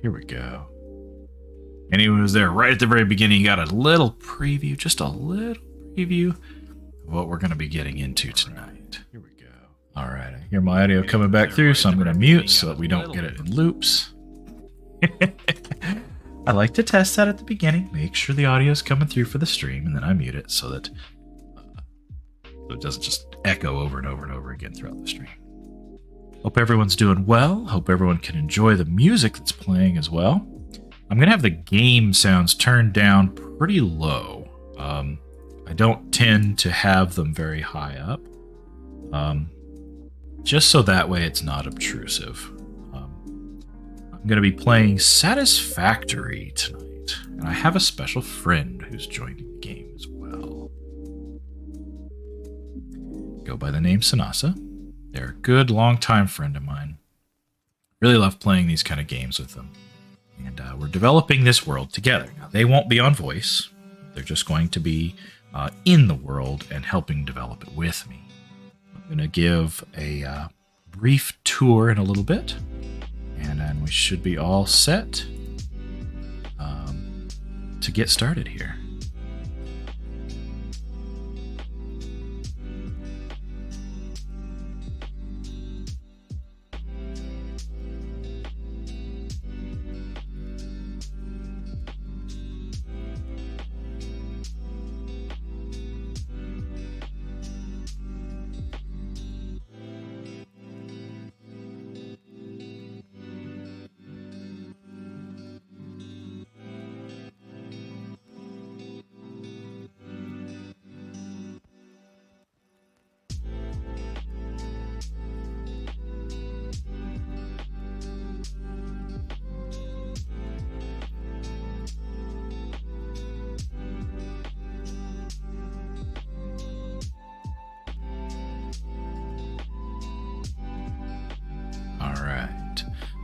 Here we go. Anyone who's there right at the very beginning, you got a little preview, just a little preview of what we're going to be getting into tonight. Here we go. All right, I hear my audio coming back through, so I'm going to mute so that we don't get it in loops. I like to test that at the beginning, make sure the audio is coming through for the stream, and then I mute it so that it doesn't just echo over and over and over again throughout the stream. Hope everyone's doing well. Hope everyone can enjoy the music that's playing as well. I'm going to have the game sounds turned down pretty low. I don't tend to have them very high up, just so that way it's not obtrusive. I'm going to be playing Satisfactory tonight, and I have a special friend who's joining the game as well. Go by the name Sinasa. They're a good, long-time friend of mine. Really love playing these kind of games with them. And we're developing this world together. Now, they won't be on voice. They're just going to be in the world and helping develop it with me. I'm going to give a brief tour in a little bit. And then we should be all set to get started here.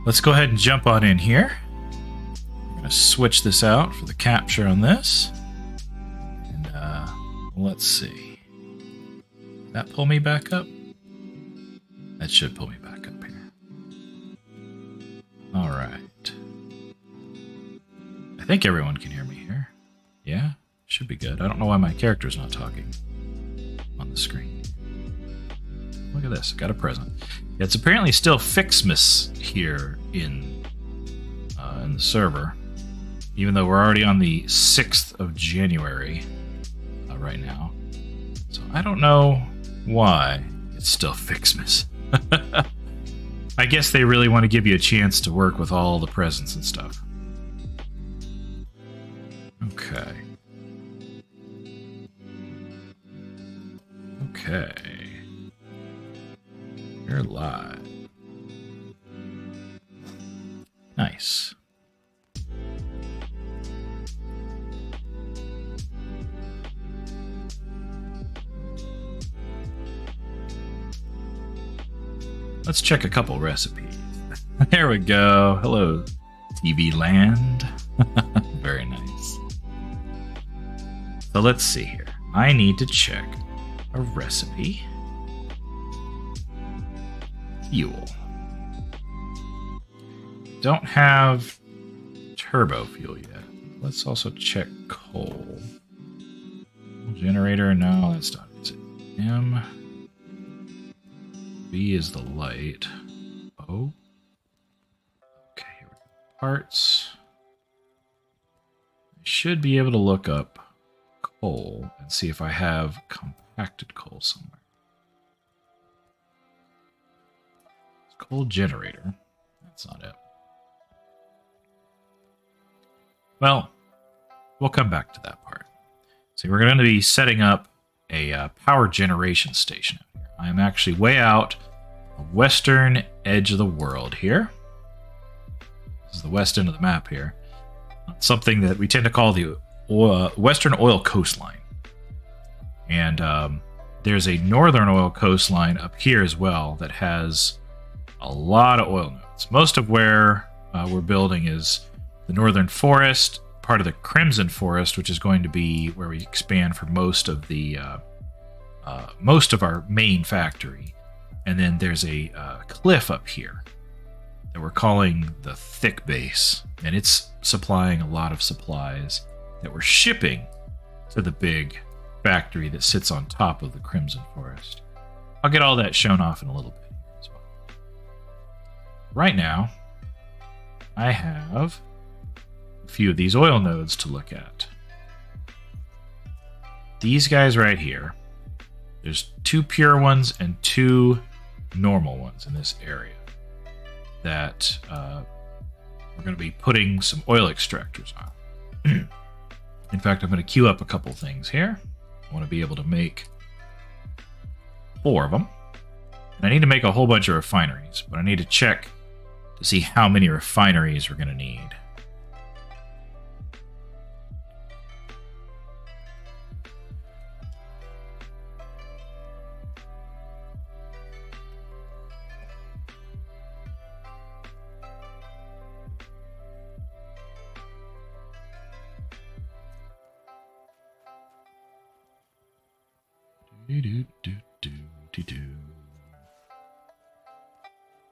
Let's go ahead and jump on in here. I'm going to switch this out for the capture on this. And let's see. Did that pull me back up? That should pull me back up here. All right. I think everyone can hear me here. Yeah, should be good. I don't know why my character's not talking on the screen. Look at this, got a present. It's apparently still Fixmas here in the server, even though we're already on the 6th of January right now. So I don't know why it's still Fixmas. I guess they really want to give you a chance to work with all the presents and stuff. Okay. Okay. You're live. Nice. Let's check a couple recipes. There we go. Hello, TV land. Very nice. So let's see here. I need to check a recipe. Fuel. Don't have turbo fuel yet. Let's also check coal. Generator, no, that's not it. Is it M? B is the light. O. Okay, here we go. Parts. I should be able to look up coal and see if I have compacted coal somewhere. Coal generator. That's not it. Well, we'll come back to that part. So we're going to be setting up a power generation station out here. I am actually way out the western edge of the world here. This is the west end of the map here. Something that we tend to call the western oil coastline. And there's a northern oil coastline up here as well that has a lot of oil nodes. Most of where we're building is the northern forest, part of the Crimson Forest, which is going to be where we expand for most of the most of our main factory. And then there's a cliff up here that we're calling the Thicc Base, and it's supplying a lot of supplies that we're shipping to the big factory that sits on top of the Crimson Forest. I'll get all that shown off in a little bit as well. Right now, I have a few of these oil nodes to look at. These guys right here, there's 2 pure ones and 2 normal ones in this area that we're going to be putting some oil extractors on. In fact, I'm going to queue up a couple things here. I want to be able to make 4 of them. And I need to make a whole bunch of refineries, but I need to check to see how many refineries we're going to need.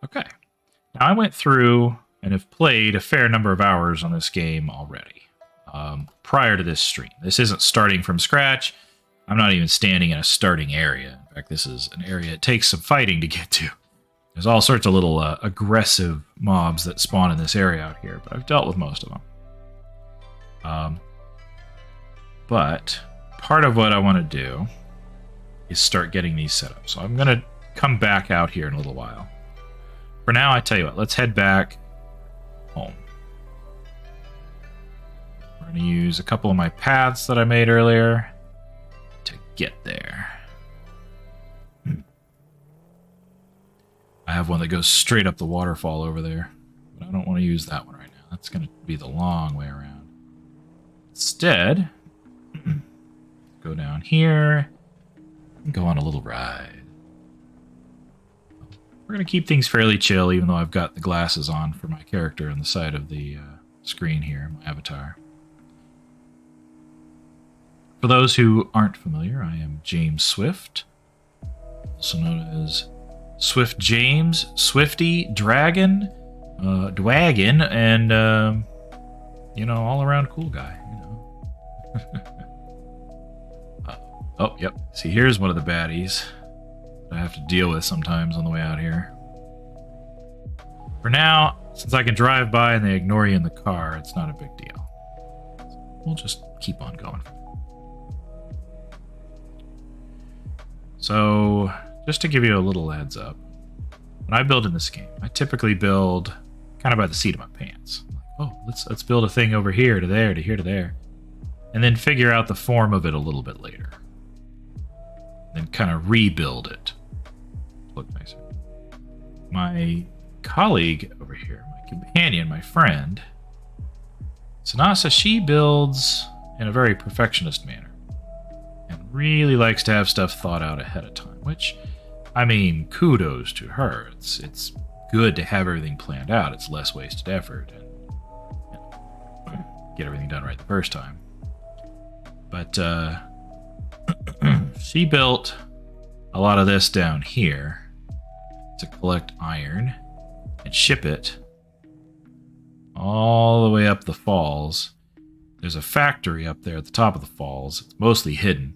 Okay. Now I went through and have played a fair number of hours on this game already. Prior to this stream. This isn't starting from scratch. I'm not even standing in a starting area. In fact, this is an area it takes some fighting to get to. There's all sorts of little aggressive mobs that spawn in this area out here, but I've dealt with most of them. But part of what I want to do is start getting these set up. So I'm going to come back out here in a little while. For now, I tell you what, let's head back home. We're going to use a couple of my paths that I made earlier to get there. I have one that goes straight up the waterfall over there, but I don't want to use that one right now. That's going to be the long way around. Instead, go down here and go on a little ride. We're going to keep things fairly chill, even though I've got the glasses on for my character on the side of the screen here, my avatar. For those who aren't familiar, I am James Swift, also known as Swift James, Swifty, Dragon, Dwagon, and, you know, all-around cool guy, you know. Oh, yep. See, here's one of the baddies I have to deal with sometimes on the way out here. For now, since I can drive by and they ignore you in the car, it's not a big deal. So we'll just keep on going. So, just to give you a little heads up, when I build in this game, I typically build kind of by the seat of my pants. Like, oh, let's build a thing over here to there to here to there, and then figure out the form of it a little bit later. Then kind of rebuild it. Look nicer. My colleague over here, my companion, my friend, Sinasa, she builds in a very perfectionist manner and really likes to have stuff thought out ahead of time, which, I mean, kudos to her. It's good to have everything planned out. It's less wasted effort and, you know, get everything done right the first time. But she built a lot of this down here to collect iron and ship it all the way up the falls. There's a factory up there at the top of the falls. It's mostly hidden.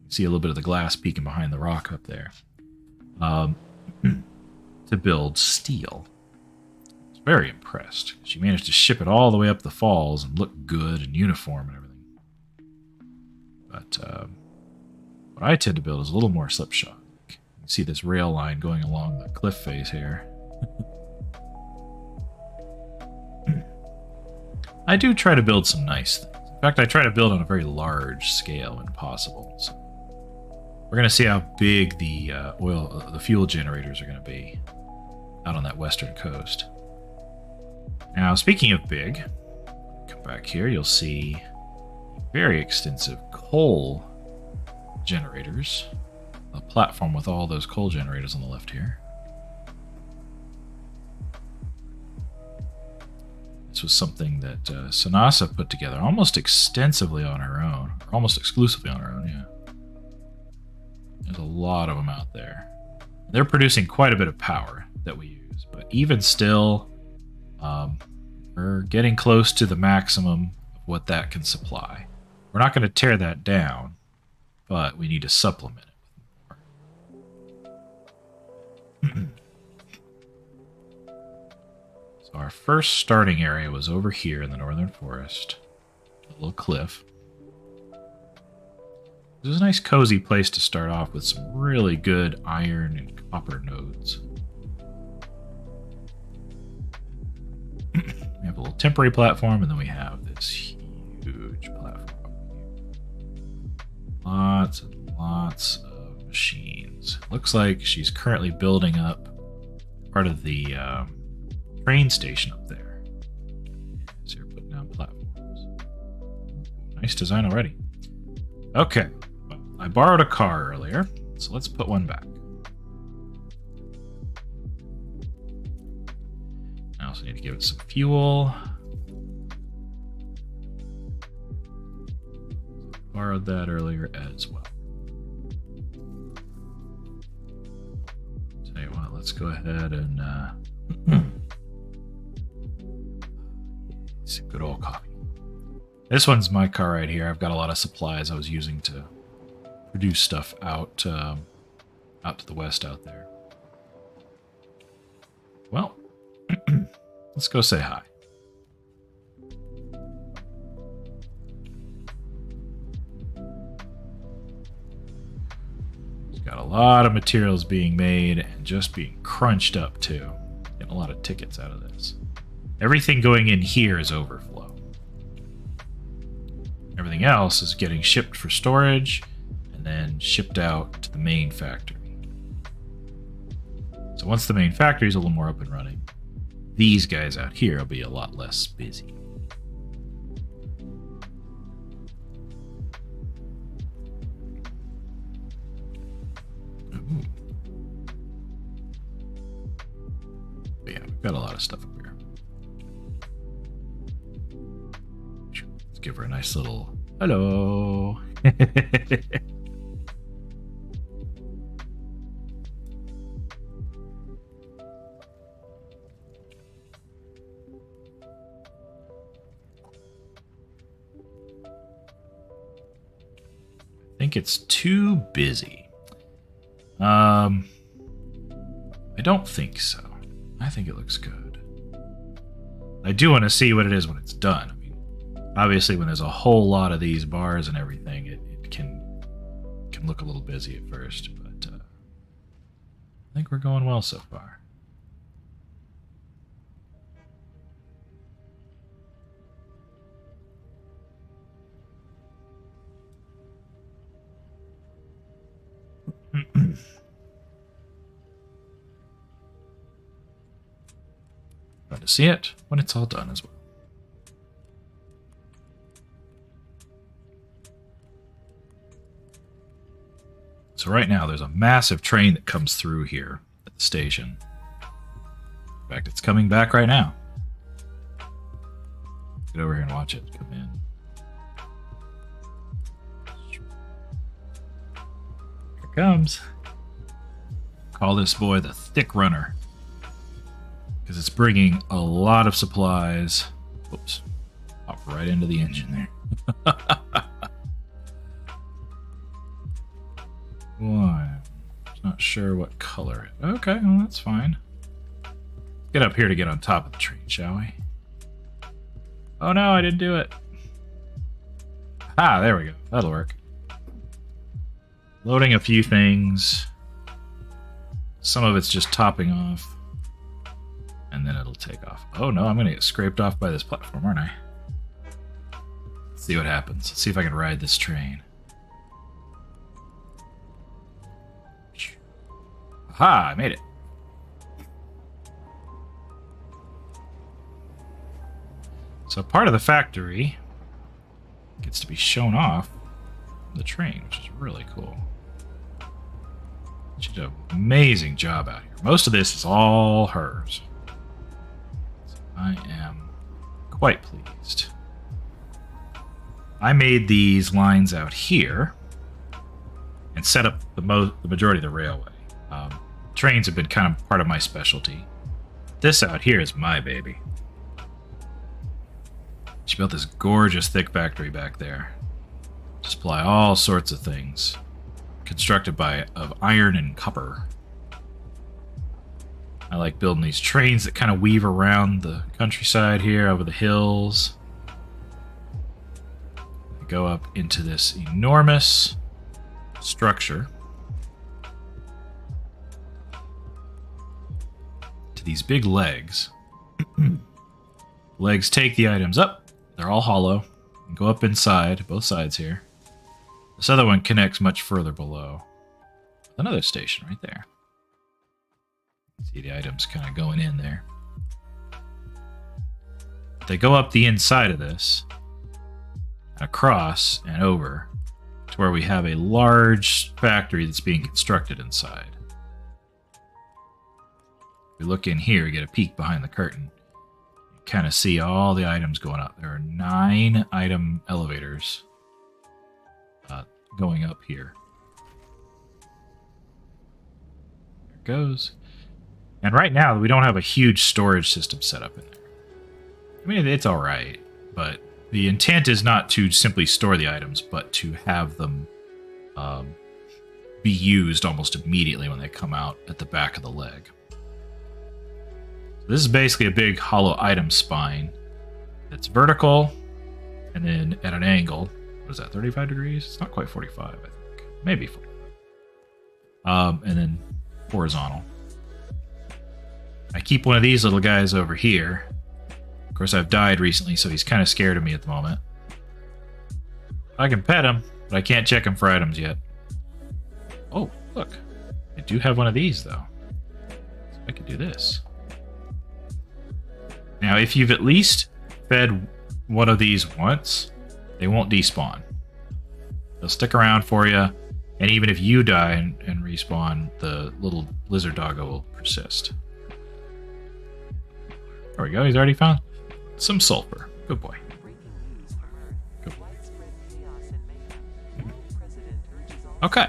You see a little bit of the glass peeking behind the rock up there. To build steel. I was very impressed. She managed to ship it all the way up the falls and look good and uniform and everything. But what I tend to build is a little more slipshod. You can see this rail line going along the cliff face here. I do try to build some nice things. In fact, I try to build on a very large scale when possible. So we're going to see how big the the fuel generators are going to be out on that western coast. Now, speaking of big, come back here, you'll see very extensive coal generators. A platform with all those coal generators on the left here. This was something that Sinasa put together almost extensively on her own, or almost exclusively on her own, yeah. There's a lot of them out there. They're producing quite a bit of power that we use, but even still, We're getting close to the maximum of what that can supply. We're not going to tear that down, but we need to supplement it with more. So our first starting area was over here in the northern forest. A little cliff. This is a nice cozy place to start off with some really good iron and copper nodes. We have a little temporary platform, and then we have this huge platform. Lots and lots of machines. Looks like she's currently building up part of the train station up there. So you're putting down platforms. Nice design already. Okay. Well, I borrowed a car earlier, so let's put one back. I also need to give it some fuel. Borrowed that earlier as well. Tell you what, let's go ahead and some good old coffee. This one's my car right here. I've got a lot of supplies I was using to produce stuff out to the west out there. Well, let's go say hi. There's got a lot of materials being made and just being crunched up too. Getting a lot of tickets out of this. Everything going in here is overflow. Everything else is getting shipped for storage and then shipped out to the main factory. So once the main factory is a little more up and running, these guys out here will be a lot less busy. Ooh. But yeah, we've got a lot of stuff up here. Let's give her a nice little hello. I think it's too busy. I don't think so. I think it looks good. I do want to see what it is when it's done. I mean, obviously when there's a whole lot of these bars and everything, it can look a little busy at first, but I think we're going well so far. Going to see it when it's all done as well. So right now there's a massive train that comes through here at the station. In fact, it's coming back right now. Get over here and watch it come in. Here it comes. Call this boy the Thicc Runner, because it's bringing a lot of supplies. Oops. Pop right into the engine there. Why? Not sure what color it. Okay, well that's fine. Get up here to get on top of the train, shall we? Oh no, I didn't do it. Ah, there we go. That'll work. Loading a few things. Some of it's just topping off. And then it'll take off. Oh no, I'm going to get scraped off by this platform, aren't I? Let's see what happens. Let's see if I can ride this train. Aha, I made it. So part of the factory gets to be shown off on the train, which is really cool. She did an amazing job out here. Most of this is all hers. So I am quite pleased. I made these lines out here and set up the majority of the railway. Trains have been kind of part of my specialty. This out here is my baby. She built this gorgeous Thicc factory back there to supply all sorts of things, constructed of iron and copper. I like building these trains that kind of weave around the countryside here, over the hills. We go up into this enormous structure. To these big legs. Legs take the items up. They're all hollow. And go up inside, both sides here. This other one connects much further below. Another station right there. See the items kind of going in there. They go up the inside of this, across and over, to where we have a large factory that's being constructed inside. If we look in here, we get a peek behind the curtain. You kind of see all the items going up. There are 9 item elevators going up here. There it goes. And right now, we don't have a huge storage system set up in there. I mean, it's all right, but the intent is not to simply store the items, but to have them be used almost immediately when they come out at the back of the leg. So this is basically a big hollow item spine that's vertical, and then at an angle. What is that, 35 degrees? It's not quite 45, I think. Maybe 45. And then horizontal. I keep one of these little guys over here. Of course, I've died recently, so he's kind of scared of me at the moment. I can pet him, but I can't check him for items yet. Oh, look. I do have one of these, though. So I could do this. Now, if you've at least fed one of these once, they won't despawn. They'll stick around for you, and even if you die and respawn, the little lizard doggo will persist. There we go, he's already found some sulfur. Good boy. Good boy. Okay.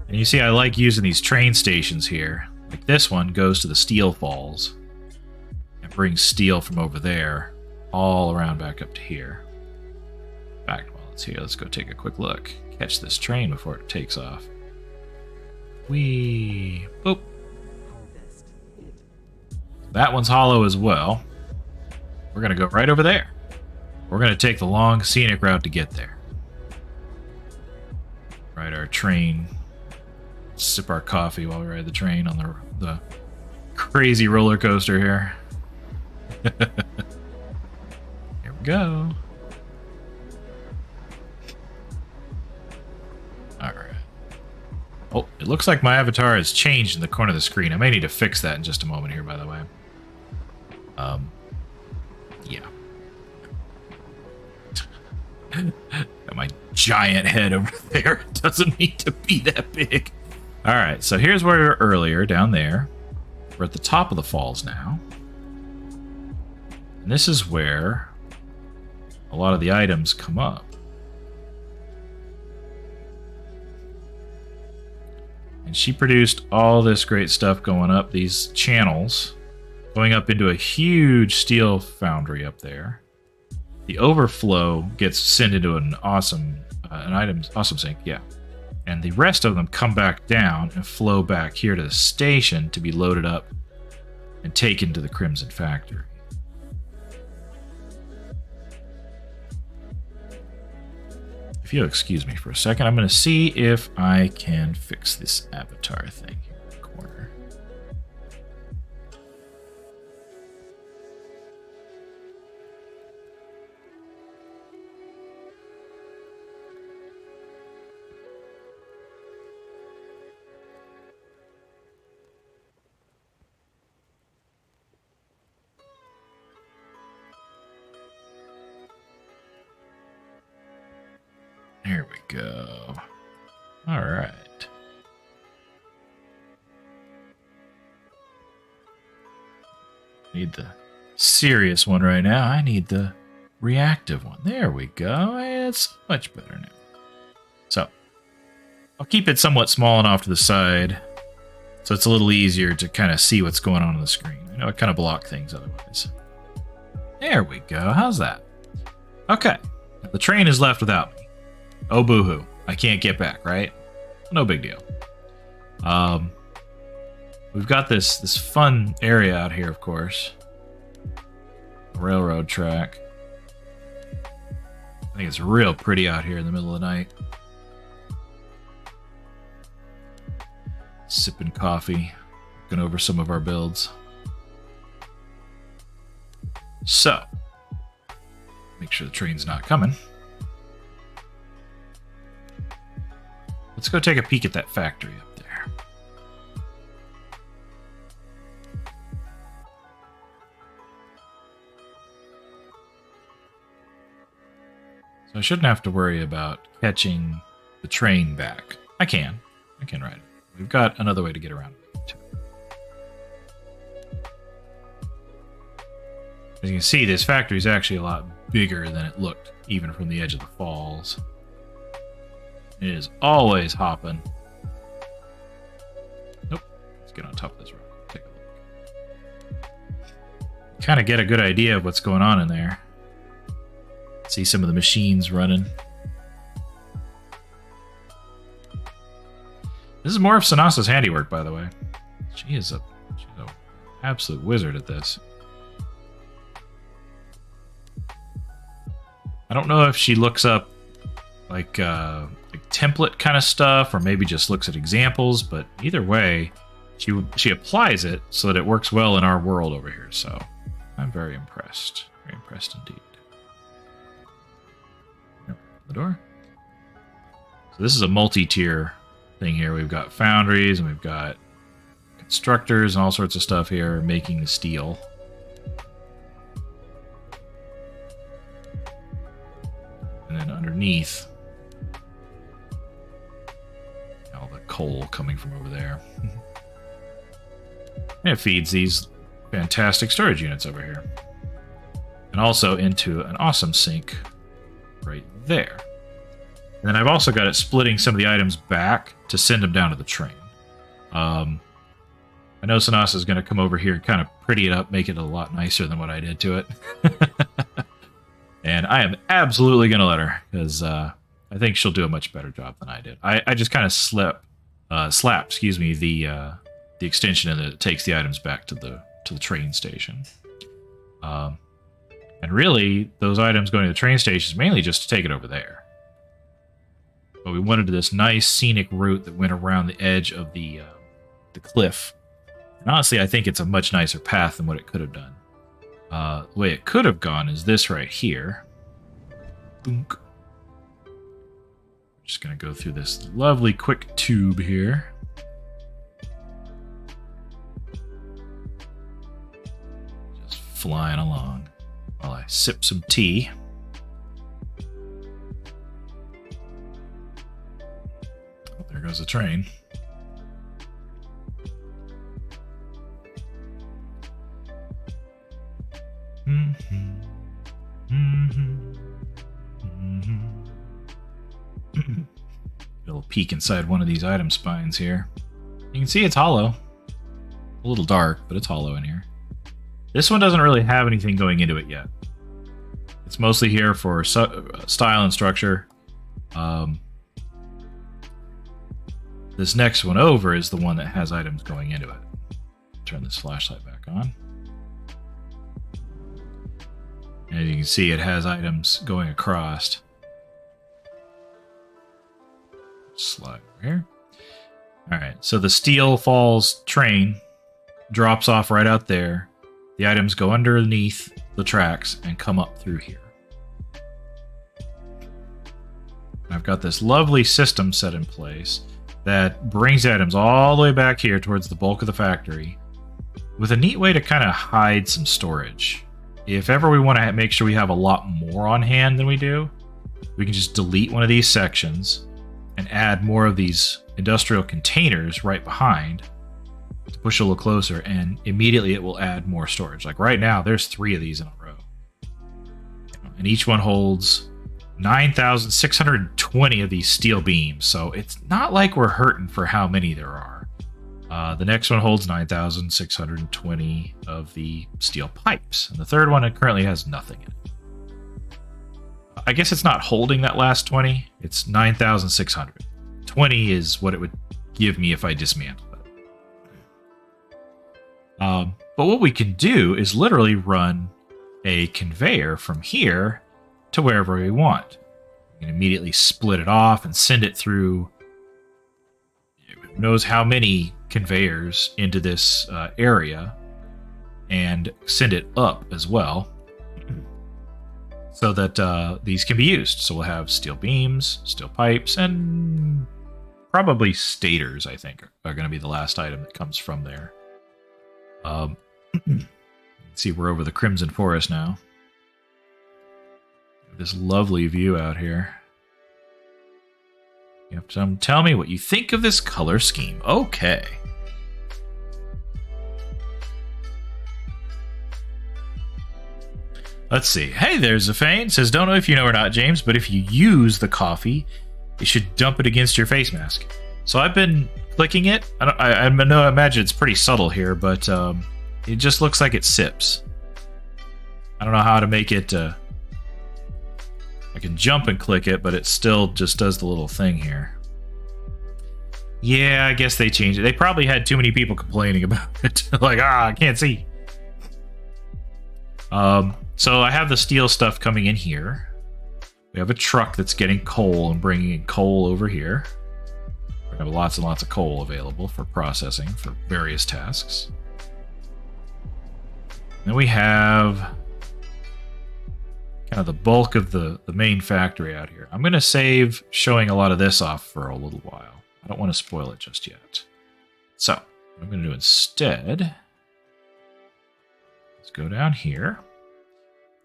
And you see I like using these train stations here. Like this one goes to the steel falls and brings steel from over there all around back up to here. In fact, while it's here, let's go take a quick look. Catch this train before it takes off. Whee! Boop! That one's hollow as well. We're going to go right over there. We're going to take the long scenic route to get there. Ride our train. Sip our coffee while we ride the train on the crazy roller coaster here. Here we go. Alright. Oh, it looks like my avatar has changed in the corner of the screen. I may need to fix that in just a moment here, by the way. Yeah. Got my giant head over there. It doesn't need to be that big. Alright, so here's where we were earlier, down there. We're at the top of the falls now. And this is where a lot of the items come up. And she produced all this great stuff going up these channels, going up into a huge steel foundry up there. The overflow gets sent into an awesome sink, yeah. And the rest of them come back down and flow back here to the station to be loaded up and taken to the Crimson Factory. If you'll excuse me for a second, I'm going to see if I can fix this avatar thing here in the corner. There we go. All right. Need the serious one right now. I need the reactive one. There we go. It's much better now. So, I'll keep it somewhat small and off to the side, so it's a little easier to kind of see what's going on the screen. I know I kind of block things otherwise. There we go. How's that? Okay. The train is left without me. Oh, boo-hoo. I can't get back, right? No big deal. We've got this fun area out here, of course. Railroad track. I think it's real pretty out here in the middle of the night. Sipping coffee, looking over some of our builds. So, make sure the train's not coming. Let's go take a peek at that factory up there. So I shouldn't have to worry about catching the train back. I can ride it. We've got another way to get around it too. As you can see, this factory is actually a lot bigger than it looked, even from the edge of the falls. It is always hopping. Nope. Let's get on top of this rock. Take a look. Kind of get a good idea of what's going on in there. See some of the machines running. This is more of Sinasa's handiwork, by the way. She's an absolute wizard at this. I don't know if she looks up like template kind of stuff, or maybe just looks at examples, but either way, she applies it so that it works well in our world over here. So I'm very impressed. Very impressed indeed. The door. So this is a multi-tier thing here. We've got foundries and we've got constructors and all sorts of stuff here making the steel. And then underneath, all the coal coming from over there. And it feeds these fantastic storage units over here. And also into an awesome sink right there. And then I've also got it splitting some of the items back to send them down to the train. I know Sinasa is going to come over here and kind of pretty it up, make it a lot nicer than what I did to it. And I am absolutely going to let her, because I think she'll do a much better job than I did. I just kind of slapped the extension, and it takes the items back to the train station. And really, those items going to the train station is mainly just to take it over there. But we wanted this nice scenic route that went around the edge of the cliff. And honestly, I think it's a much nicer path than what it could have done. The way it could have gone is this right here. Boonk. Just going to go through this lovely quick tube here. Just flying along while I sip some tea. Oh, there goes the train. Get a little peek inside one of these item spines here. You can see it's hollow. A little dark, but it's hollow in here. This one doesn't really have anything going into it yet. It's mostly here for style and structure. This next one over is the one that has items going into it. Turn this flashlight back on. And you can see it has items going across. Slide over here. Alright, so the Steel Falls train drops off right out there. The items go underneath the tracks and come up through here. I've got this lovely system set in place that brings items all the way back here towards the bulk of the factory, with a neat way to kind of hide some storage. If ever we want to make sure we have a lot more on hand than we do, we can just delete one of these sections and add more of these industrial containers right behind to push a little closer, and immediately it will add more storage. Like right now, there's 3 of these in a row. And each one holds 9,620 of these steel beams, so it's not like we're hurting for how many there are. The next one holds 9,620 of the steel pipes. And the third one, it currently has nothing in it. I guess it's not holding that last 20. It's 9,600. 20 is what it would give me if I dismantled it. But what we can do is literally run a conveyor from here to wherever we want. We can immediately split it off and send it through who knows how many conveyors into this area, and send it up as well so that these can be used. So we'll have steel beams, steel pipes, and probably stators, I think, are going to be the last item that comes from there. Let's see, we're over the Crimson Forest now. This lovely view out here. You have to tell me what you think of this color scheme. Okay. Let's see. Hey, there's Zafane. Says, don't know if you know or not, James, but if you use the coffee, you should dump it against your face mask. So I've been clicking it. I imagine it's pretty subtle here, but it just looks like it sips. I don't know how to make it... I can jump and click it, but it still just does the little thing here. Yeah, I guess they changed it. They probably had too many people complaining about it. Like, I can't see. So I have the steel stuff coming in here. We have a truck that's getting coal and bringing in coal over here. We have lots and lots of coal available for processing for various tasks. Then we have kind of the bulk of the main factory out here. I'm going to save showing a lot of this off for a little while. I don't want to spoil it just yet. So, what I'm going to do instead, let's go down here.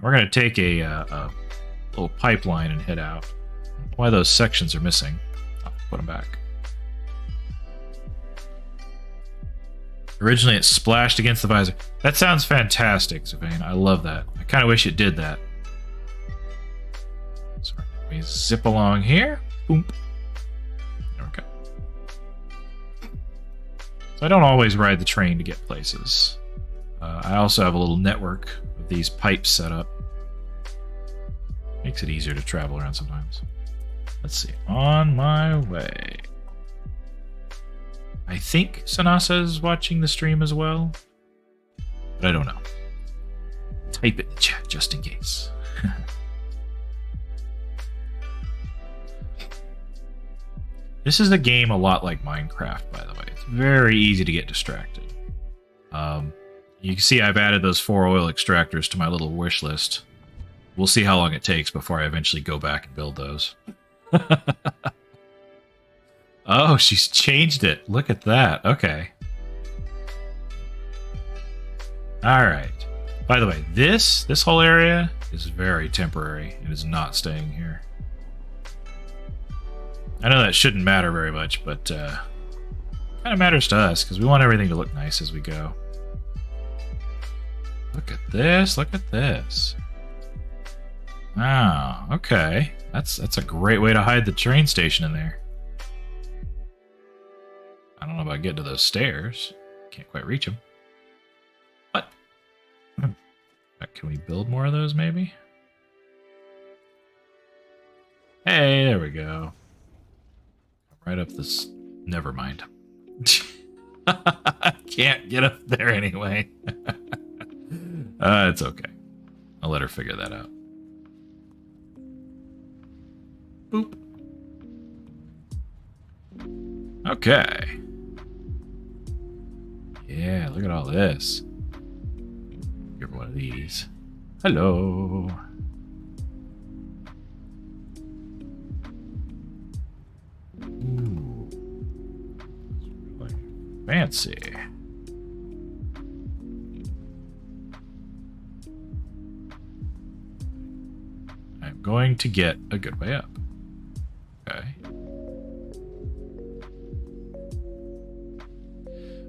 We're going to take a little pipeline and head out. Why those sections are missing. I'll put them back. Originally, it splashed against the visor. That sounds fantastic, Savane. I love that. I kind of wish it did that. So we zip along here. Boom. There we go. So I don't always ride the train to get places. I also have a little network of these pipes set up. Makes it easier to travel around sometimes. Let's see. On my way. I think Sinasa is watching the stream as well. But I don't know. Type it in the chat just in case. This is a game a lot like Minecraft, by the way. It's very easy to get distracted. You can see I've added those 4 oil extractors to my little wish list. We'll see how long it takes before I eventually go back and build those. Oh, she's changed it. Look at that. Okay. Alright. By the way, this whole area is very temporary. It is not staying here. I know that shouldn't matter very much, but kind of matters to us because we want everything to look nice as we go. Look at this. Look at this. Wow. Okay. That's a great way to hide the train station in there. I don't know about getting to those stairs. Can't quite reach them. But can we build more of those, maybe? Hey, there we go. Right up this... Never mind. I can't get up there anyway. It's okay. I'll let her figure that out. Boop. Okay. Yeah, look at all this. Give her one of these. Hello. Ooh. Really fancy. I'm going to get a good way up. Okay.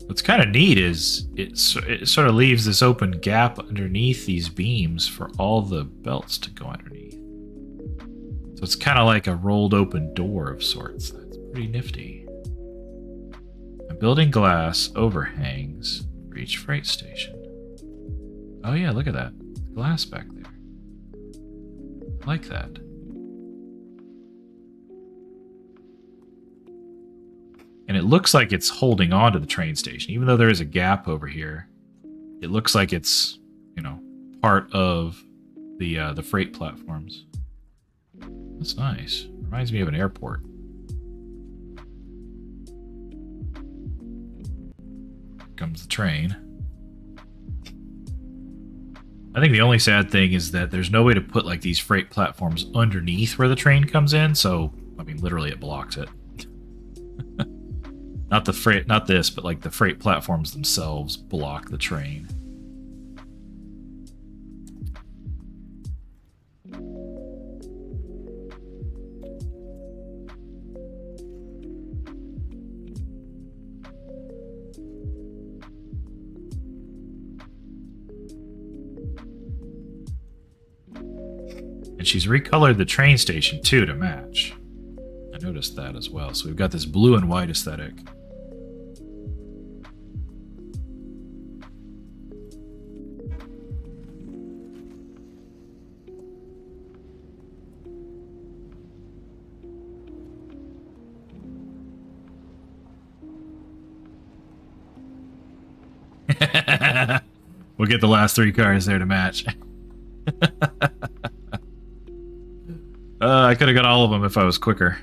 What's kind of neat is it sort of leaves this open gap underneath these beams for all the belts to go underneath. So it's kind of like a rolled open door of sorts. That's pretty nifty. I'm building glass overhangs for each freight station. Oh yeah, look at that. Glass back there. I like that. And it looks like it's holding on to the train station. Even though there is a gap over here, it looks like it's, you know, part of the freight platforms. That's nice. Reminds me of an airport. Here comes the train. I think the only sad thing is that there's no way to put like these freight platforms underneath where the train comes in, so I mean literally it blocks it. Not the freight, not this, but like the freight platforms themselves block the train. And she's recolored the train station too to match. I noticed that as well. So we've got this blue and white aesthetic. We'll get the last 3 cars there to match. I could have got all of them if I was quicker.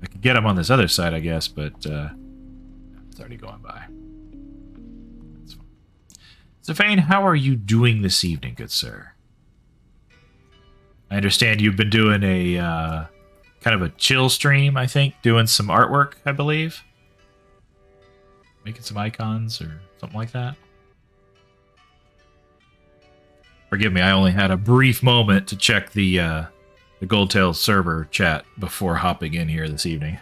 I could get them on this other side, I guess, but it's already going by. That's fine. Zafane, how are you doing this evening, good sir? I understand you've been doing a kind of a chill stream, I think, doing some artwork, I believe. Making some icons or something like that. Forgive me, I only had a brief moment to check the Goldtail server chat before hopping in here this evening.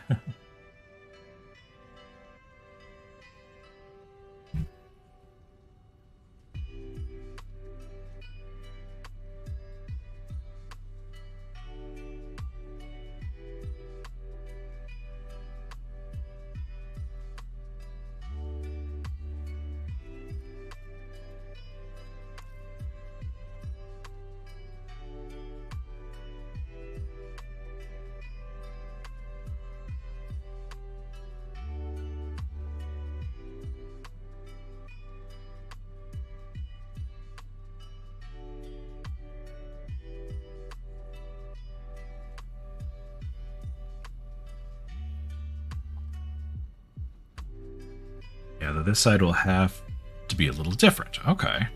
Yeah, this side will have to be a little different. Okay.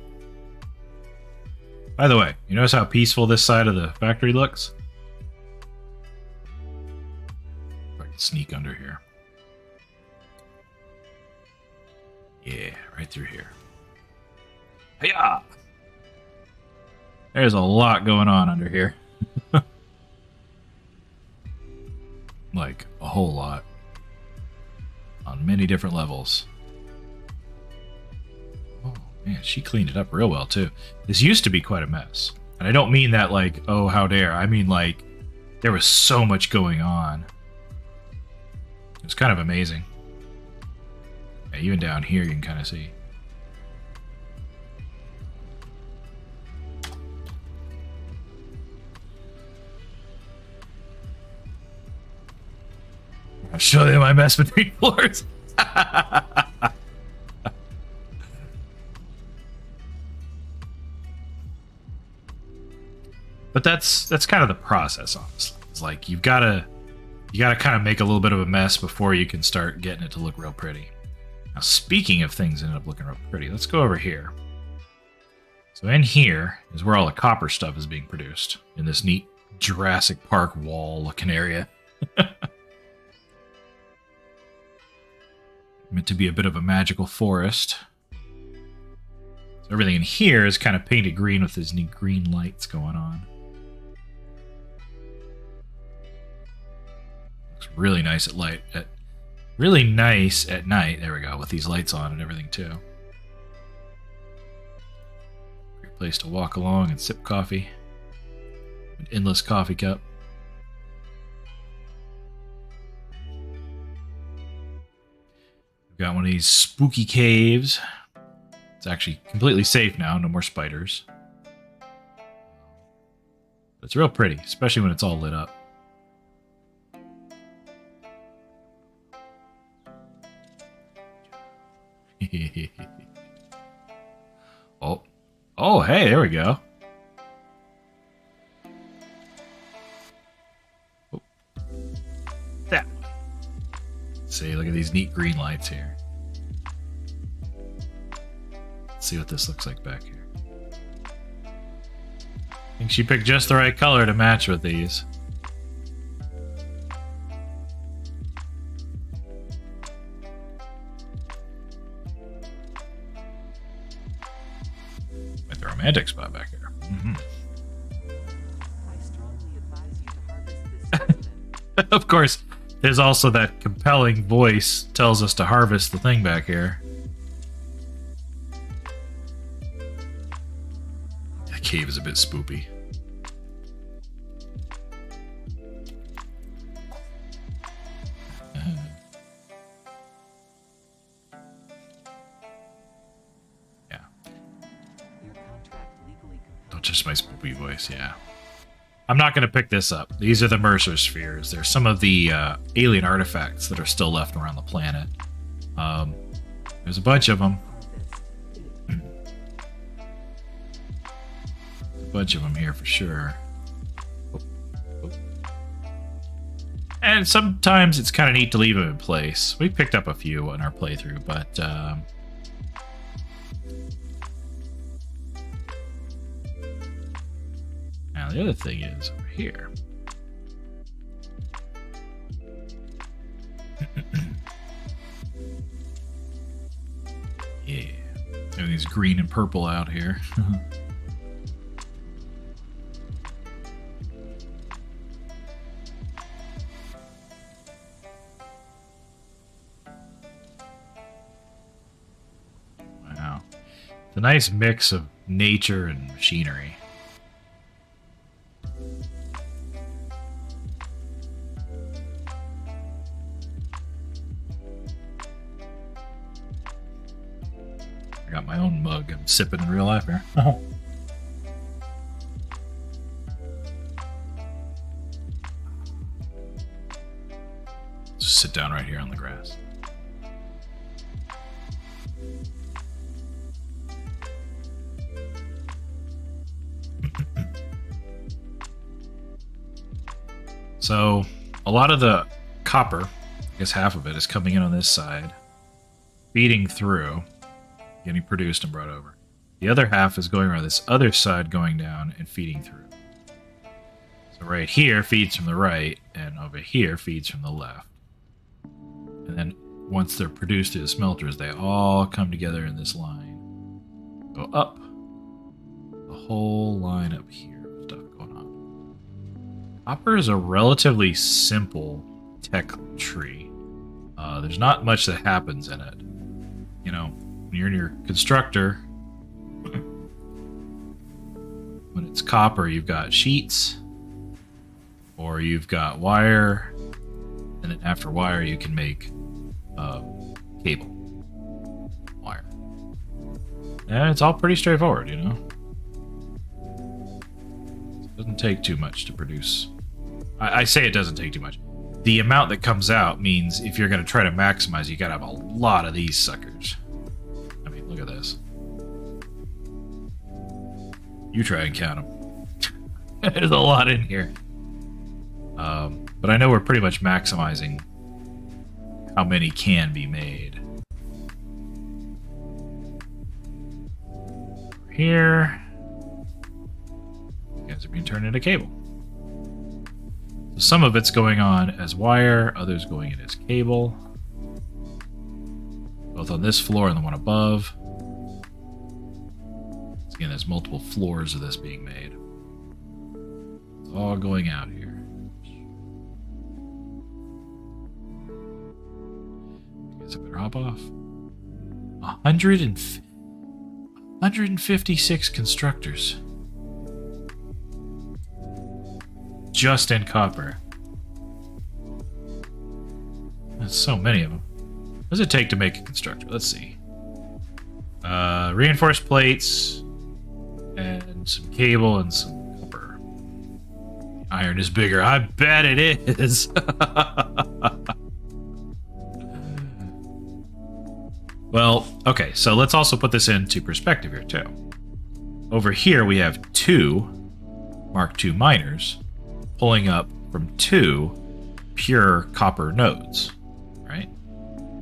By the way, you notice how peaceful this side of the factory looks? If I can sneak under here. Yeah, right through here. Hiya! There's a lot going on under here. Like, a whole lot. On many different levels. Oh, man, she cleaned it up real well, too. This used to be quite a mess. And I don't mean that like, oh, how dare. I mean, like, there was so much going on. It was kind of amazing. Yeah, even down here, you can kind of see. I'll show you my mess between floors. But that's kind of the process, honestly. It's like you gotta kind of make a little bit of a mess before you can start getting it to look real pretty. Now, speaking of things that end up looking real pretty, let's go over here. So in here is where all the copper stuff is being produced in this neat Jurassic Park wall looking area. Meant to be a bit of a magical forest. So everything in here is kind of painted green with these neat green lights going on. Looks really nice really nice at night. There we go, with these lights on and everything too. Great place to walk along and sip coffee. An endless coffee cup. Got one of these spooky caves. It's actually completely safe now. No more spiders. It's real pretty, especially when it's all lit up. Oh, hey, there we go. Oh. That one. See, look at these neat green lights here. Let's see what this looks like back here. I think she picked just the right color to match with these. Like the romantic spot back here. Mm-hmm. I strongly advise you to harvest this specimen. Of course, there's also that compelling voice tells us to harvest the thing back here. The cave is a bit spoopy. Yeah. Your contract legally Not just my spoopy voice, yeah. I'm not going to pick this up. These are the Mercer spheres. They're some of the alien artifacts that are still left around the planet. There's a bunch of them. A bunch of them here for sure. And sometimes it's kind of neat to leave them in place. We picked up a few in our playthrough, but now the other thing is over here. Yeah, everything's green and purple out here. Wow. It's a nice mix of nature and machinery. I got my own mug. I'm sipping in real life here. Just sit down right here on the grass. So, a lot of the copper, I guess half of it, is coming in on this side, feeding through, getting produced and brought over. The other half is going around this other side, going down and feeding through. So right here feeds from the right, and over here feeds from the left. And then once they're produced through the smelters, they all come together in this line. Go up. The whole line up here. Stuff going on. Copper is a relatively simple tech tree. There's not much that happens in it. You know, when you're in your constructor, when it's copper, you've got sheets, or you've got wire, and then after wire, you can make cable wire. And it's all pretty straightforward, you know? It doesn't take too much to produce. I say it doesn't take too much. The amount that comes out means if you're going to try to maximize, you got to have a lot of these suckers. I mean, look at this. You try and count them. There's a lot in here. But I know we're pretty much maximizing how many can be made. Here, guys are being turned into cable. So some of it's going on as wire, others going in as cable. Both on this floor and the one above. So again, there's multiple floors of this being made. It's all going out here. I guess I better hop off. 156 constructors. Just in copper. That's so many of them. What does it take to make a constructor? Let's see. Reinforced plates and some cable and some copper. Iron is bigger. I bet it is. Well, okay, so let's also put this into perspective here too. Over here we have 2 Mark II miners pulling up from 2 pure copper nodes, right?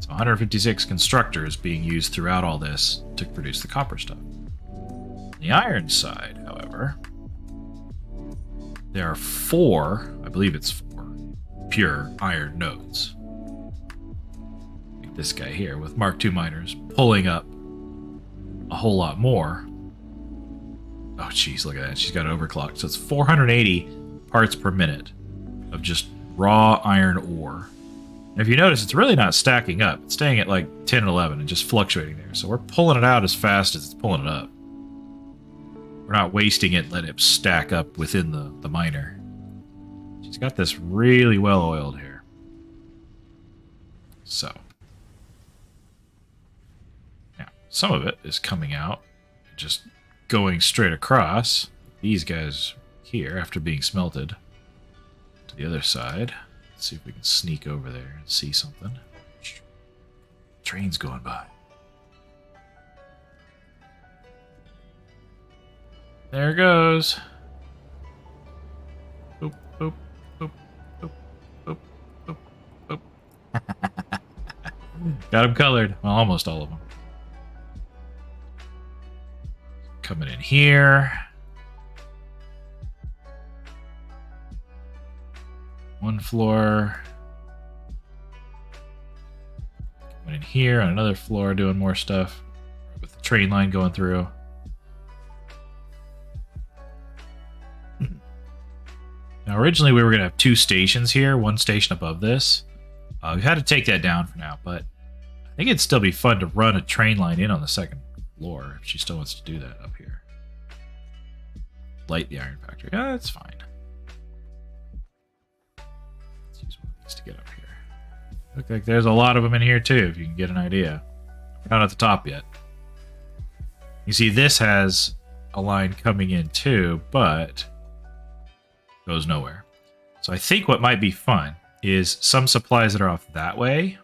So 156 constructors being used throughout all this to produce the copper stuff. On the iron side, however, there are 4, I believe it's 4, pure iron nodes. Like this guy here with Mark II miners pulling up a whole lot more. Oh, geez, look at that. She's got it overclocked. So it's 480 parts per minute of just raw iron ore. And if you notice, it's really not stacking up. It's staying at like 10 and 11 and just fluctuating there. So we're pulling it out as fast as it's pulling it up. We're not wasting it, letting it stack up within the miner. She's got this really well oiled here. So. Now, some of it is coming out just going straight across these guys here after being smelted to the other side. Let's see if we can sneak over there and see something. Train's going by. There it goes. Boop, boop, boop, boop, boop, boop, boop. Got them colored. Well, almost all of them. Coming in here. One floor. Coming in here on another floor doing more stuff. With the train line going through. Now originally we were going to have 2 stations here. One station above this. We've had to take that down for now. But I think it'd still be fun to run a train line in on the second floor if she still wants to do that up here. Light the iron factory. Yeah, that's fine. Let's use one of these to get up here. Look like there's a lot of them in here too, if you can get an idea. We're not at the top yet. You see this has a line coming in too, but goes nowhere. So I think what might be fun is some supplies that are off that way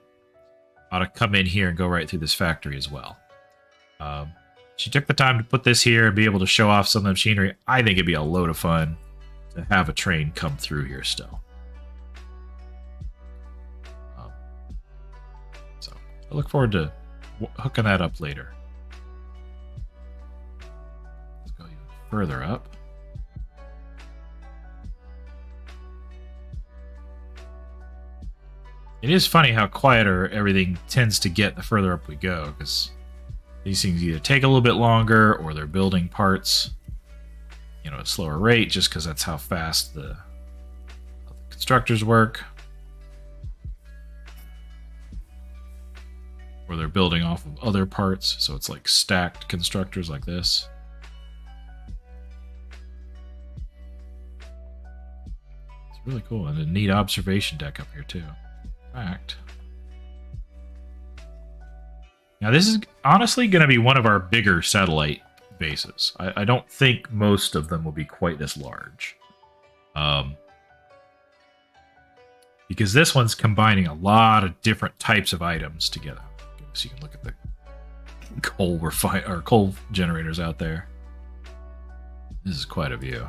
ought to come in here and go right through this factory as well. She took the time to put this here and be able to show off some of the machinery. I think it'd be a load of fun to have a train come through here still. So I look forward to hooking that up later. Let's go even further up. It is funny how quieter everything tends to get the further up we go, because these things either take a little bit longer or they're building parts, at a slower rate, just because that's how fast the constructors work. Or they're building off of other parts, so it's like stacked constructors like this. It's really cool, and a neat observation deck up here too. In fact, now this is honestly going to be one of our bigger satellite bases. I don't think most of them will be quite this large. Because this one's combining a lot of different types of items together. So you can look at the coal generators out there. This is quite a view.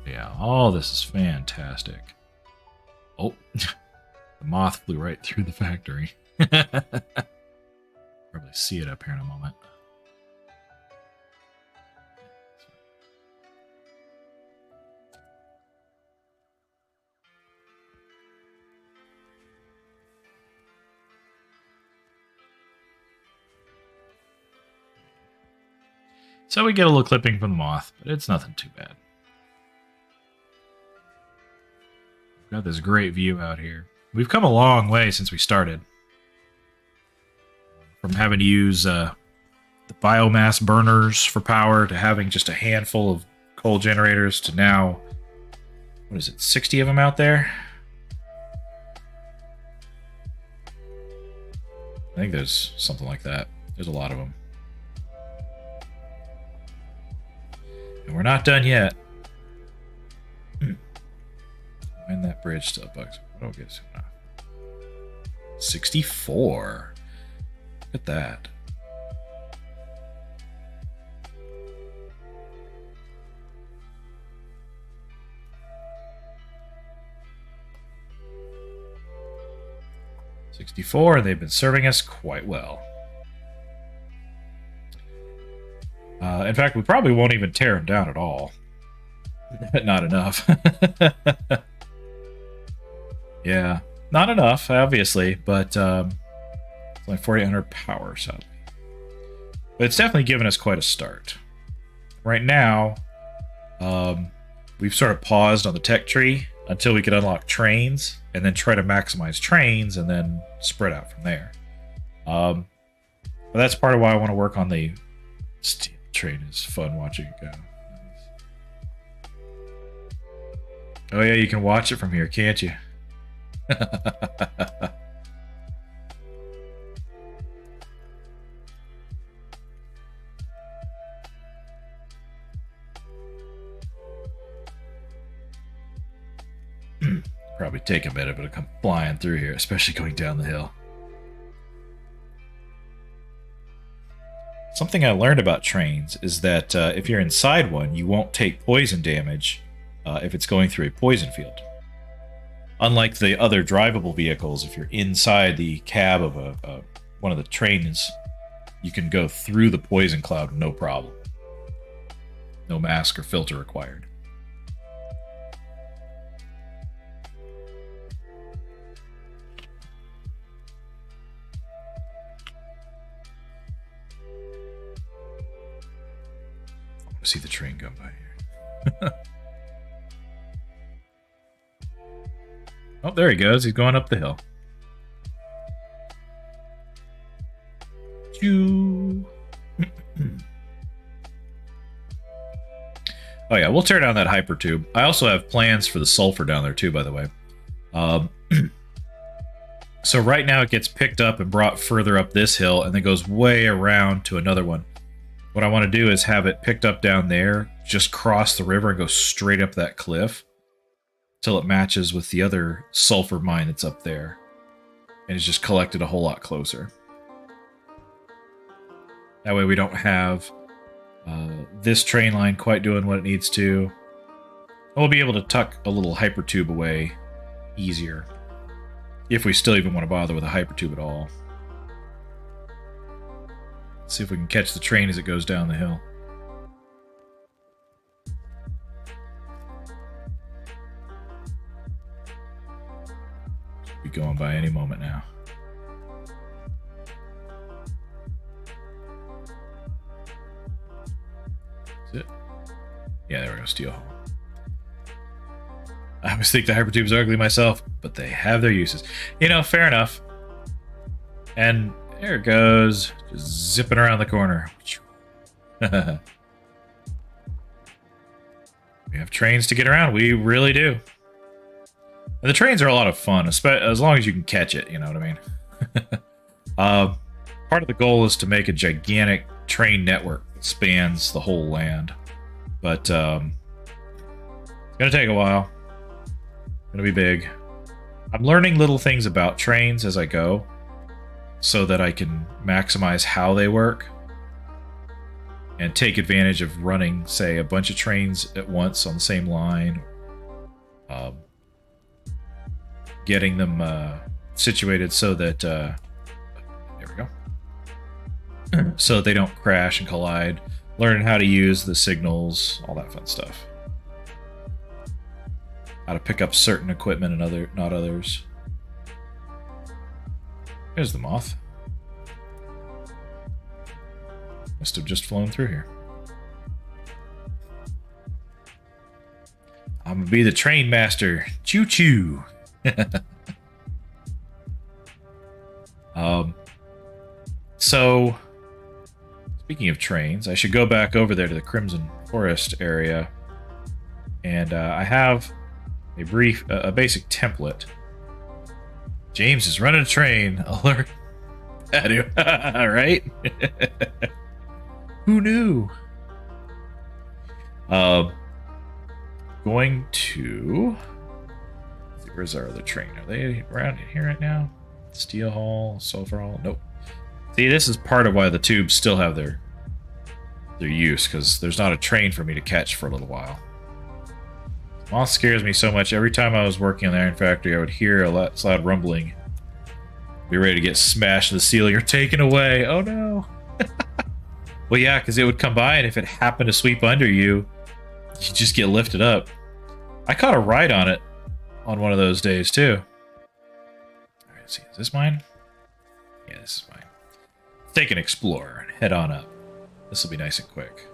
Yeah, all this is fantastic. Oh, the moth flew right through the factory. Probably see it up here in a moment. So we get a little clipping from the moth, but it's nothing too bad. Got this great view out here. We've come a long way since we started. From having to use the biomass burners for power to having just a handful of coal generators to now, what is it, 60 of them out there? I think there's something like that. There's a lot of them. And we're not done yet. And that bridge still bugs. What do I get soon enough? 64. Look at that. $64. They've been serving us quite well. In fact, we probably won't even tear them down at all. Not enough. Yeah, not enough, obviously, but it's only 4,800 power, sadly. But it's definitely given us quite a start. Right now, we've sort of paused on the tech tree until we could unlock trains, and then try to maximize trains, and then spread out from there. But that's part of why I want to work on the steel train. Is fun watching it go. Oh yeah, you can watch it from here, can't you? Probably take a minute, but it'll come flying through here, especially going down the hill. Something I learned about trains is that if you're inside one, you won't take poison damage if it's going through a poison field. Unlike the other drivable vehicles, if you're inside the cab of one of the trains, you can go through the poison cloud no problem. No mask or filter required. See the train go by here. Oh, there he goes. He's going up the hill. Choo. Oh yeah, we'll tear down that hyper tube. I also have plans for the sulfur down there too, by the way. So right now it gets picked up and brought further up this hill and then goes way around to another one. What I want to do is have it picked up down there, just cross the river and go straight up that cliff till it matches with the other sulfur mine that's up there. And it's just collected a whole lot closer. That way we don't have this train line quite doing what it needs to. We'll be able to tuck a little hypertube away easier. If we still even want to bother with a hypertube at all. See if we can catch the train as it goes down the hill. Should be going by any moment now. That's it. Yeah, there we go. Steel hull. I always think the hypertubes are ugly myself, but they have their uses. You know, fair enough. And there it goes. Just zipping around the corner. We have trains to get around. We really do. And the trains are a lot of fun, as long as you can catch it, you know what I mean? Part of the goal is to make a gigantic train network that spans the whole land. But it's going to take a while. It's going to be big. I'm learning little things about trains as I go, so that I can maximize how they work and take advantage of running, say, a bunch of trains at once on the same line, getting them situated so that there we go, so that they don't crash and collide, learning how to use the signals, all that fun stuff, how to pick up certain equipment and not others. There's the moth. Must have just flown through here. I'm gonna be the train master. Choo choo. So, speaking of trains, I should go back over there to the Crimson Forest area, and I have a basic template. James is running a train. Alert. I do. Right? Who knew? Going to... let's see, where's our other train? Are they around here right now? Steel Hall, Sulfur Hall? Nope. See, this is part of why the tubes still have their use, because there's not a train for me to catch for a little while. Moth scares me so much. Every time I was working on the iron factory, I would hear a loud rumbling. Be ready to get smashed to the ceiling or taken away. Oh no. Well, yeah, because it would come by, and if it happened to sweep under you, you just get lifted up. I caught a ride on it on one of those days, too. All right, let's see. Is this mine? Yeah, this is mine. Take an Explorer and head on up. This will be nice and quick.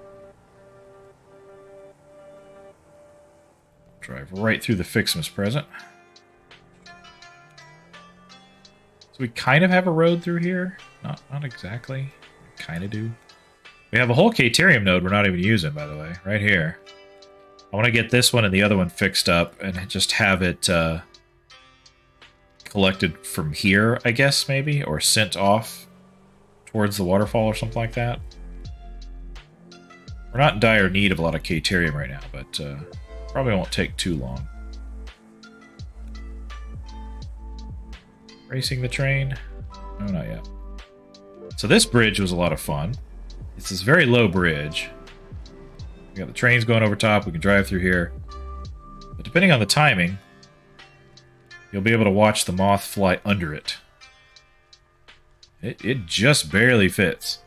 Drive right through the Fixmas present. So we kind of have a road through here. Not exactly. We kind of do. We have a whole Caterium node we're not even using, by the way. Right here. I want to get this one and the other one fixed up and just have it collected from here, I guess, maybe? Or sent off towards the waterfall or something like that. We're not in dire need of a lot of Caterium right now, but probably won't take too long. Racing the train? No, not yet. So this bridge was a lot of fun. It's this very low bridge. We got the trains going over top. We can drive through here. But depending on the timing, you'll be able to watch the moth fly under it. It just barely fits.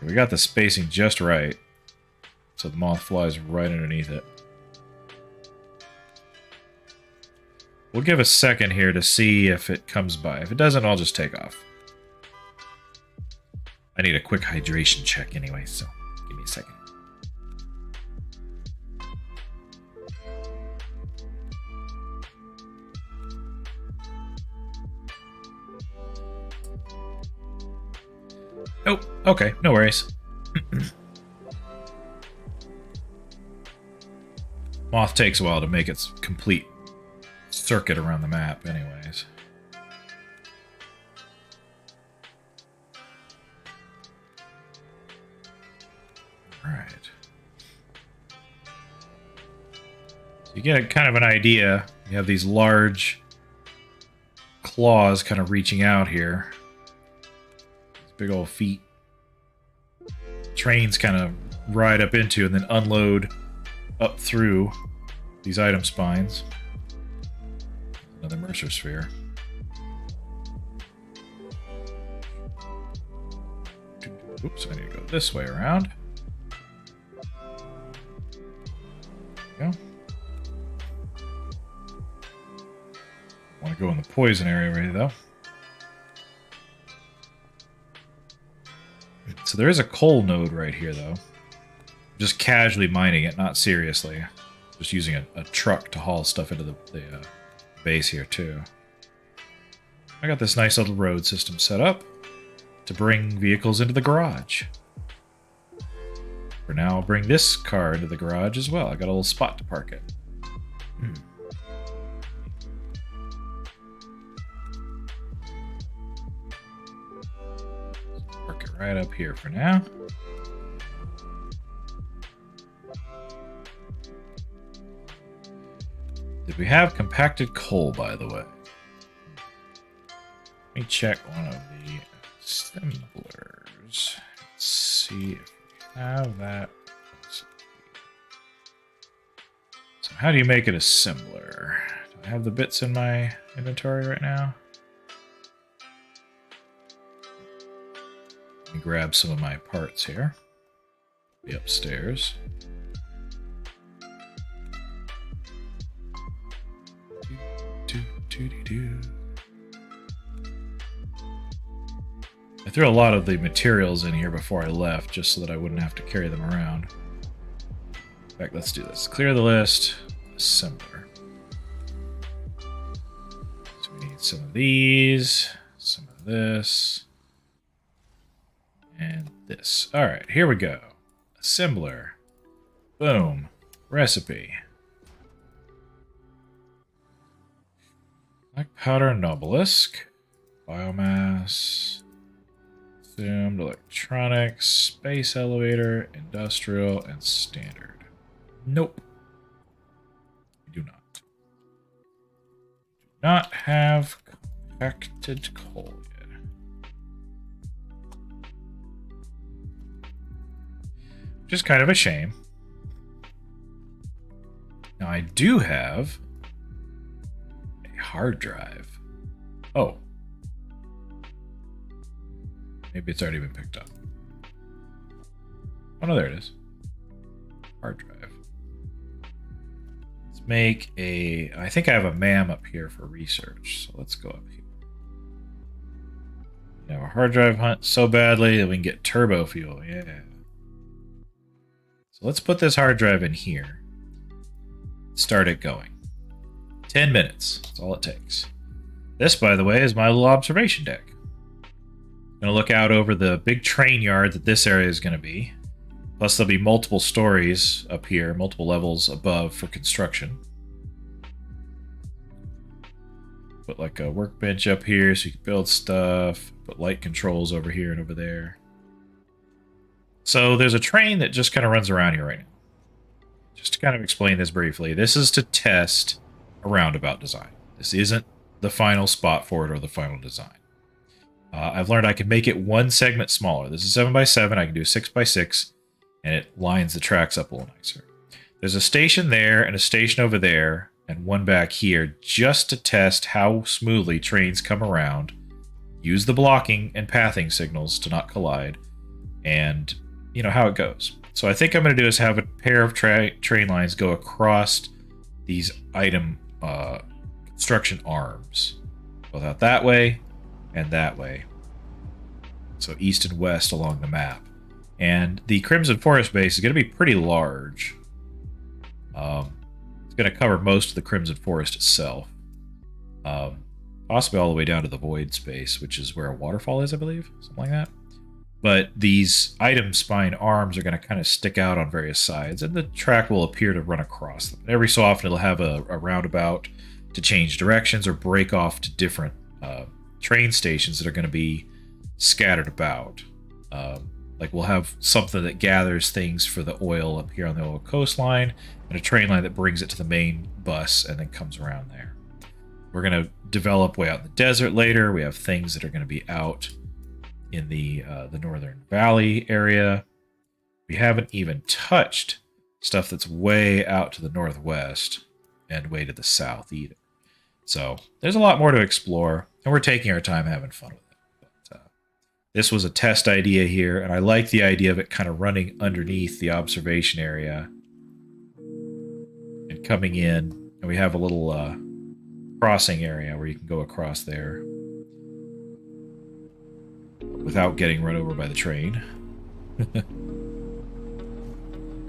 We got the spacing just right. So the moth flies right underneath it. We'll give a second here to see if it comes by. If it doesn't, I'll just take off. I need a quick hydration check anyway, so give me a second. Oh, okay, no worries. Moth takes a while to make its complete circuit around the map anyways. Alright. So you get kind of an idea. You have these large claws kind of reaching out here. These big old feet. Trains kind of ride up into and then unload up through these item spines. Another Mercer sphere. Oops, I need to go this way around. There we go. Want to go in the poison area right though. So there is a coal node right here though. Just casually mining it, not seriously. Just using a truck to haul stuff into the base here too. I got this nice little road system set up to bring vehicles into the garage. For now, I'll bring this car into the garage as well. I got a little spot to park it. Park it right up here for now. Did we have compacted coal, by the way? Let me check one of the assemblers. Let's see if we have that. So how do you make an assembler? Do I have the bits in my inventory right now? Let me grab some of my parts here. Be upstairs. I threw a lot of the materials in here before I left, just so that I wouldn't have to carry them around. In fact, let's do this. Clear the list. Assembler. So we need some of these, some of this, and this. Alright, here we go. Assembler. Boom. Recipe. Black powder and obelisk. Biomass. Consumed electronics, space elevator, industrial, and standard. Nope. We do not. Do not have compacted coal yet. Which is kind of a shame. Now I do have a hard drive. Oh. Maybe it's already been picked up. Oh no, there it is. Hard drive. Let's make a... I think I have a MAM up here for research, so let's go up here. We have a hard drive hunt so badly that we can get turbo fuel, yeah. So let's put this hard drive in here. Start it going. 10 minutes, that's all it takes. This, by the way, is my little observation deck. I'm going to look out over the big train yard that this area is going to be. Plus there'll be multiple stories up here, multiple levels above for construction. Put like a workbench up here so you can build stuff. Put light controls over here and over there. So there's a train that just kind of runs around here right now. Just to kind of explain this briefly, this is to test a roundabout design. This isn't the final spot for it or the final design. I've learned I can make it one segment smaller. This is 7x7. I can do 6x6, and it lines the tracks up a little nicer. There's a station there and a station over there and one back here just to test how smoothly trains come around, use the blocking and pathing signals to not collide, and you know how it goes. So I think I'm going to do is have a pair of train lines go across these item construction arms. Both out that way and that way. So east and west along the map. And the Crimson Forest base is going to be pretty large. It's going to cover most of the Crimson Forest itself. Possibly all the way down to the Void space, which is where a waterfall is, I believe. Something like that. But these item spine arms are going to kind of stick out on various sides, and the track will appear to run across them. Every so often it'll have a roundabout to change directions or break off to different train stations that are going to be scattered about. Like we'll have something that gathers things for the oil up here on the oil coastline, and a train line that brings it to the main bus and then comes around there. We're going to develop way out in the desert later. We have things that are going to be out in the Northern Valley area. We haven't even touched stuff that's way out to the northwest and way to the south either. So there's a lot more to explore, and we're taking our time having fun with it. But, this was a test idea here, and I like the idea of it kind of running underneath the observation area and coming in, and we have a little crossing area where you can go across there without getting run over by the train.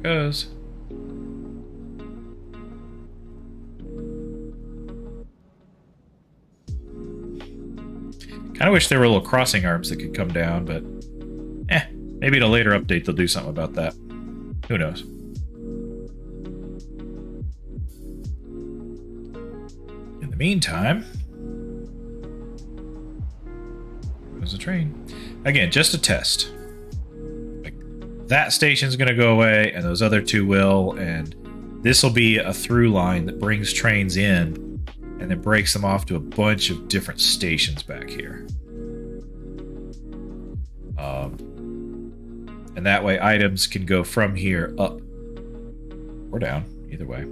Goes. Kind of wish there were little crossing arms that could come down, but maybe in a later update they'll do something about that. Who knows? In the meantime, there's a train. Again, just a test. Like, that station's going to go away, and those other two will, and this will be a through line that brings trains in and then breaks them off to a bunch of different stations back here. And that way items can go from here up or down, either way.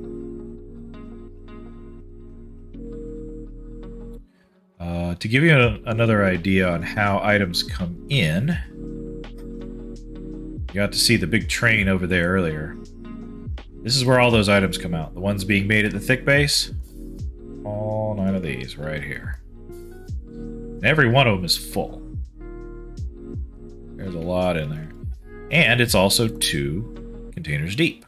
To give you another idea on how items come in, you got to see the big train over there earlier. This is where all those items come out. The ones being made at the Thicc Base, all 9 of these right here. And every one of them is full. There's a lot in there. And it's also 2 containers deep.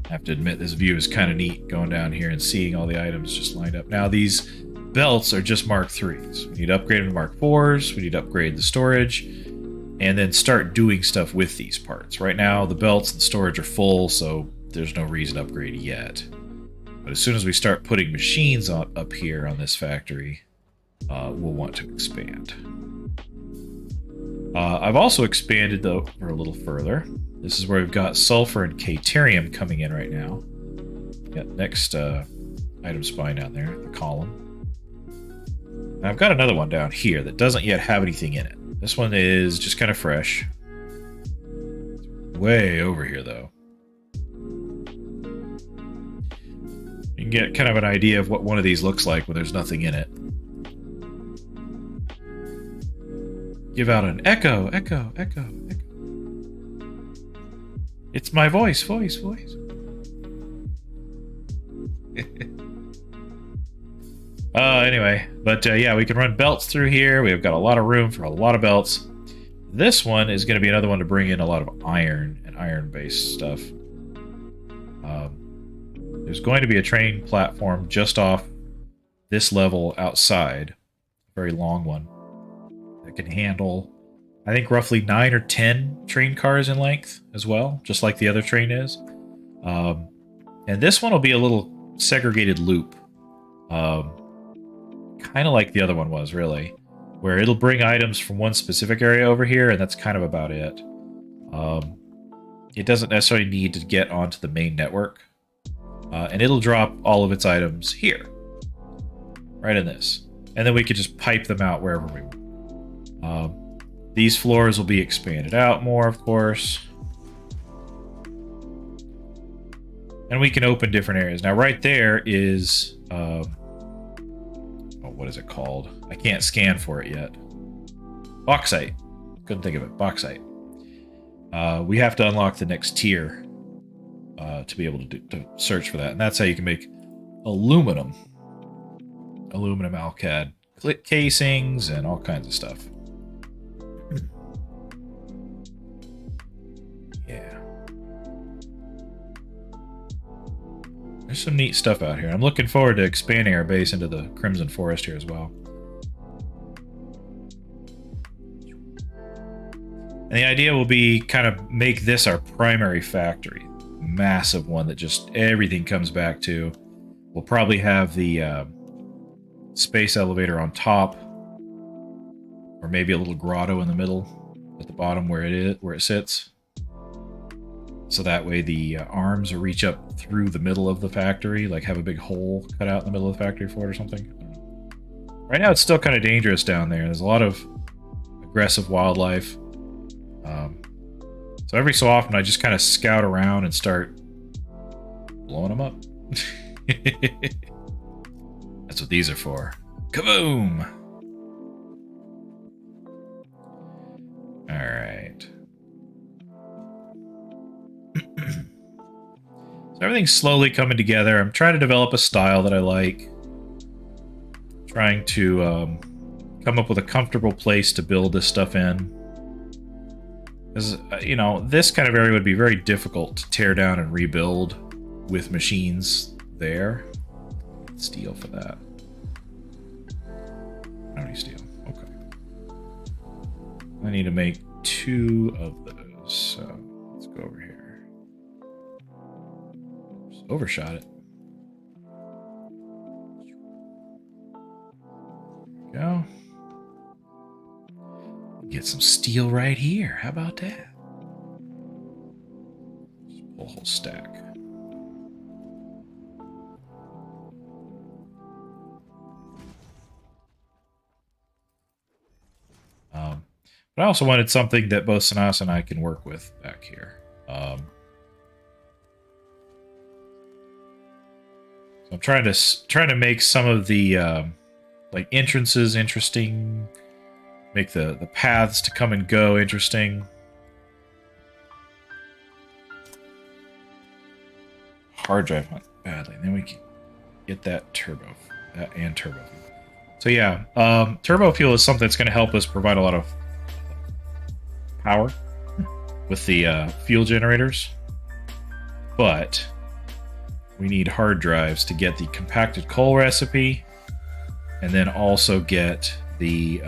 I have to admit, this view is kind of neat, going down here and seeing all the items just lined up. Now, these belts are just Mark 3s. We need to upgrade them to Mark 4s. We need to upgrade the storage, and then start doing stuff with these parts. Right now, the belts and the storage are full, so there's no reason to upgrade yet. But as soon as we start putting machines up here on this factory, we'll want to expand. I've also expanded though for a little further. This is where we've got sulfur and caterium coming in right now. Got next item spine down there, the column. And I've got another one down here that doesn't yet have anything in it. This one is just kind of fresh. It's way over here though. You can get kind of an idea of what one of these looks like when there's nothing in it. Give out an echo, echo, echo, echo. It's my voice. Anyway, but yeah, we can run belts through here. We've got a lot of room for a lot of belts. This one is going to be another one to bring in a lot of iron and iron-based stuff. There's going to be a train platform just off this level outside, a very long one, that can handle, I think, roughly 9 or 10 train cars in length as well, just like the other train is. And this one will be a little segregated loop, kind of like the other one was, really, where it'll bring items from one specific area over here, and that's kind of about it. It doesn't necessarily need to get onto the main network, and it'll drop all of its items here, right in this. And then we could just pipe them out wherever we want. These floors will be expanded out more, of course. And we can open different areas. Now, right there is... what is it called? I can't scan for it yet. Bauxite. Couldn't think of it. Bauxite. We have to unlock the next tier to be able to search for that. And that's how you can make aluminum. Aluminum alcad casings and all kinds of stuff. Yeah. There's some neat stuff out here. I'm looking forward to expanding our base into the Crimson Forest here as well. And the idea will be kind of make this our primary factory. Massive one that just everything comes back to. We'll probably have the space elevator on top, or maybe a little grotto in the middle at the bottom where it sits. So that way the arms will reach up through the middle of the factory, like have a big hole cut out in the middle of the factory for it or something. Right now it's still kind of dangerous down there. There's a lot of aggressive wildlife. So every so often I just kind of scout around and start blowing them up. That's what these are for. Kaboom! Alright. So everything's slowly coming together. I'm trying to develop a style that I like. Trying to come up with a comfortable place to build this stuff in. Because, you know, this kind of area would be very difficult to tear down and rebuild with machines there. Steel for that. I don't need steel. Okay. I need to make 2 of those. So let's go over here. Just overshot it. There we go. Get some steel right here. How about that? Just pull a whole stack. But I also wanted something that both Sinasa and I can work with back here. So I'm trying to make some of the like entrances interesting. Make the paths to come and go interesting. Hard drive not badly. And then we can get that turbo and turbo fuel. So yeah, turbo fuel is something that's going to help us provide a lot of power with the fuel generators. But we need hard drives to get the compacted coal recipe, and then also get the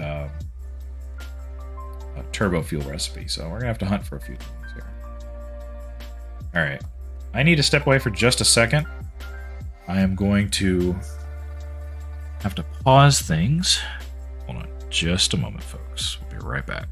turbo fuel recipe. So we're gonna have to hunt for a few things here. All right, I need to step away for just a second. I am going to have to pause things just a moment, folks. We'll be right back.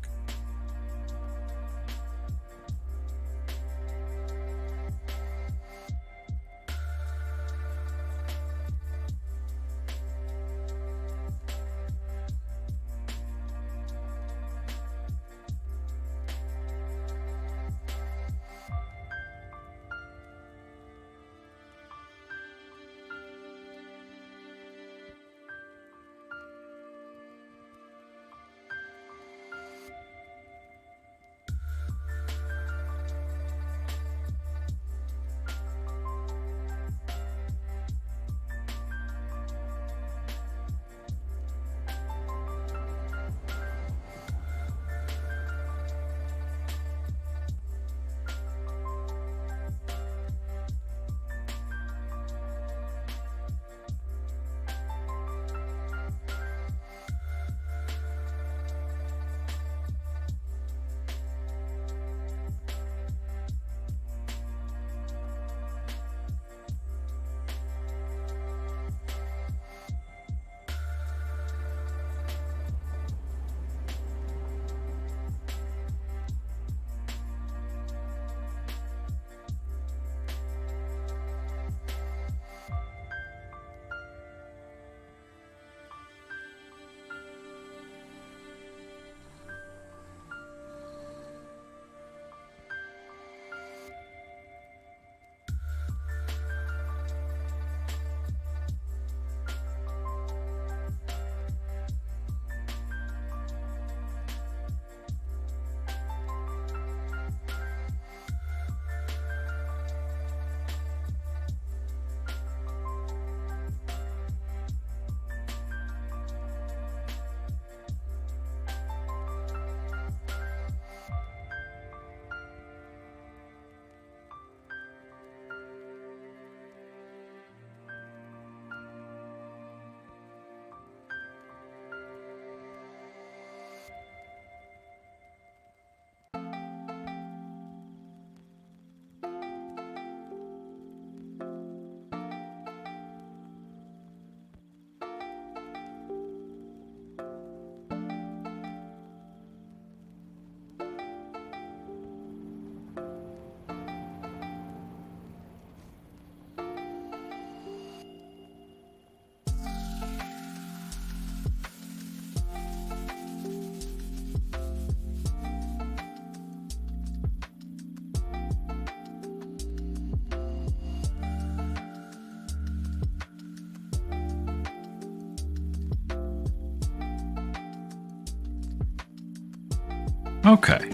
Okay,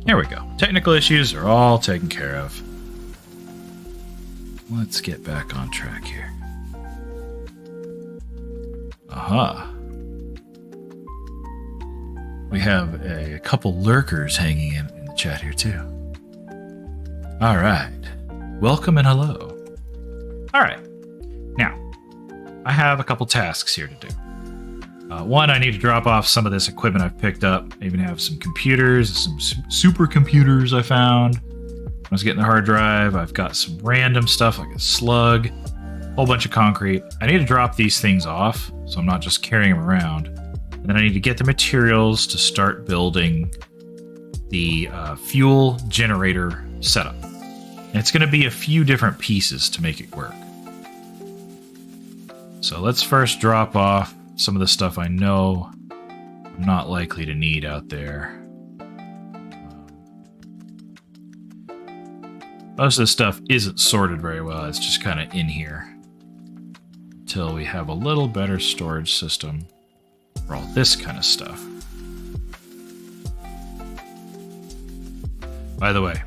here we go. Technical issues are all taken care of. Let's get back on track here. Aha. We have a couple lurkers hanging in the chat here too. All right. Welcome and hello. All right. Now, I have a couple tasks here to do. One, I need to drop off some of this equipment I've picked up. I even have some computers, some supercomputers I found. When I was getting the hard drive, I've got some random stuff like a slug, a whole bunch of concrete. I need to drop these things off, so I'm not just carrying them around. And then I need to get the materials to start building the fuel generator setup. And it's going to be a few different pieces to make it work. So let's first drop off some of the stuff I know I'm not likely to need out there. Most of the stuff isn't sorted very well. It's just kind of in here until we have a little better storage system for all this kind of stuff. By the way,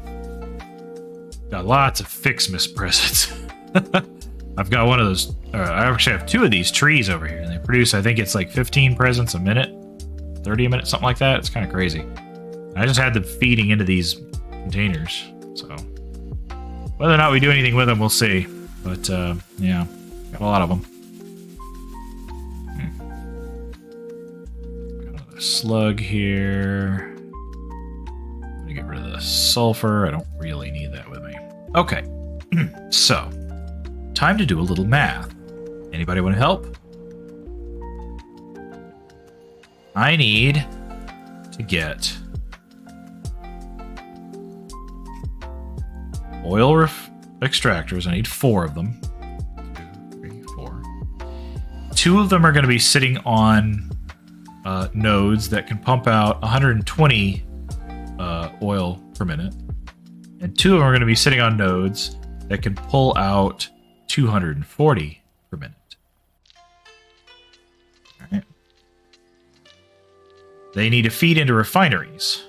got lots of Fixmas presents. I've got one of those. I actually have two of these trees over here, and they produce, I think it's like 15 presents a minute, 30 a minute, something like that. It's kind of crazy. I just had them feeding into these containers, so whether or not we do anything with them, we'll see. But yeah, got a lot of them. Got another slug here. I'm gonna get rid of the sulfur. I don't really need that with me. Okay, so time to do a little math. Anybody want to help? I need to get oil extractors. I need 4 of them. 2, 3, 4. 2 of them are going to be sitting on nodes that can pump out 120 oil per minute. And 2 of them are going to be sitting on nodes that can pull out 240 per minute. All right. They need to feed into refineries.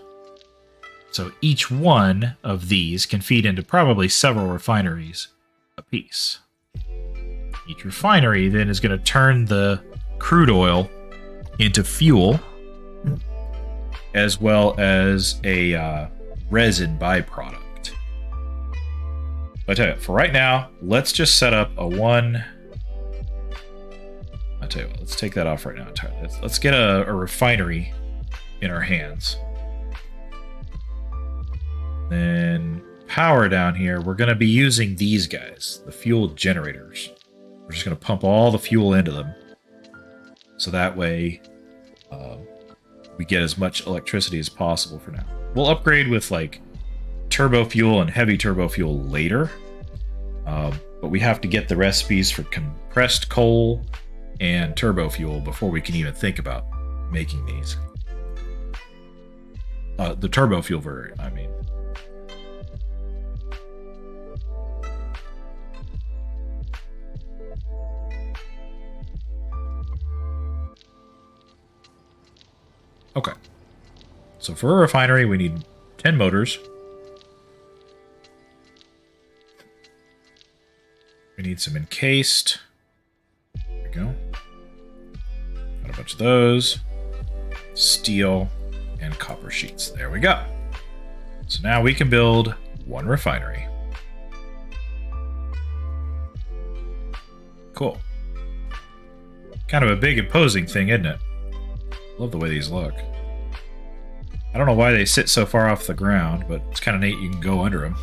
So each one of these can feed into probably several refineries apiece. Each refinery then is going to turn the crude oil into fuel, as well as a resin byproduct. But I tell you, for right now, let's just set up a one. I tell you what, let's take that off right now entirely. Let's get a refinery in our hands. Then power down here, we're going to be using these guys, the fuel generators. We're just going to pump all the fuel into them. So that way we get as much electricity as possible for now. We'll upgrade with like turbo fuel and heavy turbo fuel later. But we have to get the recipes for compressed coal and turbo fuel before we can even think about making these. The turbo fuel variant, I mean. Okay. So for a refinery, we need 10 motors. We need some encased. There we go. Got a bunch of those. Steel and copper sheets. There we go. So now we can build one refinery. Cool. Kind of a big imposing thing, isn't it? Love the way these look. I don't know why they sit so far off the ground, but it's kind of neat you can go under them.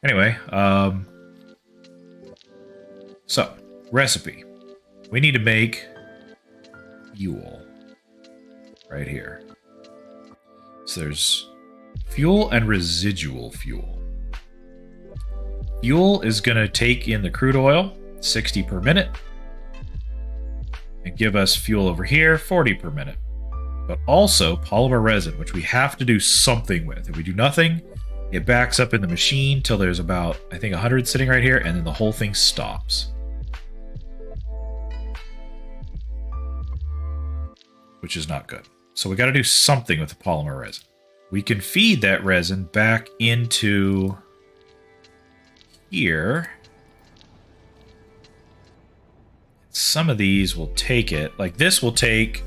Anyway, so, recipe. We need to make fuel right here. So there's fuel and residual fuel. Fuel is going to take in the crude oil, 60 per minute, and give us fuel over here, 40 per minute. But also polymer resin, which we have to do something with. If we do nothing, it backs up in the machine till there's about, I think, 100 sitting right here, and then the whole thing stops. Which is not good. So we got to do something with the polymer resin. We can feed that resin back into here. Some of these will take it. Like this will take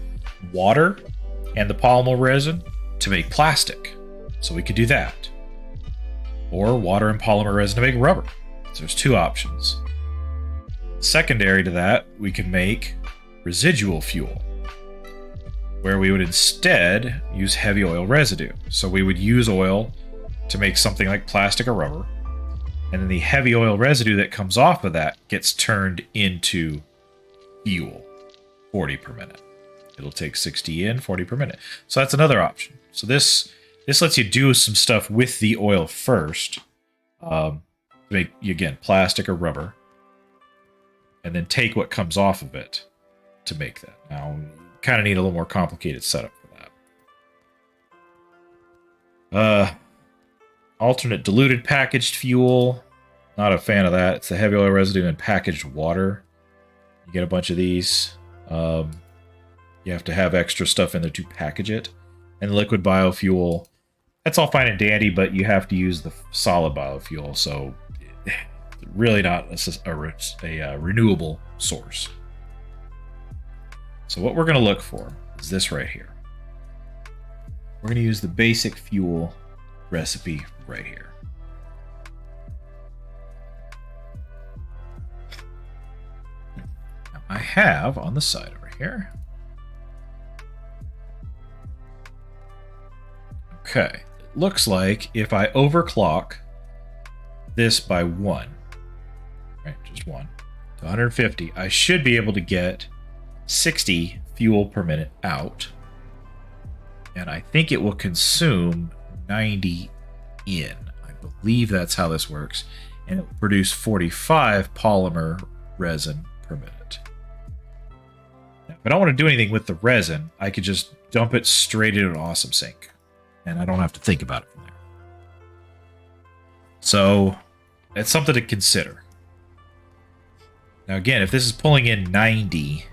water and the polymer resin to make plastic. So we could do that. Or water and polymer resin to make rubber. So there's 2 options. Secondary to that, we can make residual fuel, where we would instead use heavy oil residue. So we would use oil to make something like plastic or rubber, and then the heavy oil residue that comes off of that gets turned into fuel, 40 per minute. It'll take 60 in, 40 per minute. So that's another option. So this lets you do some stuff with the oil first, to make, again, plastic or rubber, and then take what comes off of it to make that. Now, you kind of need a little more complicated setup for that. Alternate diluted packaged fuel. Not a fan of that. It's the heavy oil residue and packaged water. You get a bunch of these. You have to have extra stuff in there to package it. And liquid biofuel, that's all fine and dandy, but you have to use the solid biofuel, so really not a renewable source. So what we're going to look for is this right here. We're going to use the basic fuel recipe right here. Now I have on the side over here. Okay, it looks like if I overclock this by 1, right, just 1, to 150, I should be able to get 60 fuel per minute out. And I think it will consume 90 in. I believe that's how this works. And it will produce 45 polymer resin per minute. Now, if I don't want to do anything with the resin, I could just dump it straight into an awesome sink. And I don't have to think about it from there. So it's something to consider. Now again, if this is pulling in 90...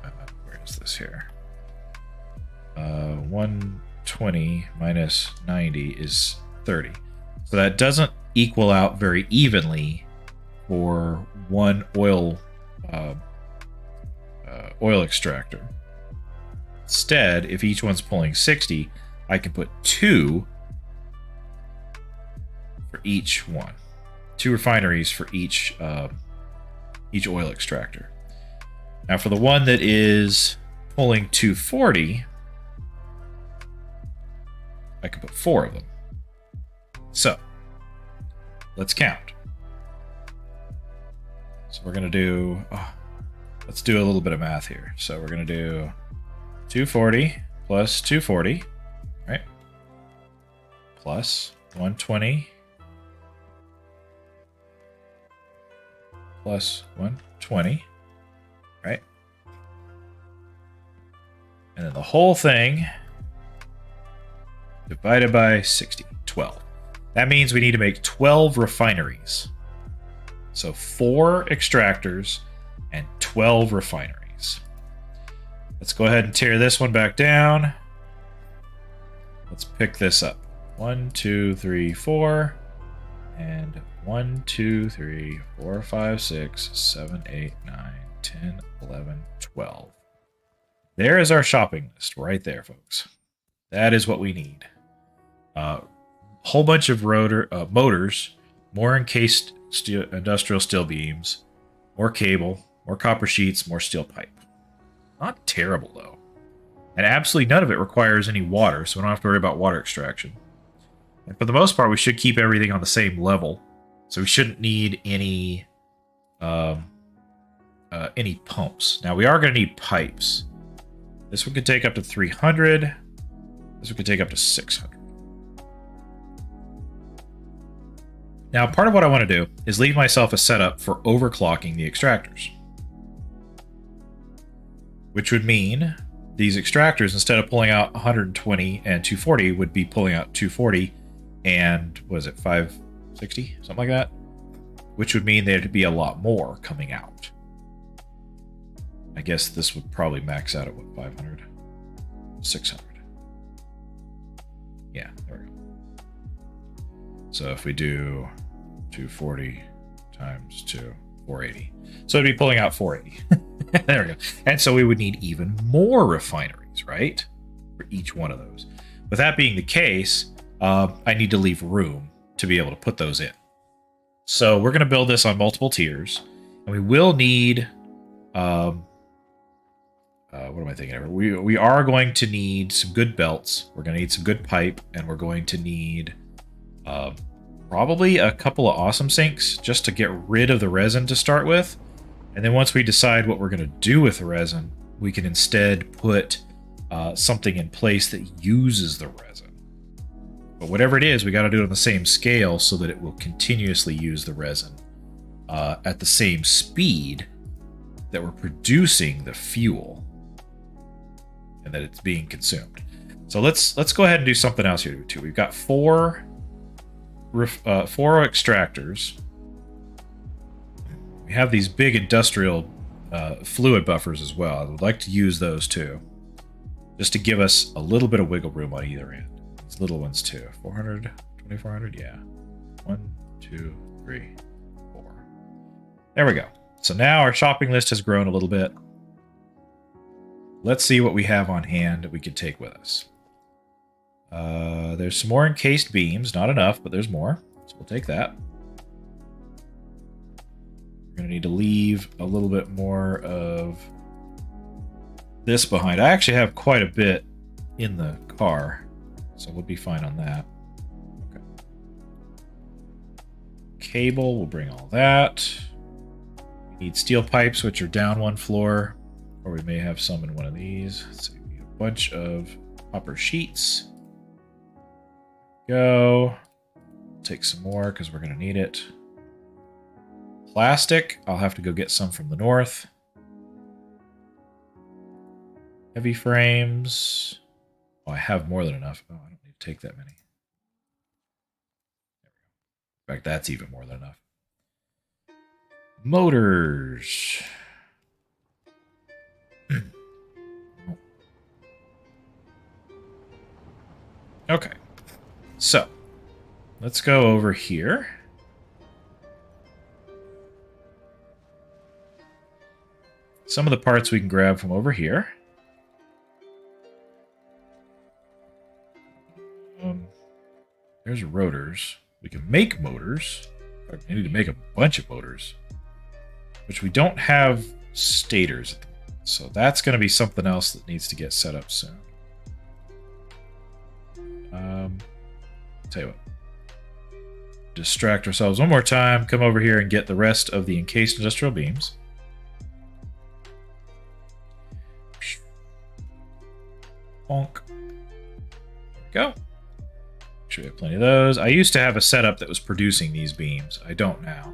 where is this here? 120 minus 90 is 30. So that doesn't equal out very evenly for one oil extractor. Instead, if each one's pulling 60, I can put 2 for each one. 2 refineries for each oil extractor. Now for the one that is pulling 240, I can put 4 of them. So, let's count. So we're going to do... let's do a little bit of math here. So we're going to do 240 plus 240, right? Plus 120 plus 120, right? And then the whole thing divided by 60, 12. That means we need to make 12 refineries. So 4 extractors and 12 refineries. Let's go ahead and tear this one back down. Let's pick this up. 1, 2, 3, 4. And 1, 2, 3, 4, 5, 6, 7, 8, 9, 10, 11, 12. There is our shopping list right there, folks. That is what we need. Whole bunch of motors, more encased industrial steel beams, more cable, more copper sheets, more steel pipe. Not terrible, though. And absolutely none of it requires any water, so we don't have to worry about water extraction. And for the most part, we should keep everything on the same level, so we shouldn't need any pumps. Now, we are going to need pipes. This one could take up to 300. This one could take up to 600. Now, part of what I want to do is leave myself a setup for overclocking the extractors. Which would mean these extractors, instead of pulling out 120 and 240, would be pulling out 240 and, what is it, 560? Something like that? Which would mean there'd be a lot more coming out. I guess this would probably max out at, what, 500? 600. Yeah, there we go. So if we do 240 times 2, 480. So it'd be pulling out 480. There we go. And so we would need even more refineries, right? For each one of those. With that being the case, I need to leave room to be able to put those in. So we're going to build this on multiple tiers. And we will need... what am I thinking of? We are going to need some good belts. We're going to need some good pipe. And we're going to need... probably a couple of awesome sinks just to get rid of the resin to start with. And then once we decide what we're going to do with the resin, we can instead put something in place that uses the resin. But whatever it is, we got to do it on the same scale so that it will continuously use the resin at the same speed that we're producing the fuel and that it's being consumed. So let's go ahead and do something else here too. We've got 4 extractors. We have these big industrial fluid buffers as well. I would like to use those too, just to give us a little bit of wiggle room on either end. These little ones too. 400, 2400, yeah. 1, 2, 3, 4. There we go. So now our shopping list has grown a little bit. Let's see what we have on hand that we could take with us. There's some more encased beams. Not enough, but there's more. So we'll take that. We're going to need to leave a little bit more of this behind. I actually have quite a bit in the car, so we'll be fine on that. Okay. Cable, we'll bring all that. Need steel pipes, which are down one floor, or we may have some in one of these. Let's see, we need a bunch of copper sheets. Go. Take some more because we're going to need it. Plastic, I'll have to go get some from the north. Heavy frames. Oh, I have more than enough. Oh, I don't need to take that many. There we go. In fact, that's even more than enough. Motors. Okay. So, let's go over here. Some of the parts we can grab from over here. There's rotors. We can make motors. We need to make a bunch of motors. Which we don't have stators at the moment. So that's going to be something else that needs to get set up soon. Tell you what. Distract ourselves one more time. Come over here and get the rest of the encased industrial beams. Bonk. There we go. Sure we have plenty of those. I used to have a setup that was producing these beams. I don't now.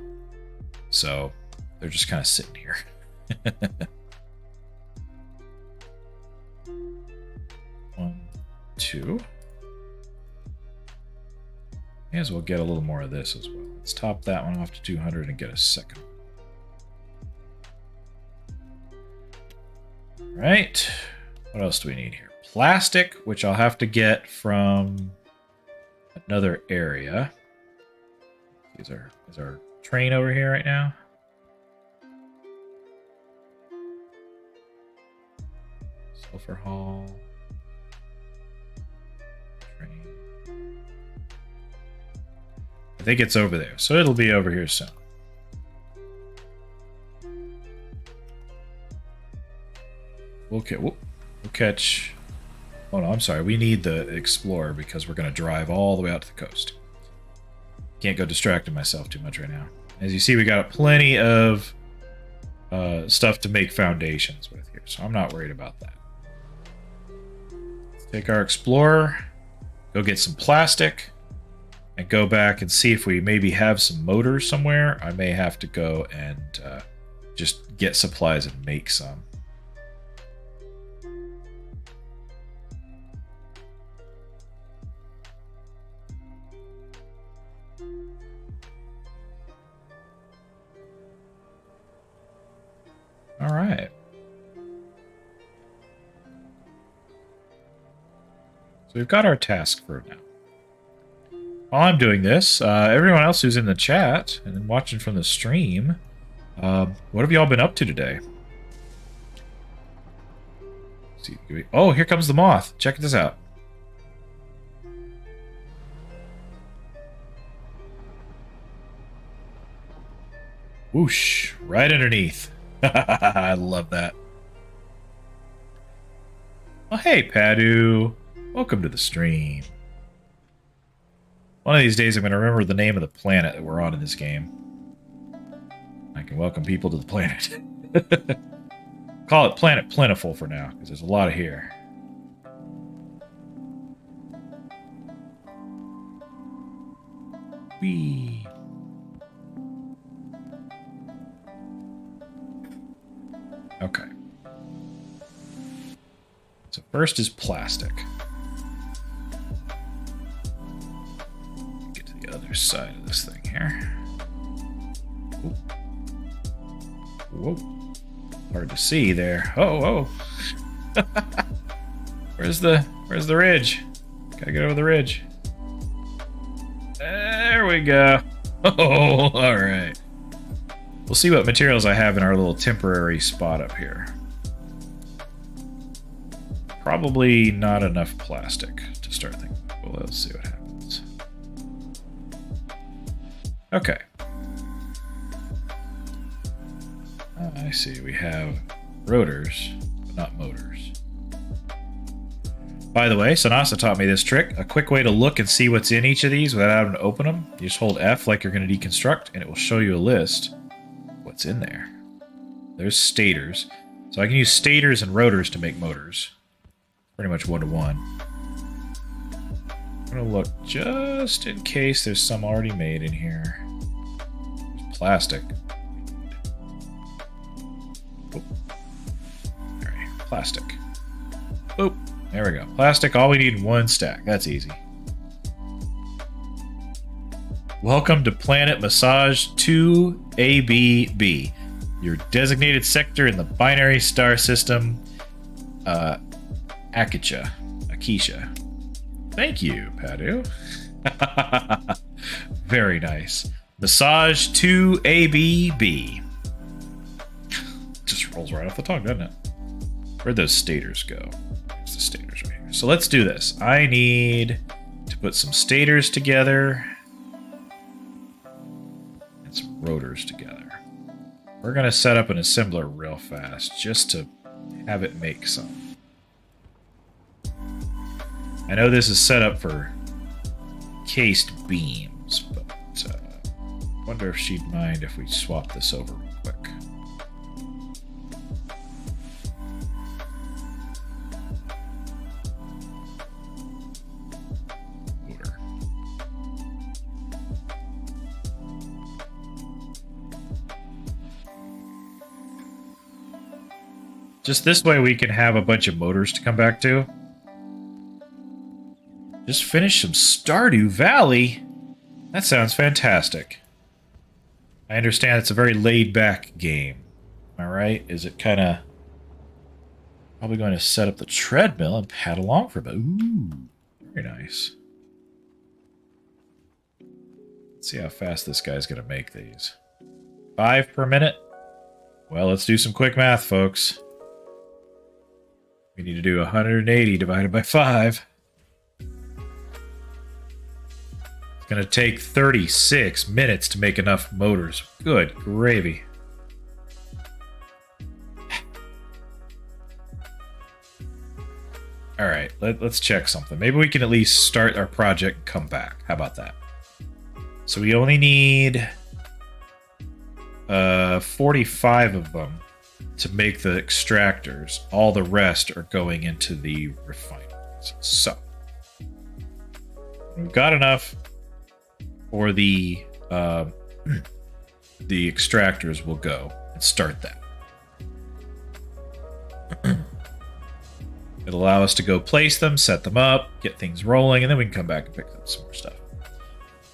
So they're just kind of sitting here. One, two. May as well get a little more of this as well. Let's top that one off to 200 and get a second. All right. What else do we need here? Plastic, which I'll have to get from another area. Is our train over here right now? Sulfur Hall. Train. I think it's over there, so it'll be over here soon. We'll catch... Oh no, I'm sorry. We need the Explorer because we're going to drive all the way out to the coast. Can't go distracting myself too much right now. As you see, we got plenty of stuff to make foundations with here, so I'm not worried about that. Let's take our Explorer, go get some plastic, and go back and see if we maybe have some motors somewhere. I may have to go and just get supplies and make some. All right. So we've got our task for now. While I'm doing this, everyone else who's in the chat and watching from the stream, what have y'all been up to today? Oh, here comes the moth. Check this out. Whoosh, right underneath. I love that. Well, hey, Padu. Welcome to the stream. One of these days, I'm going to remember the name of the planet that we're on in this game. I can welcome people to the planet. Call it Planet Plentiful for now, because there's a lot of here. Whee! Okay. So first is plastic. Get to the other side of this thing here. Ooh. Whoa. Hard to see there. Oh. Where's the ridge? Gotta get over the ridge. There we go. Oh, all right. We'll see what materials I have in our little temporary spot up here. Probably not enough plastic to start thinking. Well, let's see what happens. Okay. I see. We have rotors, but not motors. By the way, Sinasa taught me this trick. A quick way to look and see what's in each of these without having to open them. You just hold F like you're going to deconstruct, and it will show you a list. What's in there. There's stators. So I can use stators and rotors to make motors. Pretty much 1-to-1. I'm gonna look just in case there's some already made in here. There's plastic. Oh. Alright, plastic. Oh, there we go. Plastic, all we need in 1 stack. That's easy. Welcome to Planet Massage 2ABB, your designated sector in the binary star system, Akycha. Thank you, Padu. Very nice. Massage 2ABB. Just rolls right off the tongue, doesn't it? Where'd those stators go? There's the stators right here. So let's do this. I need to put some stators together and some rotors together. We're going to set up an assembler real fast just to have it make some. I know this is set up for cased beams, but I wonder if she'd mind if we swap this over real quick. Motor. Just this way we can have a bunch of motors to come back to. Just finished some Stardew Valley. That sounds fantastic. I understand it's a very laid-back game. Am I right? Is it kind of... Probably going to set up the treadmill and pad along for a bit. Ooh, very nice. Let's see how fast this guy's going to make these. 5 per minute? Well, let's do some quick math, folks. We need to do 180 divided by 5. It's going to take 36 minutes to make enough motors. Good gravy. Alright, let's check something. Maybe we can at least start our project and come back. How about that? So we only need 45 of them to make the extractors. All the rest are going into the refineries. So we've got enough for the extractors. Will go and start that. It'll allow us to go place them, set them up, get things rolling, and then we can come back and pick up some more stuff.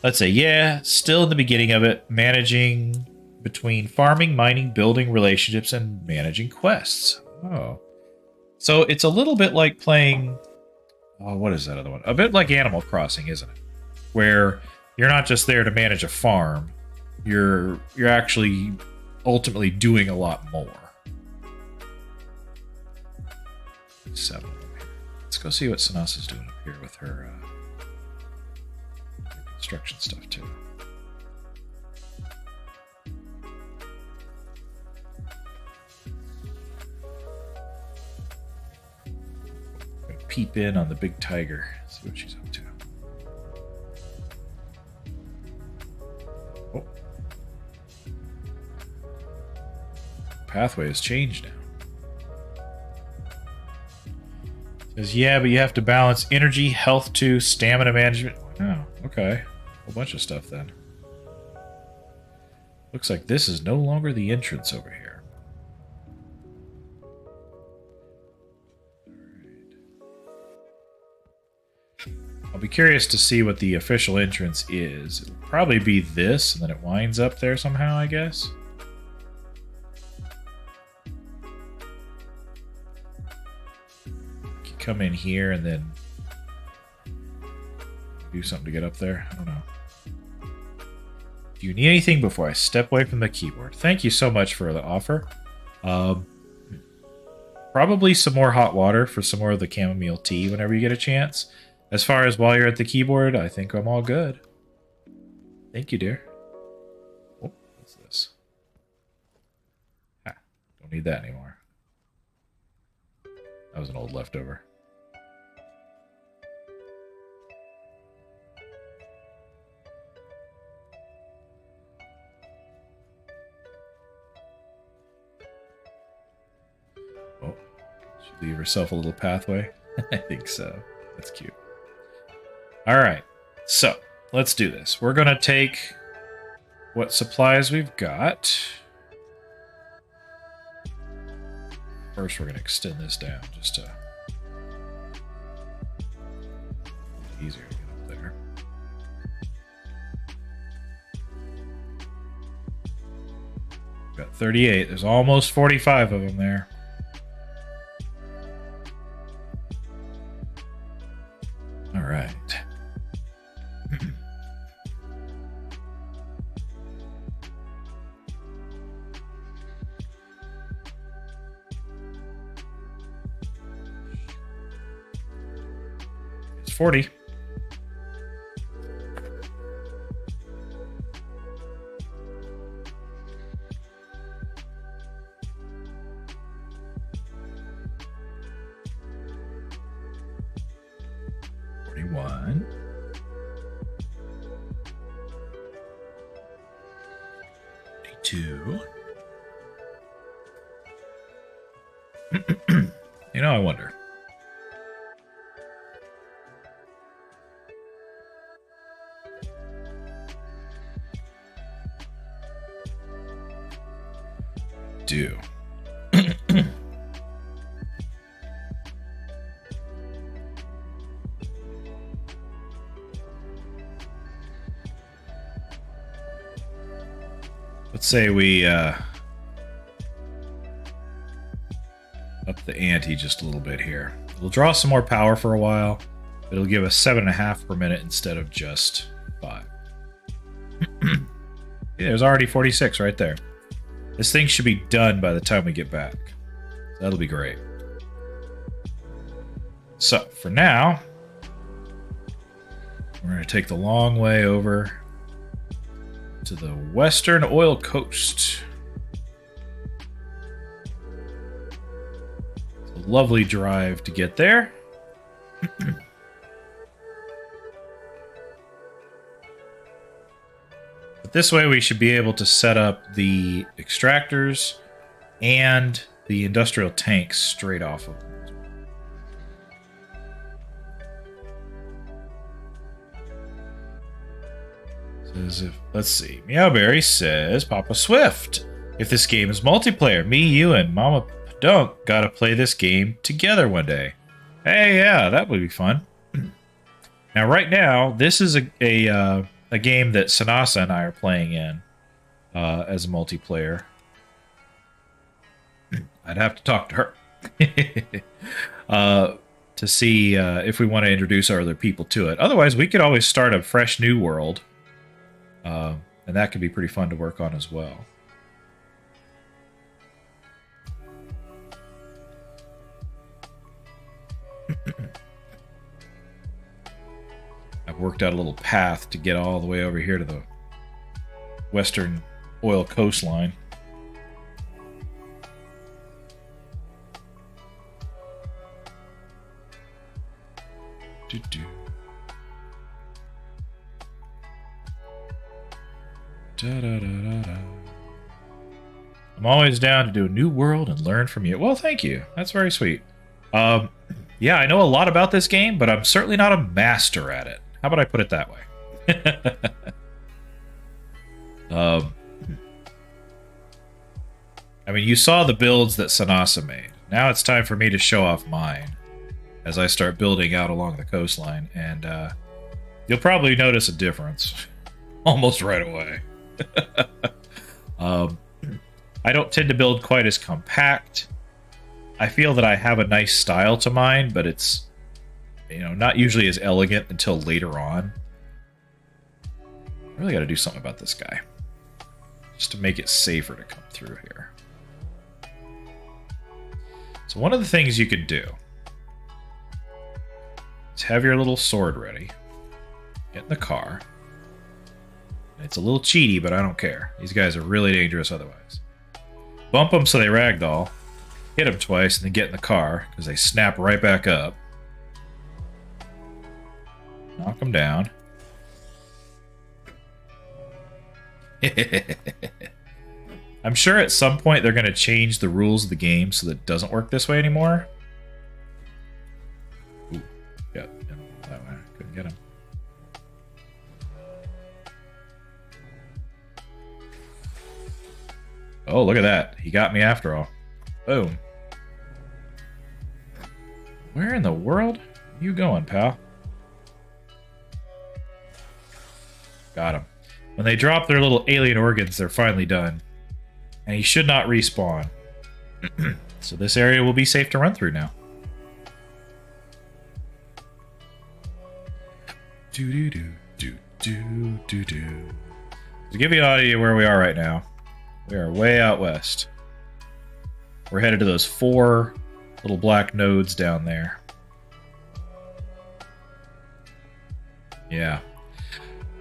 Let's say, yeah, still in the beginning of it, managing between farming, mining, building relationships, and managing quests. Oh. So it's a little bit like playing... Oh, what is that other one? A bit like Animal Crossing, isn't it? Where you're not just there to manage a farm. You're actually ultimately doing a lot more. 7 of them here. Let's go see what Sinasa's doing up here with her construction stuff too. Gonna peep in on the big tiger, see what she's up to. Oh. Pathway has changed now. Says, yeah, but you have to balance energy, health too, stamina management. Oh, okay. A whole bunch of stuff then. Looks like this is no longer the entrance over here. Alright. I'll be curious to see what the official entrance is. It'll probably be this, and then it winds up there somehow, I guess. Come in here and then do something to get up there. I don't know. Do you need anything before I step away from the keyboard? Thank you so much for the offer. Probably some more hot water for some more of the chamomile tea whenever you get a chance. As far as while you're at the keyboard, I think I'm all good. Thank you, dear. Oh, what's this? Ah, don't need that anymore. That was an old leftover. Leave herself a little pathway. I think so. That's cute. All right. So let's do this. We're going to take what supplies we've got. First, we're going to extend this down just to easier to get up there. Got 38. There's almost 45 of them there. All right. It's 40. One. 42. You know, I wonder. Do. Let's say we up the ante just a little bit here. We'll draw some more power for a while. It'll give us 7.5 per minute instead of just 5. Yeah, there's already 46 right there. This thing should be done by the time we get back. So that'll be great. So for now, we're going to take the long way over to the western oil coast. It's a lovely drive to get there. But this way we should be able to set up the extractors and the industrial tanks straight off of them. Let's see. Meowberry says, Papa Swift, if this game is multiplayer, me, you, and Mama Dunk gotta play this game together one day. Hey, yeah, that would be fun. Now, right now, this is a game that Sinasa and I are playing in as a multiplayer. I'd have to talk to her to see if we want to introduce our other people to it. Otherwise, we could always start a fresh new world. And that could be pretty fun to work on as well. I've worked out a little path to get all the way over here to the western oil coastline. Do-do. Da-da-da-da-da. I'm always down to do a new world and learn from you. Well, thank you. That's very sweet. Yeah, I know a lot about this game, but I'm certainly not a master at it. How about I put it that way? I mean, you saw the builds that Sinasa made. Now it's time for me to show off mine as I start building out along the coastline, and you'll probably notice a difference almost right away. I don't tend to build quite as compact. I feel that I have a nice style to mine, but it's, you know, not usually as elegant until later on. I really got to do something about this guy, just to make it safer to come through here. So one of the things you could do is have your little sword ready. Get in the car. It's a little cheaty, but I don't care. These guys are really dangerous otherwise. Bump them so they ragdoll. Hit them twice, and then get in the car, because they snap right back up. Knock them down. I'm sure at some point they're going to change the rules of the game so that it doesn't work this way anymore. Oh, look at that. He got me after all. Boom. Where in the world are you going, pal? Got him. When they drop their little alien organs, they're finally done. And he should not respawn. So this area will be safe to run through now. Do-do-do-do-do-do-do. To give you an idea where we are right now, we are way out west. We're headed to those 4 little black nodes down there. Yeah.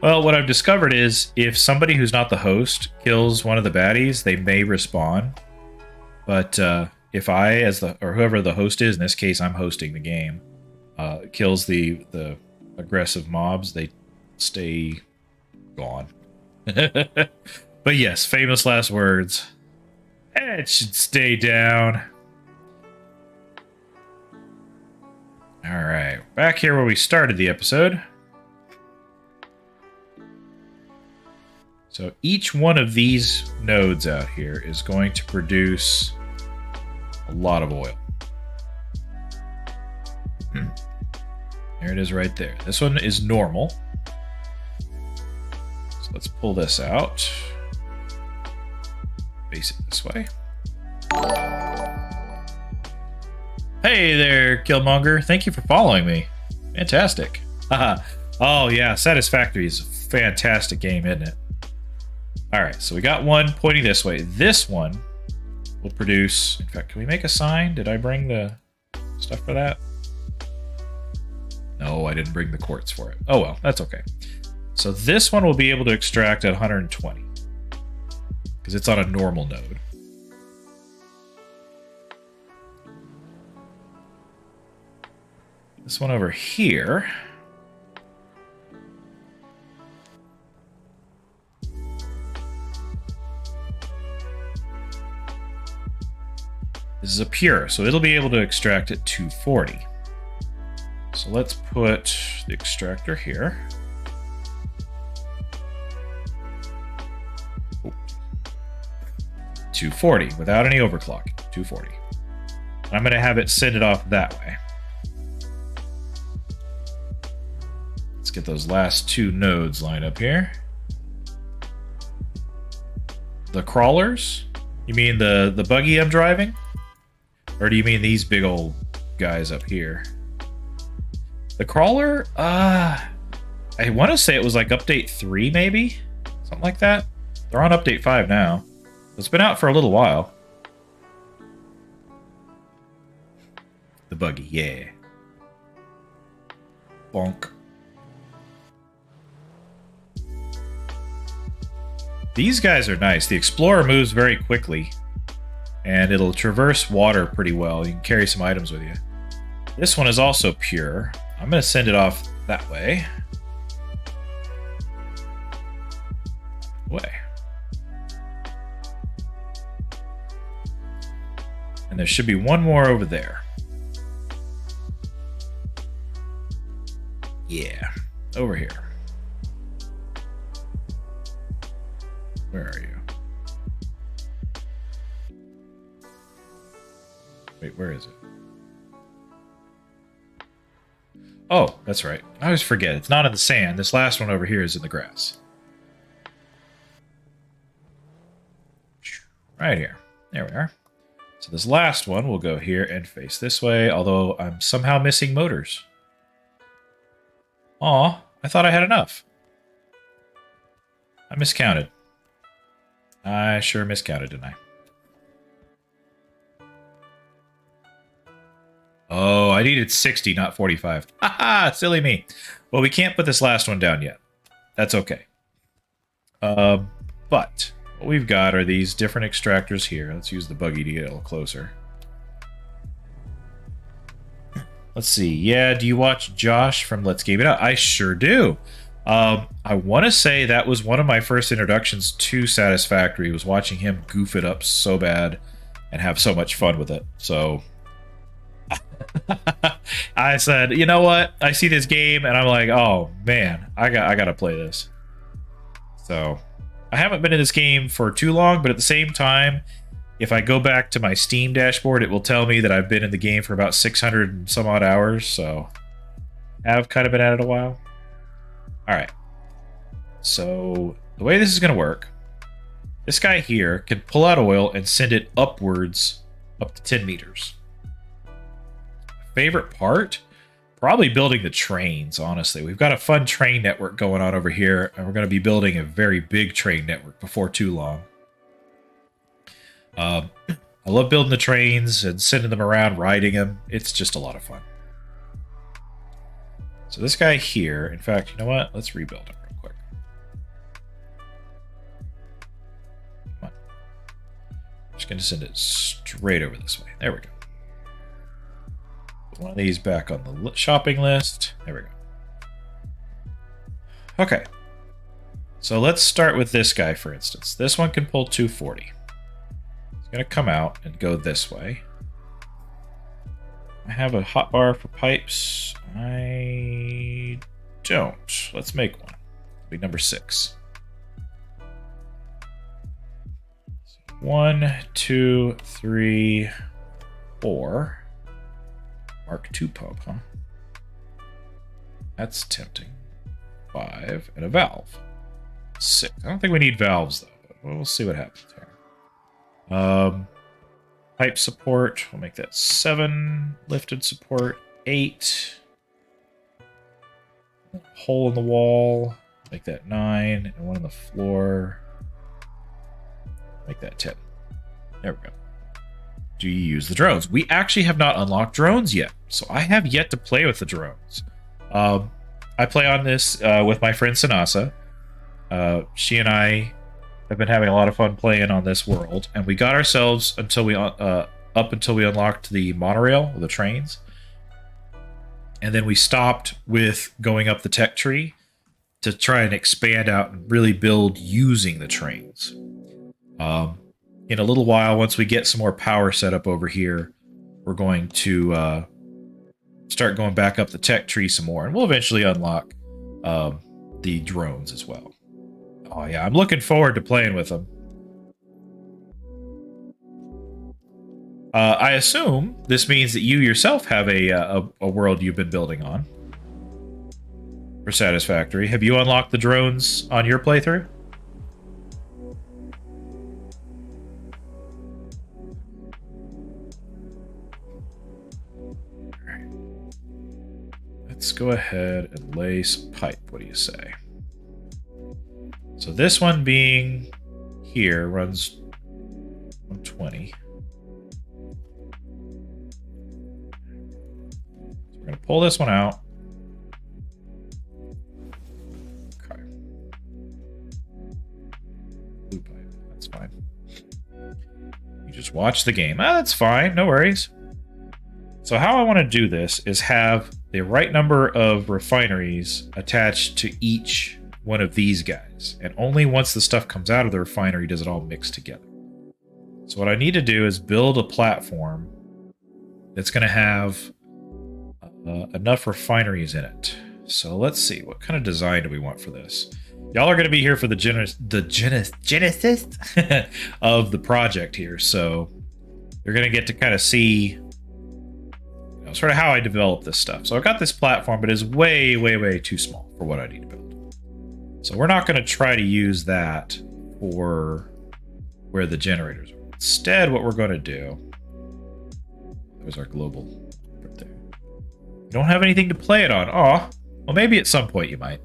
Well, what I've discovered is if somebody who's not the host kills one of the baddies, they may respawn. But if I, or whoever the host is, in this case I'm hosting the game, kills the aggressive mobs, they stay gone. But yes, famous last words. It should stay down. Alright, back here where we started the episode. So each one of these nodes out here is going to produce a lot of oil. There it is right there. This one is normal. So let's pull this out. Face it this way. Hey there, Killmonger. Thank you for following me. Fantastic. Oh yeah, Satisfactory is a fantastic game, isn't it? Alright, so we got one pointing this way. This one will produce... In fact, can we make a sign? Did I bring the stuff for that? No, I didn't bring the quartz for it. Oh well, that's okay. So this one will be able to extract at 120. Because it's on a normal node. This one over here... This is a pure, so it'll be able to extract at 240. So let's put the extractor here. Oh. 240 without any overclock. 240. I'm going to have it send it off that way. Let's get those last 2 nodes lined up here. The crawlers? You mean the buggy I'm driving? Or do you mean these big old guys up here? The crawler, I want to say it was like update 3 maybe? Something like that. They're on update 5 now. It's been out for a little while. The buggy, yeah. Bonk. These guys are nice. The Explorer moves very quickly. And it'll traverse water pretty well. You can carry some items with you. This one is also pure. I'm going to send it off that way. And there should be one more over there. Yeah, over here. Where are you? Wait, where is it? Oh, that's right. I always forget. It's not in the sand. This last one over here is in the grass. Right here. There we are. So this last one will go here and face this way, although I'm somehow missing motors. Aw, I thought I had enough. I miscounted. I sure miscounted, didn't I? Oh, I needed 60, not 45. Haha, silly me. Well, we can't put this last one down yet. That's okay. But what we've got are these different extractors here. Let's use the buggy to get a little closer. Let's see. Yeah, do you watch Josh from Let's Game It Out? I sure do. I want to say that was one of my first introductions to Satisfactory, was watching him goof it up so bad and have so much fun with it. So I said, you know what? I see this game and I'm like, oh man, I gotta play this. So I haven't been in this game for too long, but at the same time, if I go back to my Steam dashboard, it will tell me that I've been in the game for about 600 and some odd hours, so I've kind of been at it a while. Alright. So, the way this is going to work, this guy here can pull out oil and send it upwards up to 10 meters. Favorite part? Probably building the trains, honestly. We've got a fun train network going on over here, and we're going to be building a very big train network before too long. I love building the trains and sending them around, riding them. It's just a lot of fun. So this guy here, in fact, you know what? Let's rebuild him real quick. Come on. I'm just going to send it straight over this way. There we go. Put one of these back on the shopping list. There we go. Okay. So let's start with this guy, for instance. This one can pull 240. It's going to come out and go this way. I have a hotbar for pipes. I don't. Let's make one. It'll be number 6. 1, 2, 3, 4. Mark II pump, huh? That's tempting. 5, and a valve. 6. I don't think we need valves, though, but we'll see what happens here. Pipe support, we'll make that 7. Lifted support, 8. Hole in the wall, make that 9. And one on the floor, make that 10. There we go. Do you use the drones? We actually have not unlocked drones yet, so I have yet to play with the drones. I play on this with my friend Sinasa. She and I have been having a lot of fun playing on this world, and we got ourselves until we up until we unlocked the monorail, or the trains, and then we stopped with going up the tech tree to try and expand out and really build using the trains. In a little while, once we get some more power set up over here, we're going to start going back up the tech tree some more, and we'll eventually unlock the drones as well. Oh yeah, I'm looking forward to playing with them. I assume this means that you yourself have a world you've been building on for Satisfactory. Have you unlocked the drones on your playthrough? Let's go ahead and lay some pipe. What do you say? So this one being here runs 120. So we're going to pull this one out. Okay. Blue pipe. That's fine. You just watch the game. Ah, that's fine. No worries. So how I want to do this is have the right number of refineries attached to each one of these guys, and only once the stuff comes out of the refinery does it all mix together. So what I need to do is build a platform that's going to have enough refineries in it. So let's see, what kind of design do we want for this? Y'all are going to be here for the genesis of the project here, so you're going to get to kind of see sort of how I develop this stuff. So I've got this platform, but it's way, way, way too small for what I need to build. So we're not going to try to use that for where the generators are. Instead, what we're going to do... There's our global right there. You don't have anything to play it on. Aw. Well, maybe at some point you might.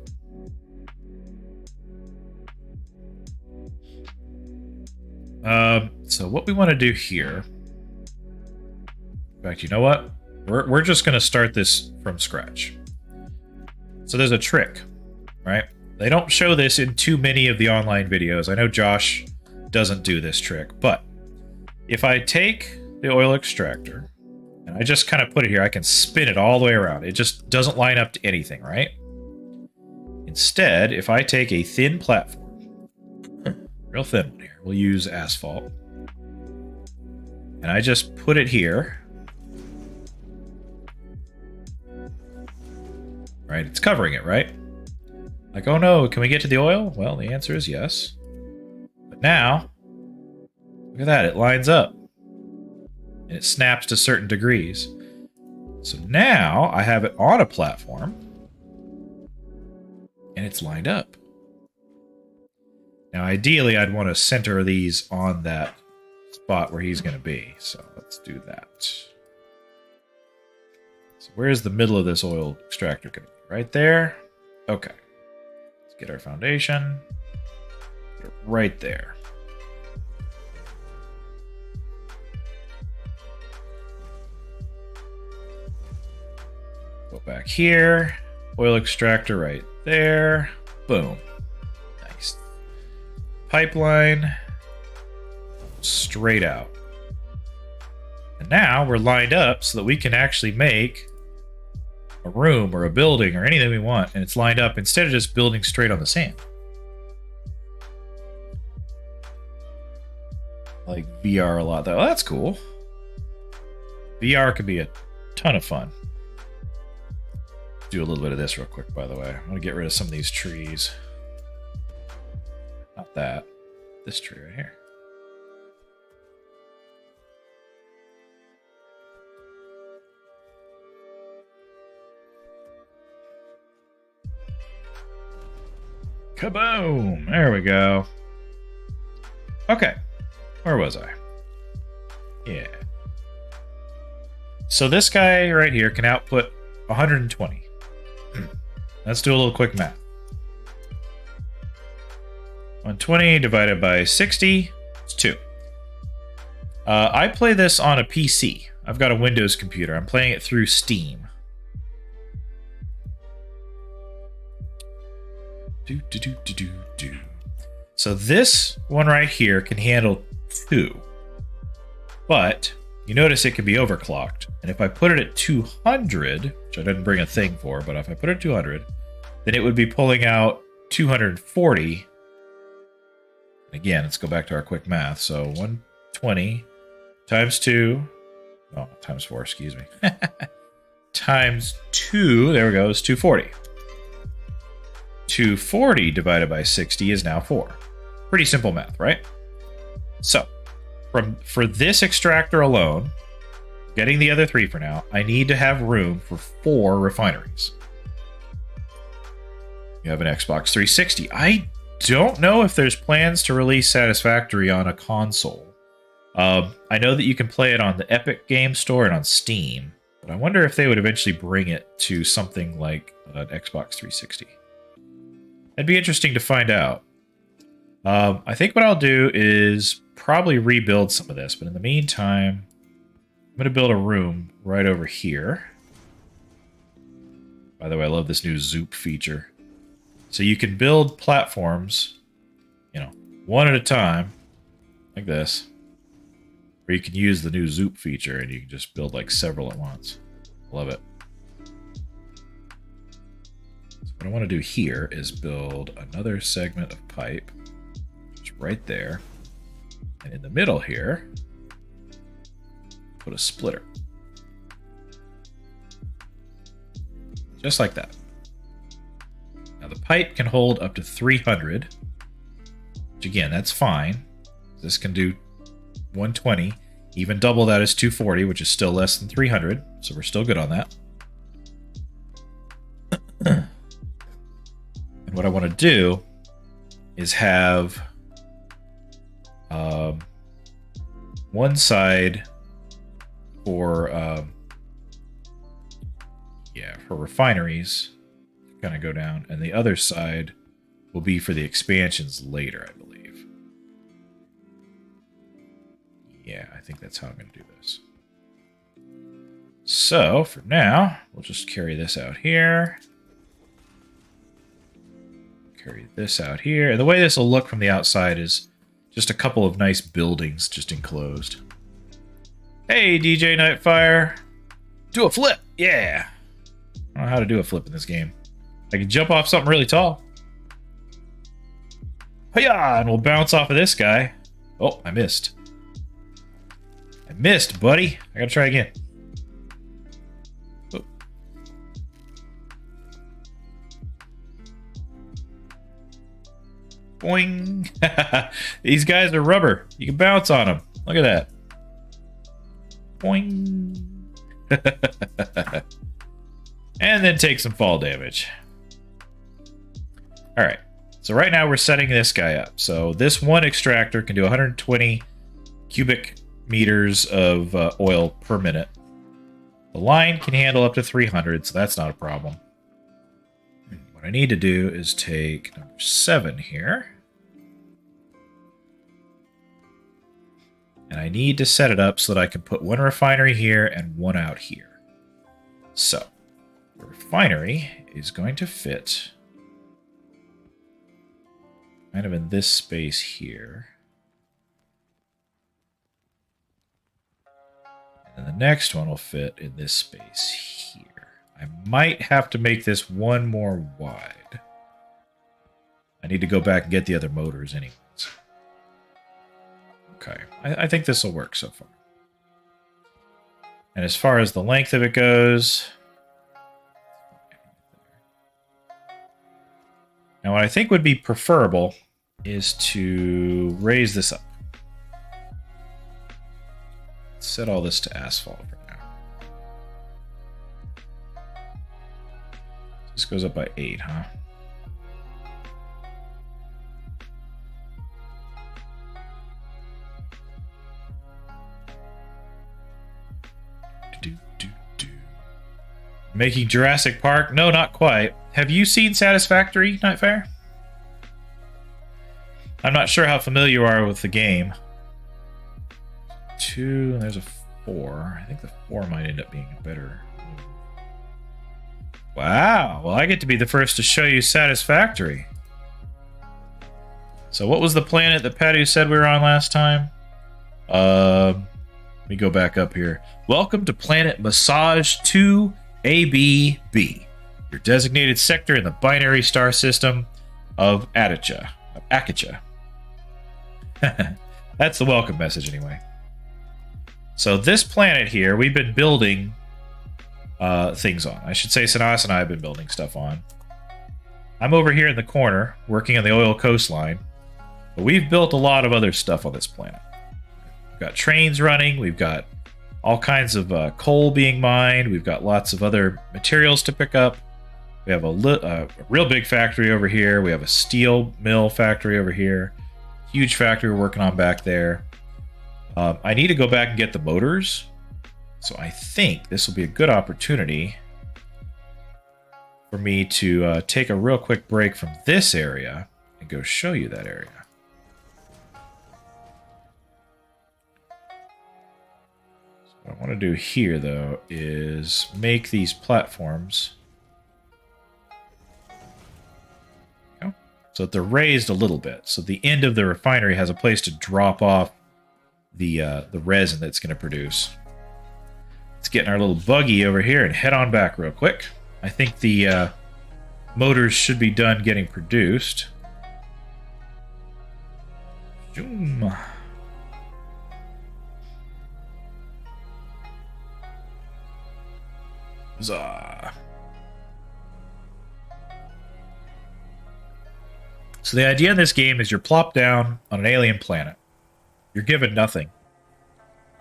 So what we want to do here... In fact, you know what? We're just going to start this from scratch. So there's a trick, right? They don't show this in too many of the online videos. I know Josh doesn't do this trick, but if I take the oil extractor and I just kind of put it here, I can spin it all the way around. It just doesn't line up to anything, right? Instead, if I take a thin platform, real thin one here, we'll use asphalt, and I just put it here, right? It's covering it, right? Like, oh no, can we get to the oil? Well, the answer is yes. But now, look at that, it lines up. And it snaps to certain degrees. So now I have it on a platform. And it's lined up. Now ideally I'd want to center these on that spot where he's going to be. So let's do that. So where's the middle of this oil extractor going to be? Right there? Okay. Let's get our foundation. Put it right there. Go back here. Oil extractor right there. Boom. Nice. Pipeline. Straight out. And now we're lined up so that we can actually make a room or a building or anything we want, and it's lined up instead of just building straight on the sand. I like VR a lot though. That's cool. VR could be a ton of fun. Do a little bit of this real quick, by the way. I'm gonna get rid of some of these trees. Not that. This tree right here. Kaboom! There we go. Okay. Where was I? Yeah. So this guy right here can output 120. Let's do a little quick math. 120 divided by 60 is 2. I play this on a PC. I've got a Windows computer. I'm playing it through Steam. So this one right here can handle 2. But you notice it can be overclocked. And if I put it at 200, which I didn't bring a thing for, but if I put it at 200, then it would be pulling out 240. Again, let's go back to our quick math. So 120 times 2. Oh, times 4, excuse me. Times 2, there we go, is 240. 240 divided by 60 is now 4. Pretty simple math, right? So, for this extractor alone, getting the other 3 for now, I need to have room for 4 refineries. You have an Xbox 360. I don't know if there's plans to release Satisfactory on a console. I know that you can play it on the Epic Game Store and on Steam, but I wonder if they would eventually bring it to something like an Xbox 360. That'd be interesting to find out. I think what I'll do is probably rebuild some of this, but in the meantime, I'm going to build a room right over here. By the way, I love this new Zoop feature. So you can build platforms, you know, one at a time, like this. Or you can use the new Zoop feature and you can just build like several at once. Love it. So what I want to do here is build another segment of pipe. Just right there. And in the middle here, put a splitter. Just like that. Now the pipe can hold up to 300, which again, that's fine. This can do 120. Even double that is 240, which is still less than 300, so we're still good on that. And what I want to do is have one side for refineries kind of go down, and the other side will be for the expansions later, I believe. Yeah, I think that's how I'm going to do this. So, for now, we'll just carry this out here. Carry this out here. And the way this will look from the outside is just a couple of nice buildings just enclosed. Hey, DJ Nightfire. Do a flip. Yeah. I don't know how to do a flip in this game. I can jump off something really tall. Hiya! And we'll bounce off of this guy. Oh, I missed. I missed, buddy. I gotta try again. Oh. Boing. These guys are rubber. You can bounce on them. Look at that. Boing. And then take some fall damage. All right. So right now we're setting this guy up. So this one extractor can do 120 cubic meters of oil per minute. The line can handle up to 300, so that's not a problem. What I need to do is take number 7 here. And I need to set it up so that I can put one refinery here and one out here. So, the refinery is going to fit kind of in this space here. And the next one will fit in this space here. I might have to make this one more wide. I need to go back and get the other motors anyways. Okay, I think this will work so far. And as far as the length of it goes... Now what I think would be preferable is to raise this up. Set all this to asphalt for now. This goes up by 8, huh? Making Jurassic Park? No, not quite. Have you seen Satisfactory, Nightfire? I'm not sure how familiar you are with the game. 2, and there's a 4. I think the 4 might end up being a better move. Wow, well I get to be the first to show you Satisfactory. So what was the planet that Patty said we were on last time? Let me go back up here. Welcome to planet Massage 2 ABB, your designated sector in the binary star system of Akycha. That's the welcome message anyway. So this planet here, we've been building things on. I should say Sinasa and I have been building stuff on. I'm over here in the corner, working on the oil coastline. But we've built a lot of other stuff on this planet. We've got trains running, we've got all kinds of coal being mined, we've got lots of other materials to pick up. We have a real big factory over here, we have a steel mill factory over here, huge factory we're working on back there. I need to go back and get the motors, so I think this will be a good opportunity for me to take a real quick break from this area and go show you that area. So what I want to do here, though, is make these platforms so that they're raised a little bit, so the end of the refinery has a place to drop off the resin that's going to produce. Let's get in our little buggy over here and head on back real quick. I think the motors should be done getting produced. Zoom. Huzzah. So the idea in this game is you're plopped down on an alien planet. You're given nothing.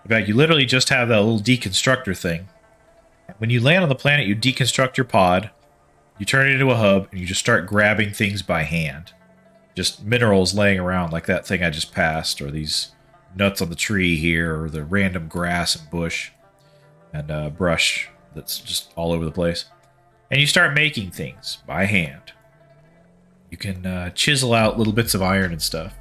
In fact, you literally just have that little deconstructor thing. When you land on the planet, you deconstruct your pod, you turn it into a hub, and you just start grabbing things by hand. Just minerals laying around like that thing I just passed, or these nuts on the tree here, or the random grass and bush and brush that's just all over the place. And you start making things by hand. You can chisel out little bits of iron and stuff.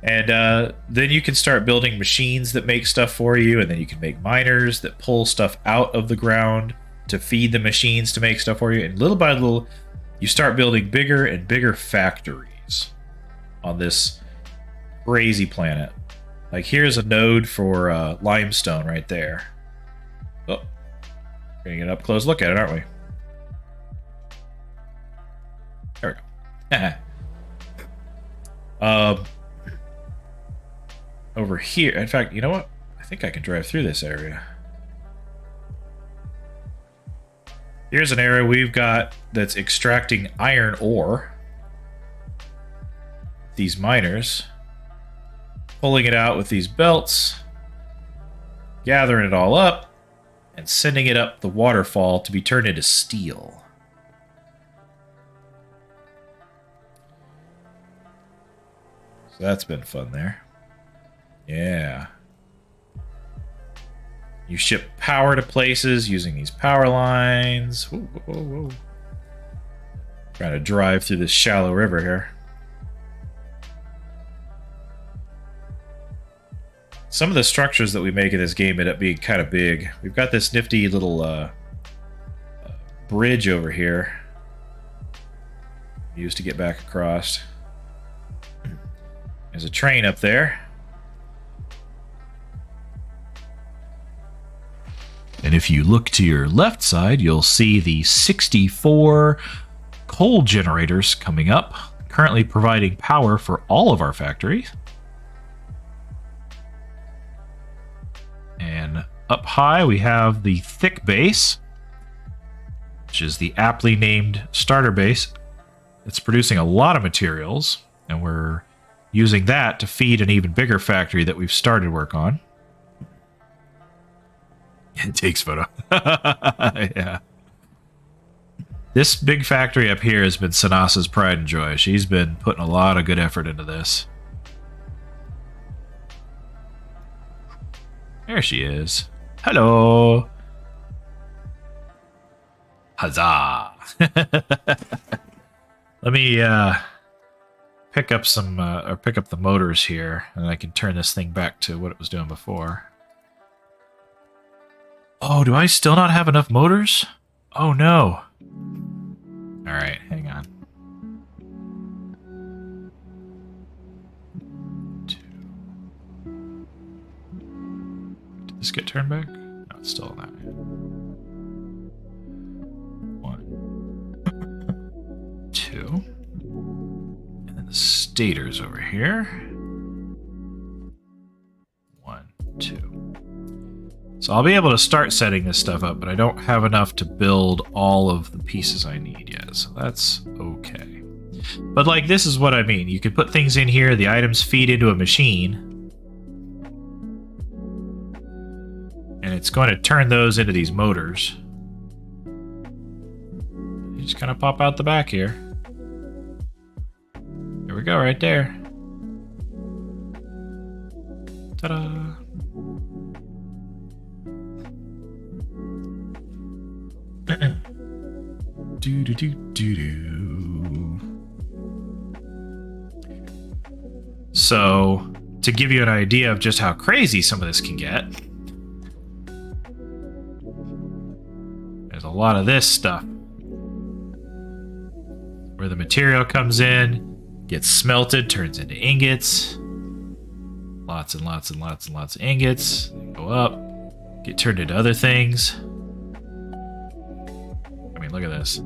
And then you can start building machines that make stuff for you, and then you can make miners that pull stuff out of the ground to feed the machines to make stuff for you. And little by little, you start building bigger and bigger factories on this crazy planet. Like here's a node for limestone right there. Oh, getting an up close look at it, aren't we? There we go. Over here, in fact, you know what? I think I can drive through this area. Here's an area we've got that's extracting iron ore. these miners, pulling it out with these belts, gathering it all up, and sending it up the waterfall to be turned into steel. So that's been fun there. Yeah. You ship power to places using these power lines. Whoa, whoa, whoa. Trying to drive through this shallow river here. Some of the structures that we make in this game end up being kind of big. We've got this nifty little bridge over here used to get back across. There's a train up there. And if you look to your left side, you'll see the 64 coal generators coming up, currently providing power for all of our factories. And up high, we have the Thicc Base, which is the aptly named starter base. It's producing a lot of materials, and we're using that to feed an even bigger factory that we've started work on. It takes photo. Yeah. This big factory up here has been Sinasa's pride and joy. She's been putting a lot of good effort into this. There she is. Hello. Huzzah. Let me pick up some or pick up the motors here, and I can turn this thing back to what it was doing before. Oh, do I still not have enough motors? Oh no. All right, hang on. 2. Did this get turned back? No, it's still on that. 1. 2. And then the stator's over here. 1, 2. So I'll be able to start setting this stuff up, but I don't have enough to build all of the pieces I need yet, so that's okay. But like, this is what I mean. You can put things in here, the items feed into a machine, and it's going to turn those into these motors. You just kind of pop out the back here. There we go, right there. Ta-da! Do do do do do. So, to give you an idea of just how crazy some of this can get, there's a lot of this stuff where the material comes in, gets smelted, turns into ingots. Lots and lots and lots and lots of ingots. They go up, get turned into other things. I mean, look at this.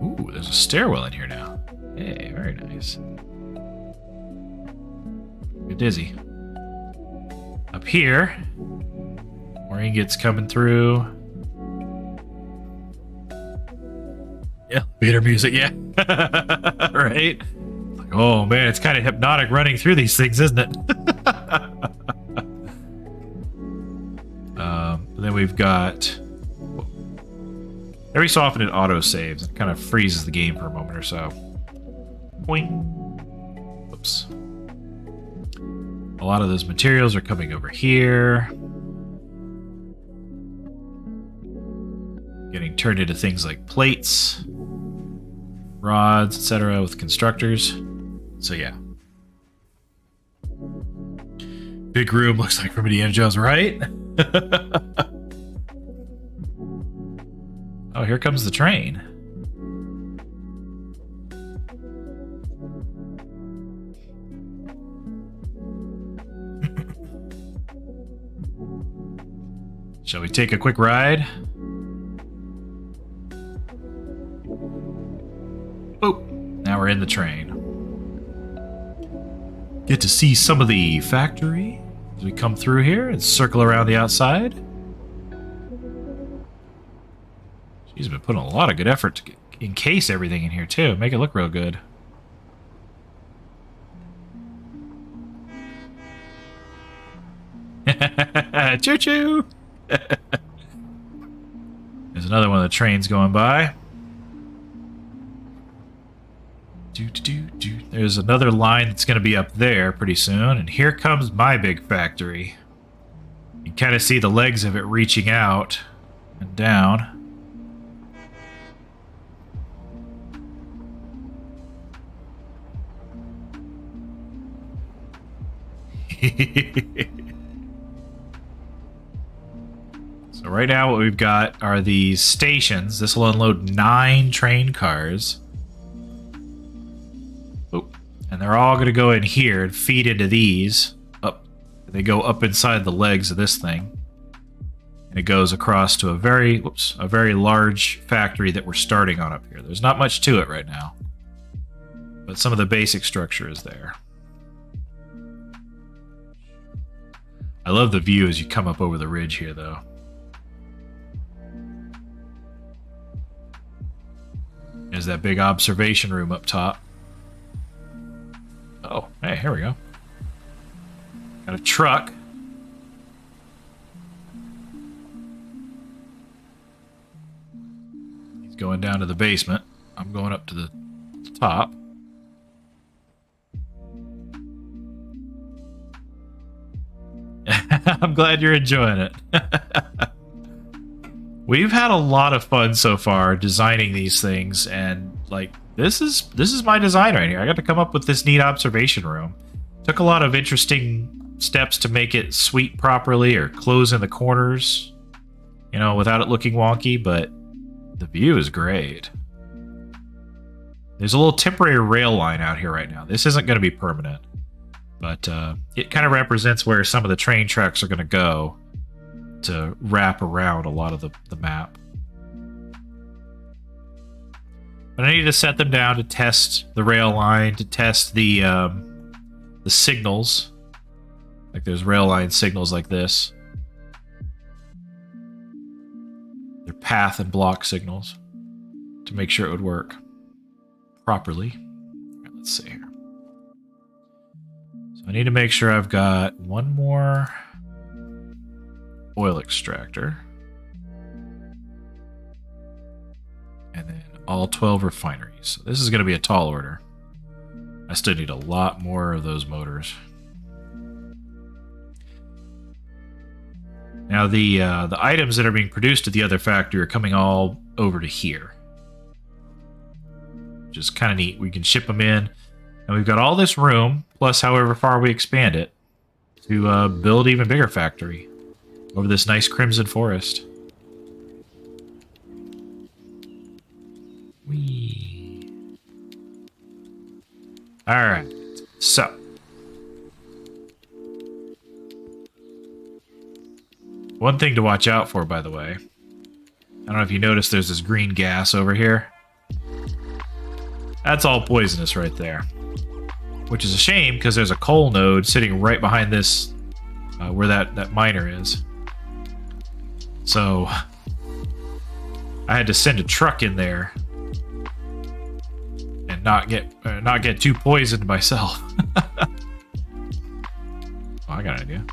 Ooh, there's a stairwell in here now. Hey, very nice. Get dizzy. Up here, more ingots coming through. Elevator music, yeah. Right? Like, oh man, it's kind of hypnotic running through these things, isn't it? Then we've got... Every so often it auto-saves and kind of freezes the game for a moment or so. Boing. Oops. A lot of those materials are coming over here. Getting turned into things like plates, rods, etc. with constructors. So yeah. Big room looks like from Indiana Jones, right? Oh, here comes the train. Shall we take a quick ride? Oh, now we're in the train. Get to see some of the factory as we come through here and circle around the outside. She's been putting a lot of good effort to encase everything in here too. Make it look real good. Choo choo! There's another one of the trains going by. There's another line that's going to be up there pretty soon. And here comes my big factory. You kind of see the legs of it reaching out and down. So right now what we've got are these stations. This will unload 9 train cars. Oh, and they're all going to go in here and feed into these. Up, they go up inside the legs of this thing. And it goes across to a very large factory that we're starting on up here. There's not much to it right now. But some of the basic structure is there. I love the view as you come up over the ridge here, though. There's that big observation room up top. Oh, hey, here we go. Got a truck. He's going down to the basement. I'm going up to the top. I'm glad you're enjoying it. We've had a lot of fun so far designing these things, and like this is my design right here. I got to come up with this neat observation room. Took a lot of interesting steps to make it sweep properly or close in the corners, you know, without it looking wonky, but the view is great. There's a little temporary rail line out here right now. This isn't going to be permanent, but it kind of represents where some of the train tracks are going to go to wrap around a lot of the map. But I need to set them down to test the rail line, to test the signals. Like there's rail line signals like this. They're path and block signals to make sure it would work properly. All right, let's see here. So I need to make sure I've got one more oil extractor. And then all 12 refineries. So this is going to be a tall order. I still need a lot more of those motors. Now the items that are being produced at the other factory are coming all over to here. Which is kind of neat. We can ship them in. And we've got all this room, plus however far we expand it, to build an even bigger factory over this nice crimson forest. Whee. Alright, so. One thing to watch out for, by the way. I don't know if you noticed there's this green gas over here. That's all poisonous right there. Which is a shame, because there's a coal node sitting right behind this, where that miner is. So, I had to send a truck in there and not get too poisoned myself. Oh, I got an idea.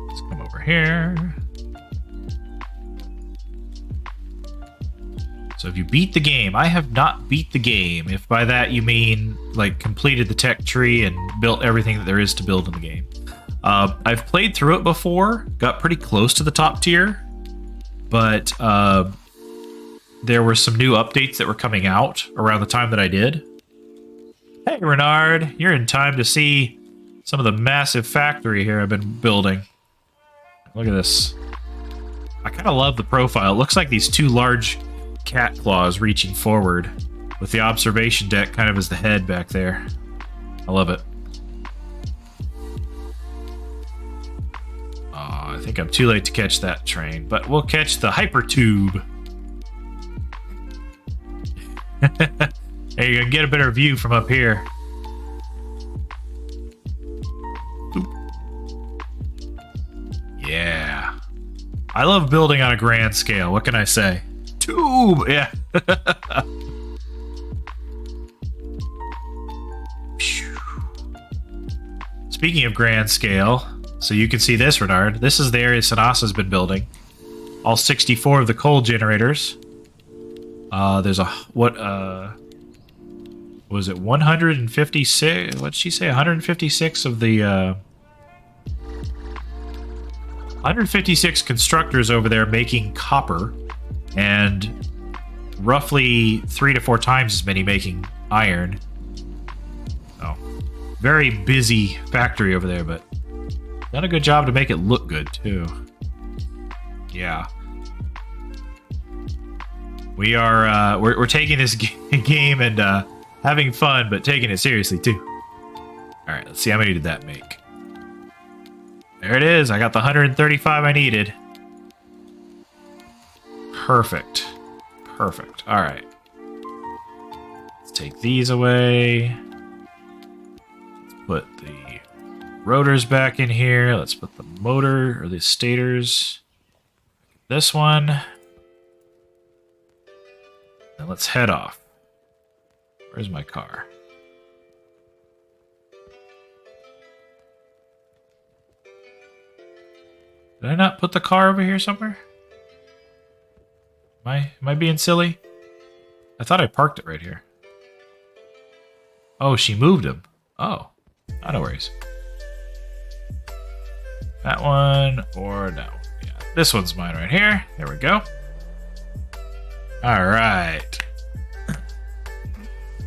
Let's come over here. So if you beat the game, I have not beat the game. If by that you mean like completed the tech tree and built everything that there is to build in the game. I've played through it before, got pretty close to the top tier, but there were some new updates that were coming out around the time that I did. Hey Renard, you're in time to see some of the massive factory here I've been building. Look at this. I kind of love the profile. It looks like these two large cat claws reaching forward with the observation deck kind of as the head back there. I love it. I think I'm too late to catch that train, but we'll catch the hyper tube. Hey, you can get a better view from up here. Yeah. I love building on a grand scale. What can I say? Tube! Yeah. Speaking of grand scale, so you can see this, Renard. This is the area Sinasa's been building. All 64 of the coal generators. There's a... what, was it 156? What did she say? 156 of the, 156 constructors over there making copper, and roughly 3 to 4 times as many making iron. Oh, very busy factory over there, but done a good job to make it look good too. Yeah, we are we're taking this game and having fun, but taking it seriously too. All right, let's see how many did that make. There it is. I got the 135 I needed. Perfect. Perfect. All right. Let's take these away. Let's put the rotors back in here. Let's put the motor, or the stators. This one. And let's head off. Where's my car? Did I not put the car over here somewhere? Am I being silly? I thought I parked it right here. Oh, she moved him. Oh, no worries. That one or that one. Yeah, this one's mine right here. There we go. All right.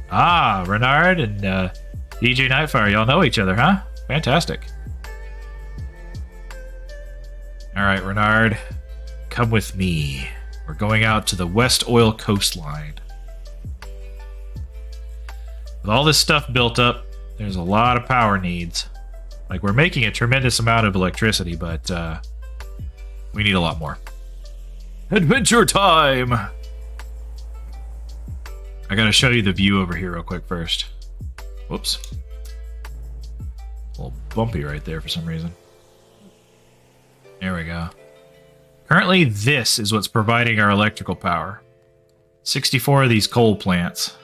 Ah, Renard and DJ Nightfire, y'all know each other, huh? Fantastic. All right, Renard, come with me. We're going out to the West Oil coastline. With all this stuff built up, there's a lot of power needs. Like, we're making a tremendous amount of electricity, but we need a lot more. Adventure time! I gotta show you the view over here real quick first. Whoops. A little bumpy right there for some reason. There we go. Currently, this is what's providing our electrical power. 64 of these coal plants.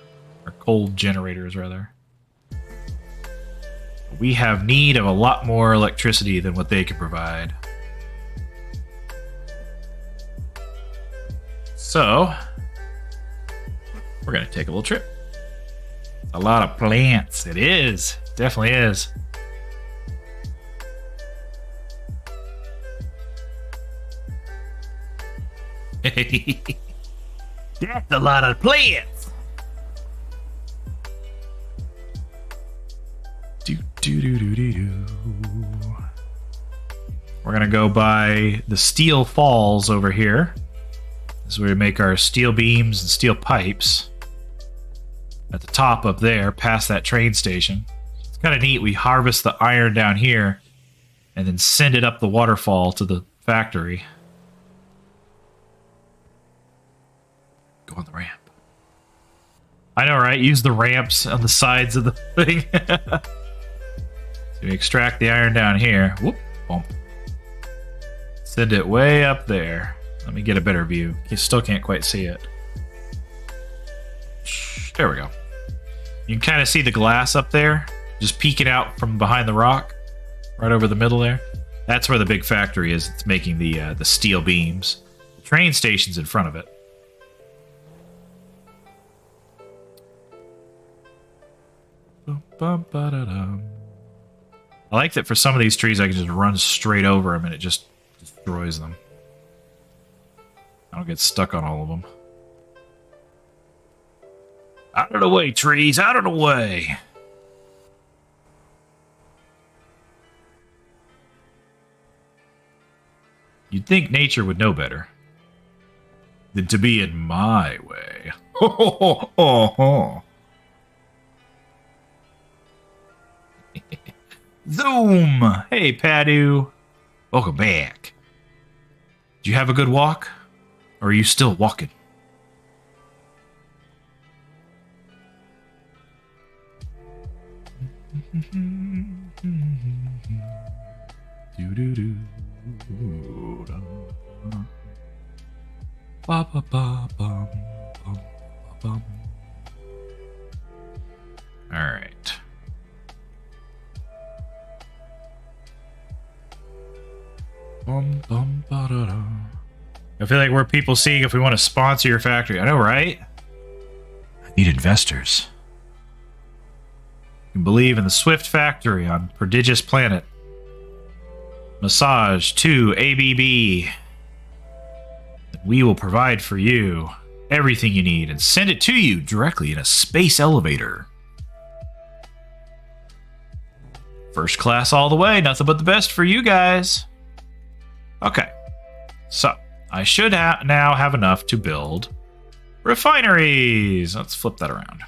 Or coal generators, rather. We have need of a lot more electricity than what they can provide. So, we're going to take a little trip. A lot of plants. It is. It definitely is. That's a lot of plants. We're gonna go by the steel falls over here. This is where we make our steel beams and steel pipes. At the top up there, past that train station. It's kind of neat. We harvest the iron down here and then send it up the waterfall to the factory. Go on the ramp. I know, right? Use the ramps on the sides of the thing. So we extract the iron down here. Whoop, bump. Send it way up there. Let me get a better view. You still can't quite see it. There we go. You can kind of see the glass up there, just peeking out from behind the rock, right over the middle there. That's where the big factory is. It's making the steel beams. The train station's in front of it. I like that for some of these trees I can just run straight over them and it just destroys them. I don't get stuck on all of them. Out of the way, trees! Out of the way! You'd think nature would know better than to be in my way. Ho ho ho ho ho! Zoom! Hey, Padu. Welcome back. Did you have a good walk? Or are you still walking? Ba, ba, ba, bum, bum, ba, bum. All right. Bum, bum, ba, da, da. I feel like we're people seeing if we want to sponsor your factory. I know, right? I need investors. You can believe in the Swift factory on Prodigious Planet. Massage to ABB. We will provide for you everything you need and send it to you directly in a space elevator. First class all the way, nothing but the best for you guys. Okay, so I should now have enough to build refineries. Let's flip that around.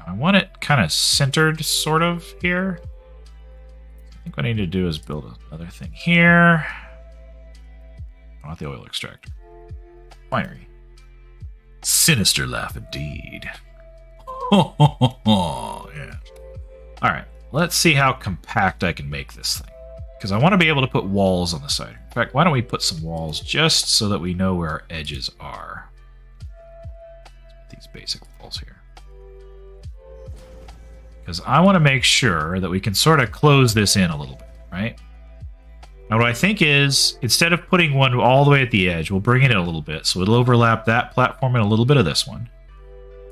I want it kind of centered, sort of, here. I think what I need to do is build another thing here. I want the oil extractor. Refinery. Sinister laugh indeed. Yeah. All right, let's see how compact I can make this thing. Because I want to be able to put walls on the side. In fact, why don't we put some walls just so that we know where our edges are. Let's put these basic walls here. Because I want to make sure that we can sort of close this in a little bit, right? Now what I think is, instead of putting one all the way at the edge, we'll bring it in a little bit. So it'll overlap that platform and a little bit of this one.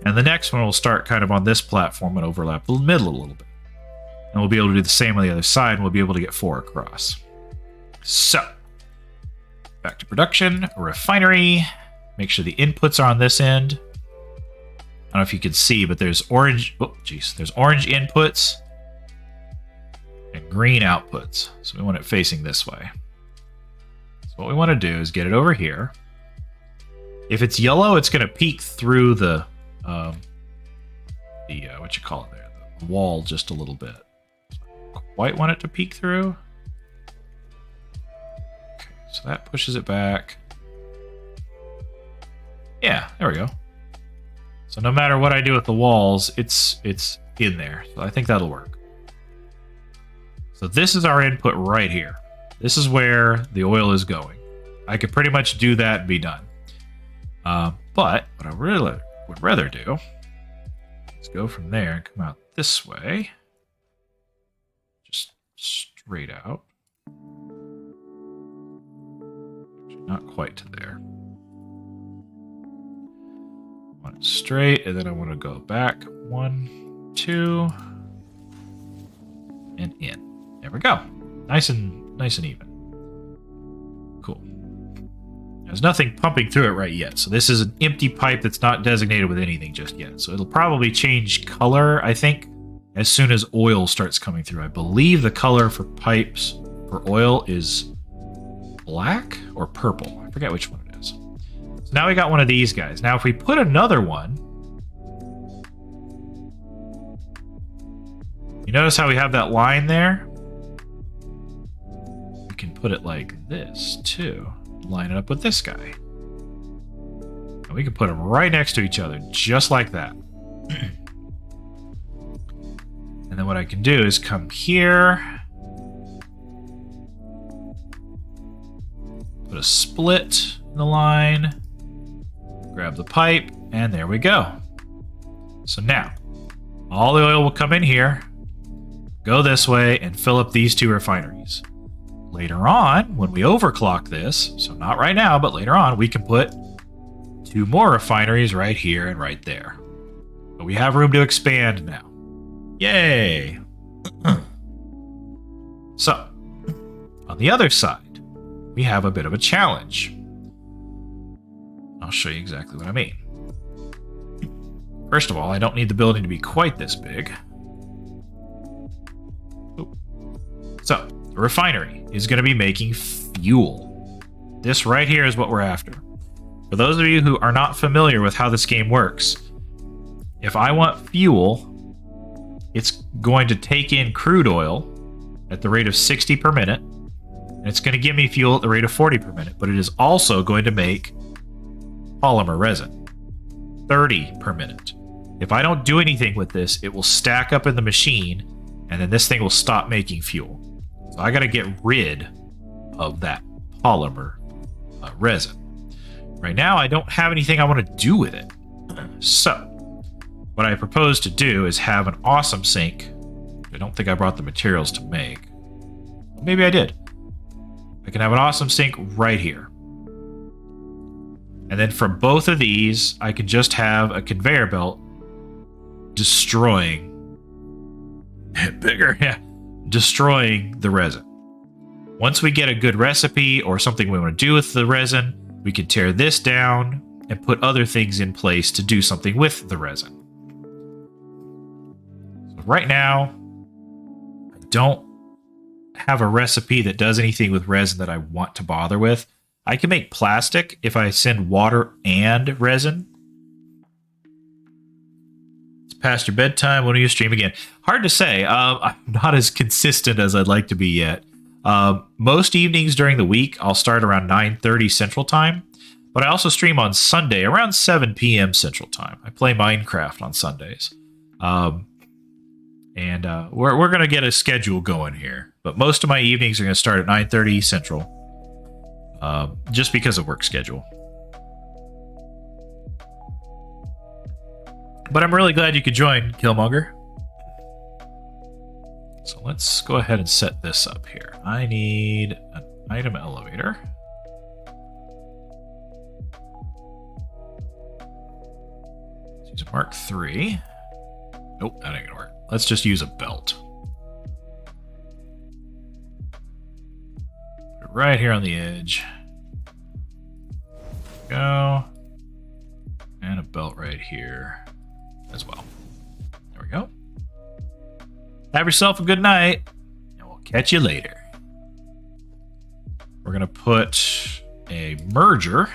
And the next one will start kind of on this platform and overlap the middle a little bit. And we'll be able to do the same on the other side, and we'll be able to get 4 across. So, back to production, refinery. Make sure the inputs are on this end. I don't know if you can see, but there's orange, there's orange inputs and green outputs. So we want it facing this way. So what we want to do is get it over here. If it's yellow, it's going to peek through the what you call it there, the wall just a little bit. Quite want it to peek through. Okay, so that pushes it back. Yeah, there we go. So no matter what I do with the walls, it's in there. So I think that'll work. So this is our input right here. This is where the oil is going. I could pretty much do that and be done. But what I really would rather do is go from there and come out this way. Just straight out. Not quite to there. I want it straight, and then I want to go back 1, 2, and in. There we go. Nice and even. Cool. There's nothing pumping through it right yet, so this is an empty pipe that's not designated with anything just yet. So it'll probably change color, I think, as soon as oil starts coming through. I believe the color for pipes for oil is black or purple. I forget which one it is. So now we got one of these guys. Now if we put another one, you notice how we have that line there? We can put it like this too. Line it up with this guy. And we can put them right next to each other, just like that. And then what I can do is come here, put a split in the line, grab the pipe, and there we go. So now, all the oil will come in here, go this way, and fill up these 2 refineries. Later on, when we overclock this, so not right now, but later on, we can put 2 more refineries right here and right there. But we have room to expand now. Yay! So, on the other side, we have a bit of a challenge. I'll show you exactly what I mean. First of all, I don't need the building to be quite this big. So, a refinery is going to be making fuel. This right here is what we're after. For those of you who are not familiar with how this game works, if I want fuel, it's going to take in crude oil at the rate of 60 per minute, and it's going to give me fuel at the rate of 40 per minute, but it is also going to make polymer resin, 30 per minute. If I don't do anything with this, it will stack up in the machine, and then this thing will stop making fuel. So I got to get rid of that polymer resin. Right now, I don't have anything I want to do with it. So, what I propose to do is have an awesome sink. I don't think I brought the materials to make. Maybe I did. I can have an awesome sink right here. And then from both of these, I can just have a conveyor belt destroying destroying the resin. Once we get a good recipe or something we want to do with the resin, we can tear this down and put other things in place to do something with the resin. So right now, I don't have a recipe that does anything with resin that I want to bother with. I can make plastic if I send water and resin. It's past your bedtime. When do you stream again? Hard to say. I'm not as consistent as I'd like to be yet. Most evenings during the week, I'll start around 9:30 Central Time. But I also stream on Sunday around 7 p.m. Central Time. I play Minecraft on Sundays. We're going to get a schedule going here. But most of my evenings are going to start at 9:30 Central. Just because of work schedule. But I'm really glad you could join, Killmonger. So let's go ahead and set this up here. I need an item elevator. Let's use a Mark III. Nope, that ain't gonna work. Let's just use a belt. Put it right here on the edge. Go. And a belt right here as well. There we go. Have yourself a good night, and we'll catch you later. We're going to put a merger.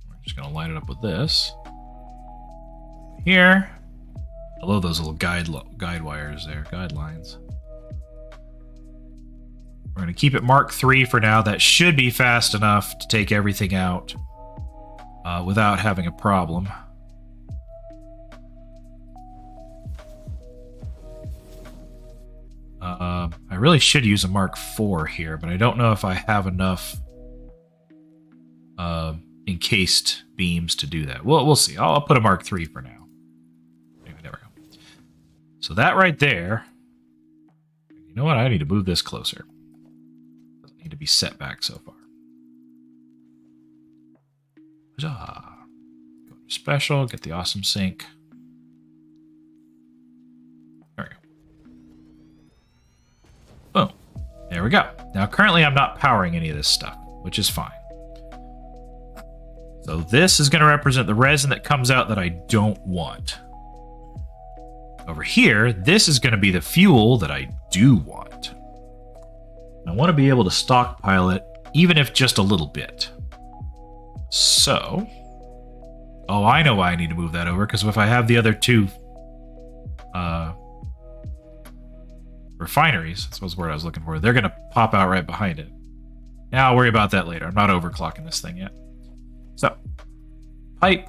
We're just going to line it up with this. Here. I love those little guide wires there, guidelines. We're going to keep it Mark III for now. That should be fast enough to take everything out without having a problem. I really should use a Mark IV here, but I don't know if I have enough encased beams to do that. We'll see. I'll put a Mark III for now. Maybe, there we go. So that right there. You know what? I need to move this closer. Doesn't need to be set back so far. Go to special, get the awesome sink. There we go. Boom. There we go. Now, currently, I'm not powering any of this stuff, which is fine. So this is going to represent the resin that comes out that I don't want. Over here, this is going to be the fuel that I do want. I want to be able to stockpile it, even if just a little bit. So, oh, I know why I need to move that over, because if I have the other two refineries, that's the word I was looking for, they're going to pop out right behind it. Now I'll worry about that later. I'm not overclocking this thing yet. So, pipe.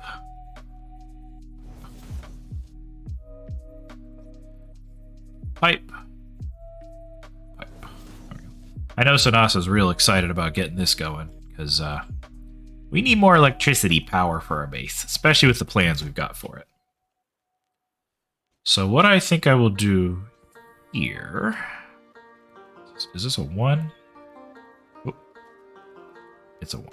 Pipe. Pipe. There we go. I know Sinasa's real excited about getting this going, because we need more electricity power for our base, especially with the plans we've got for it. So what I think I will do here... Is this a 1? Oh, it's a 1.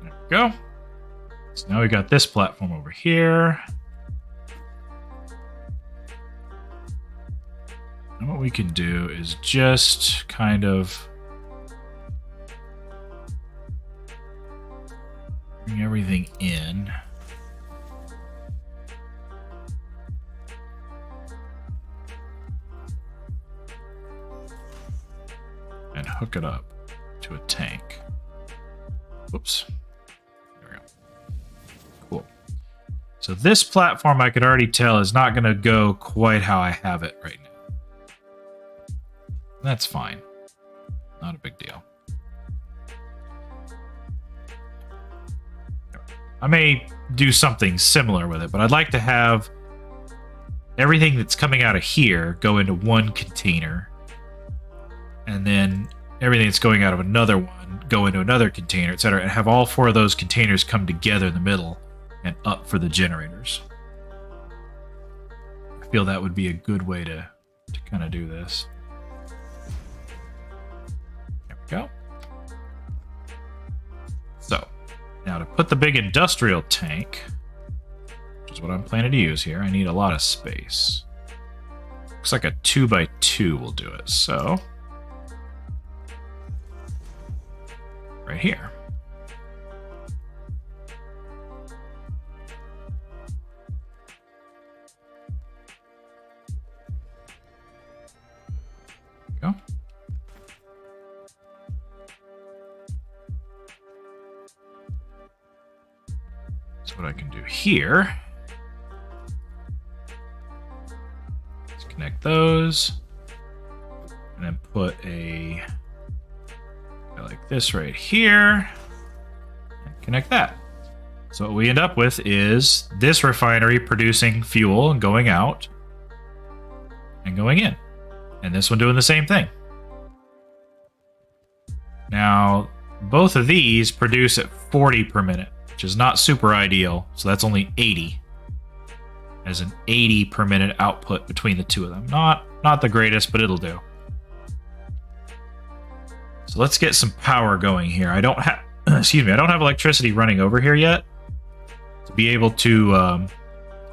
There we go. So now we got this platform over here. And what we can do is just kind of bring everything in. And hook it up to a tank. Whoops. So this platform, I could already tell, is not going to go quite how I have it right now. That's fine. Not a big deal. I may do something similar with it, but I'd like to have everything that's coming out of here go into one container, and then everything that's going out of another one go into another container, etc., and have all 4 of those containers come together in the middle and up for the generators. I feel that would be a good way to kind of do this. There we go. So, now to put the big industrial tank, which is what I'm planning to use here, I need a lot of space. Looks like a 2x2 will do it, so right here. Go. So what I can do here, let's connect those, and then put a like this right here, and connect that. So what we end up with is this refinery producing fuel and going out and going in, and this one doing the same thing. Now, both of these produce at 40 per minute, which is not super ideal, so that's only 80 as an 80 per minute output between the two of them. Not the greatest, but it'll do. So let's get some power going here. I don't have, excuse me, I don't have electricity running over here yet to be able to, oh,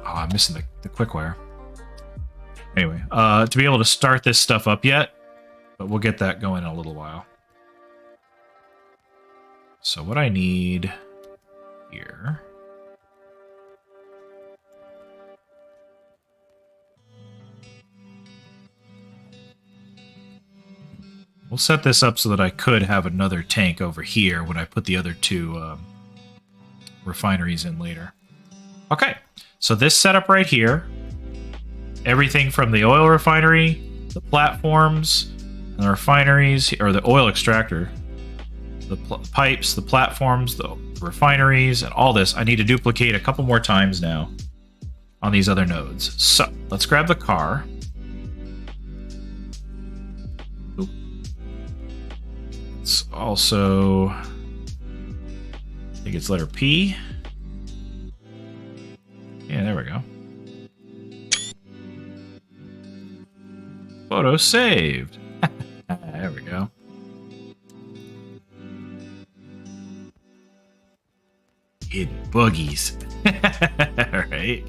I'm missing the quick wire. Anyway, to be able to start this stuff up yet, but we'll get that going in a little while. So what I need here, we'll set this up so that I could have another tank over here when I put the other 2 refineries in later. Okay, so this setup right here, everything from the oil refinery, the platforms, and the refineries, or the oil extractor, the pipes, the platforms, the refineries, and all this, I need to duplicate a couple more times now on these other nodes. So, let's grab the car. Oop. It's also, I think it's letter P. Yeah, there we go. Photo saved. There we go. Hidden boogies. Alright.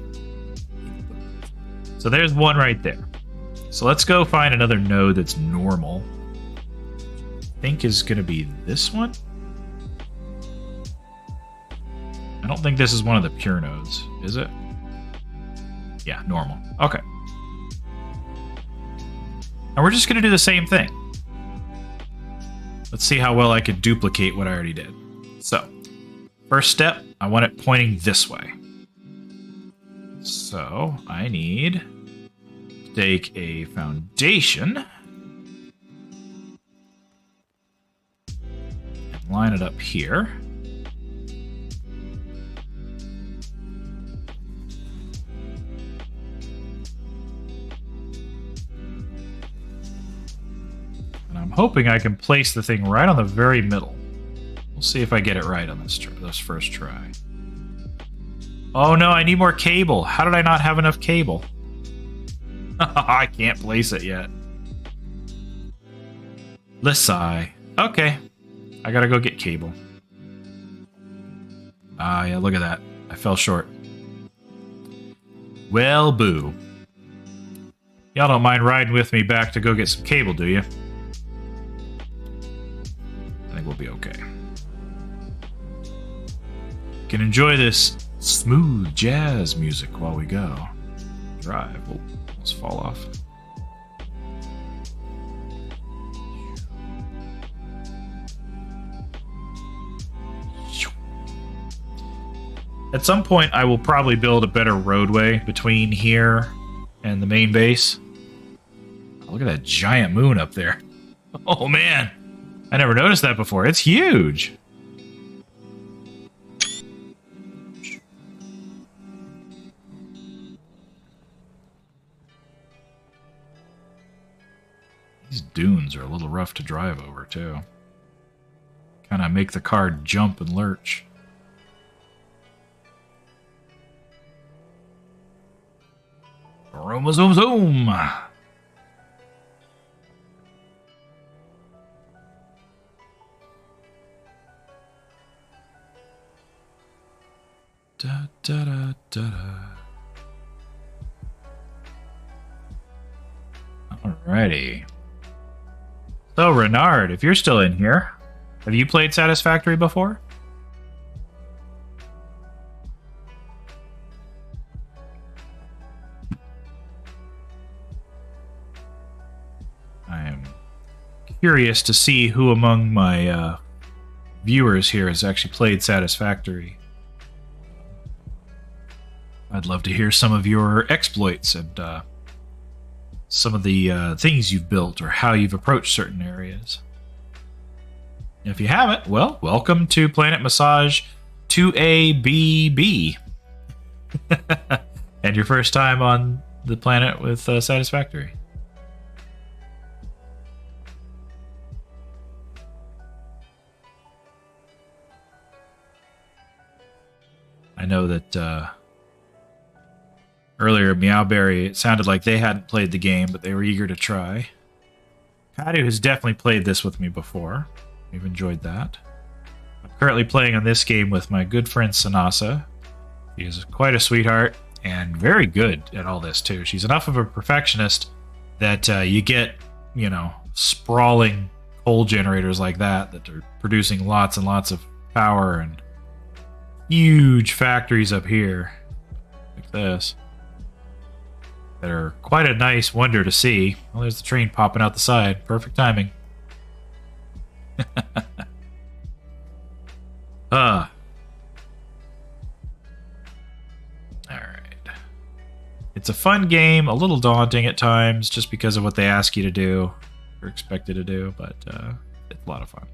So there's one right there. So let's go find another node that's normal. I think is going to be this one. I don't think this is one of the pure nodes, is it? Yeah, normal. Okay. And we're just going to do the same thing. Let's see how well I could duplicate what I already did. So, first step, I want it pointing this way. So, I need to take a foundation and line it up here. And I'm hoping I can place the thing right on the very middle. We'll see if I get it right on this first try. Oh no, I need more cable. How did I not have enough cable? I can't place it yet. Lisai. Okay. I gotta go get cable. Ah, yeah, look at that. I fell short. Well, boo. Y'all don't mind riding with me back to go get some cable, do you? I think we'll be okay. Can enjoy this smooth jazz music while we go. Drive. We'll almost fall off. At some point, I will probably build a better roadway between here and the main base. Oh, look at that giant moon up there. Oh man, I never noticed that before. It's huge. These dunes are a little rough to drive over, too. Kind of make the car jump and lurch. Zoom, zoom, zoom! Da, da, da, da, da. Alrighty. So, Renard, if you're still in here, have you played Satisfactory before? I am curious to see who among my viewers here has actually played Satisfactory. I'd love to hear some of your exploits and some of the things you've built or how you've approached certain areas. If you haven't, well, welcome to Planet Massage 2ABB. And your first time on the planet with Satisfactory. I know that earlier, Meowberry, it sounded like they hadn't played the game, but they were eager to try. Padu has definitely played this with me before. We've enjoyed that. I'm currently playing on this game with my good friend Sinasa. She is quite a sweetheart and very good at all this, too. She's enough of a perfectionist that you get, you know, sprawling coal generators like that are producing lots and lots of power and huge factories up here like this that are quite a nice wonder to see. Well, there's the train popping out the side. Perfect timing. Alright. It's a fun game, a little daunting at times, just because of what they ask you to do, or expect you to do, but it's a lot of fun.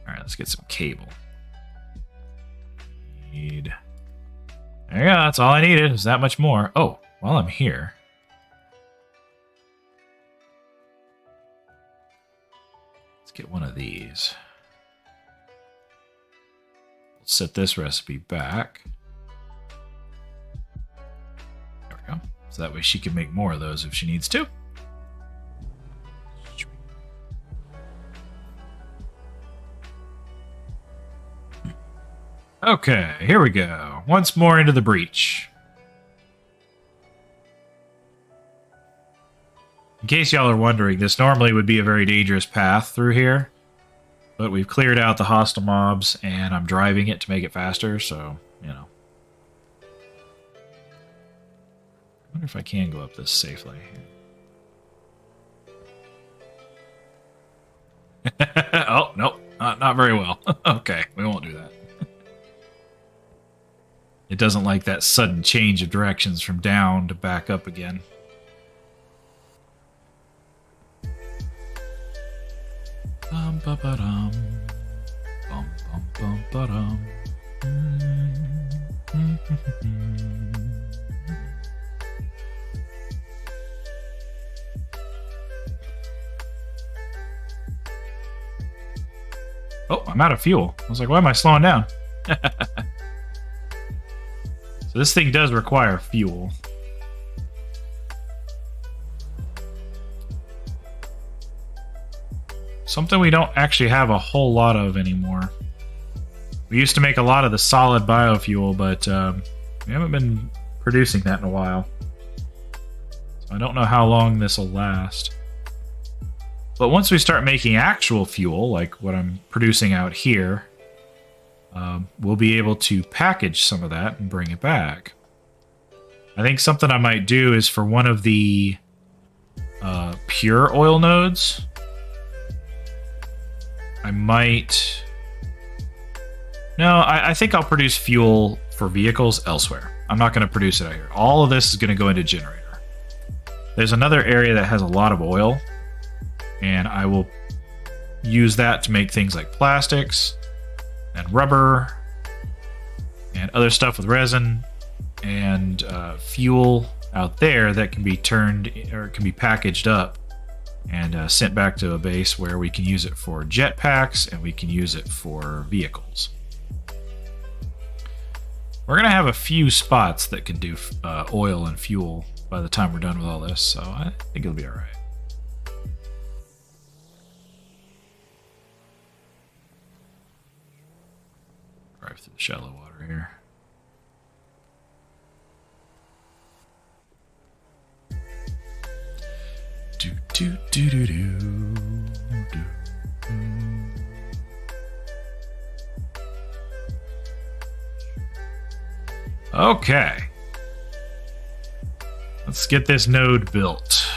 Alright, let's get some cable. There you go, that's all I needed. Is that much more? Oh, while I'm here. Let's get one of these. We'll set this recipe back. There we go. So that way she can make more of those if she needs to. Okay, here we go. Once more into the breach. In case y'all are wondering, this normally would be a very dangerous path through here, but we've cleared out the hostile mobs, and I'm driving it to make it faster, so, you know. I wonder if I can go up this safely. Oh, nope, not very well. Okay, we won't do that. It doesn't like that sudden change of directions from down to back up again. Bum ba ba dum. Bum bum bum ba dum. Oh, I'm out of fuel. I was like, why am I slowing down? So this thing does require fuel. Something we don't actually have a whole lot of anymore. We used to make a lot of the solid biofuel, but we haven't been producing that in a while. So I don't know how long this will last. But once we start making actual fuel, like what I'm producing out here, we'll be able to package some of that and bring it back. I think something I might do is for one of the pure oil nodes, I might... No, I think I'll produce fuel for vehicles elsewhere. I'm not going to produce it out here. All of this is going to go into generator. There's another area that has a lot of oil, and I will use that to make things like plastics and rubber and other stuff with resin and fuel out there that can be turned or can be packaged up and sent back to a base where we can use it for jetpacks and we can use it for vehicles. We're going to have a few spots that can do oil and fuel by the time we're done with all this, so I think it'll be all right. Drive through the shallow water here. Do, do, do, do, do, do. Okay. Let's get this node built.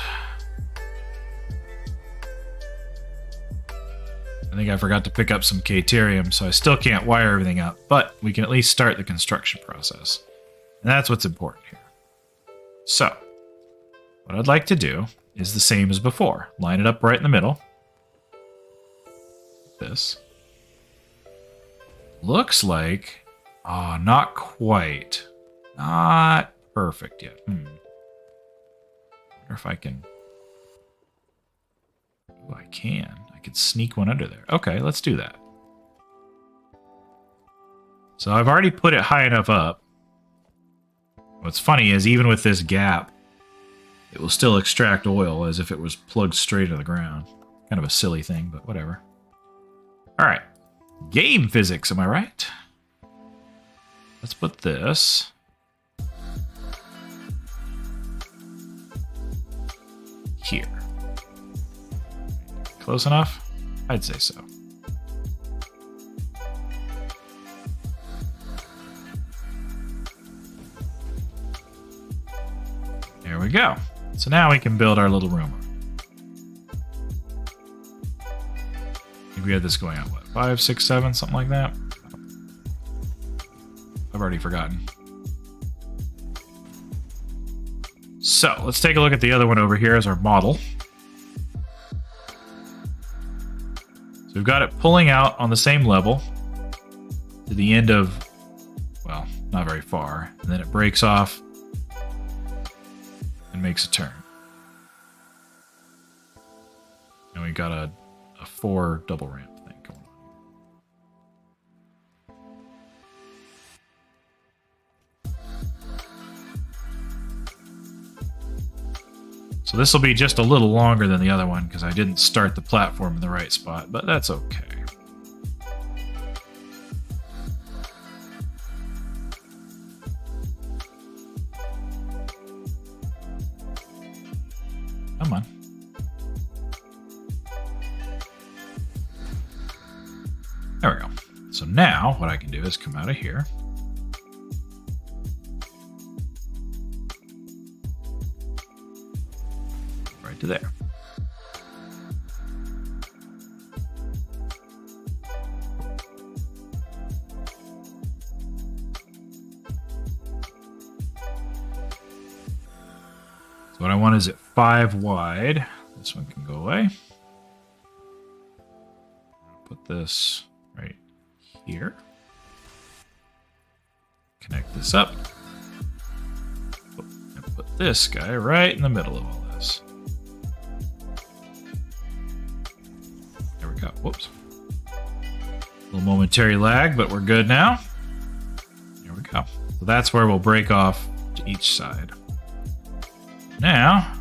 I think I forgot to pick up some Caterium, so I still can't wire everything up, but we can at least start the construction process. And that's what's important here. So, what I'd like to do is the same as before. Line it up right in the middle. Like this. Looks like... Oh, not quite. Not perfect yet. Wonder if I can... Oh, I can. I could sneak one under there. Okay, let's do that. So I've already put it high enough up. What's funny is even with this gap, it will still extract oil as if it was plugged straight into the ground. Kind of a silly thing, but whatever. All right. Game physics, am I right? Let's put this here. Close enough? I'd say so. There we go. So now we can build our little room. I think we had this going on, what, 5, 6, 7, something like that? I've already forgotten. So, let's take a look at the other one over here as our model. So we've got it pulling out on the same level to the end of, well, not very far. And then it breaks off and makes a turn. And we got a 4 double ramp thing going on. So this will be just a little longer than the other one because I didn't start the platform in the right spot, but that's okay. Come on. There we go. So now what I can do is come out of here. Right to there. So what I want is at 5 wide. This one can go away. Put this right here. Connect this up. And put this guy right in the middle of all this. There we go. Whoops. A little momentary lag, but we're good now. There we go. So that's where we'll break off to each side. Now,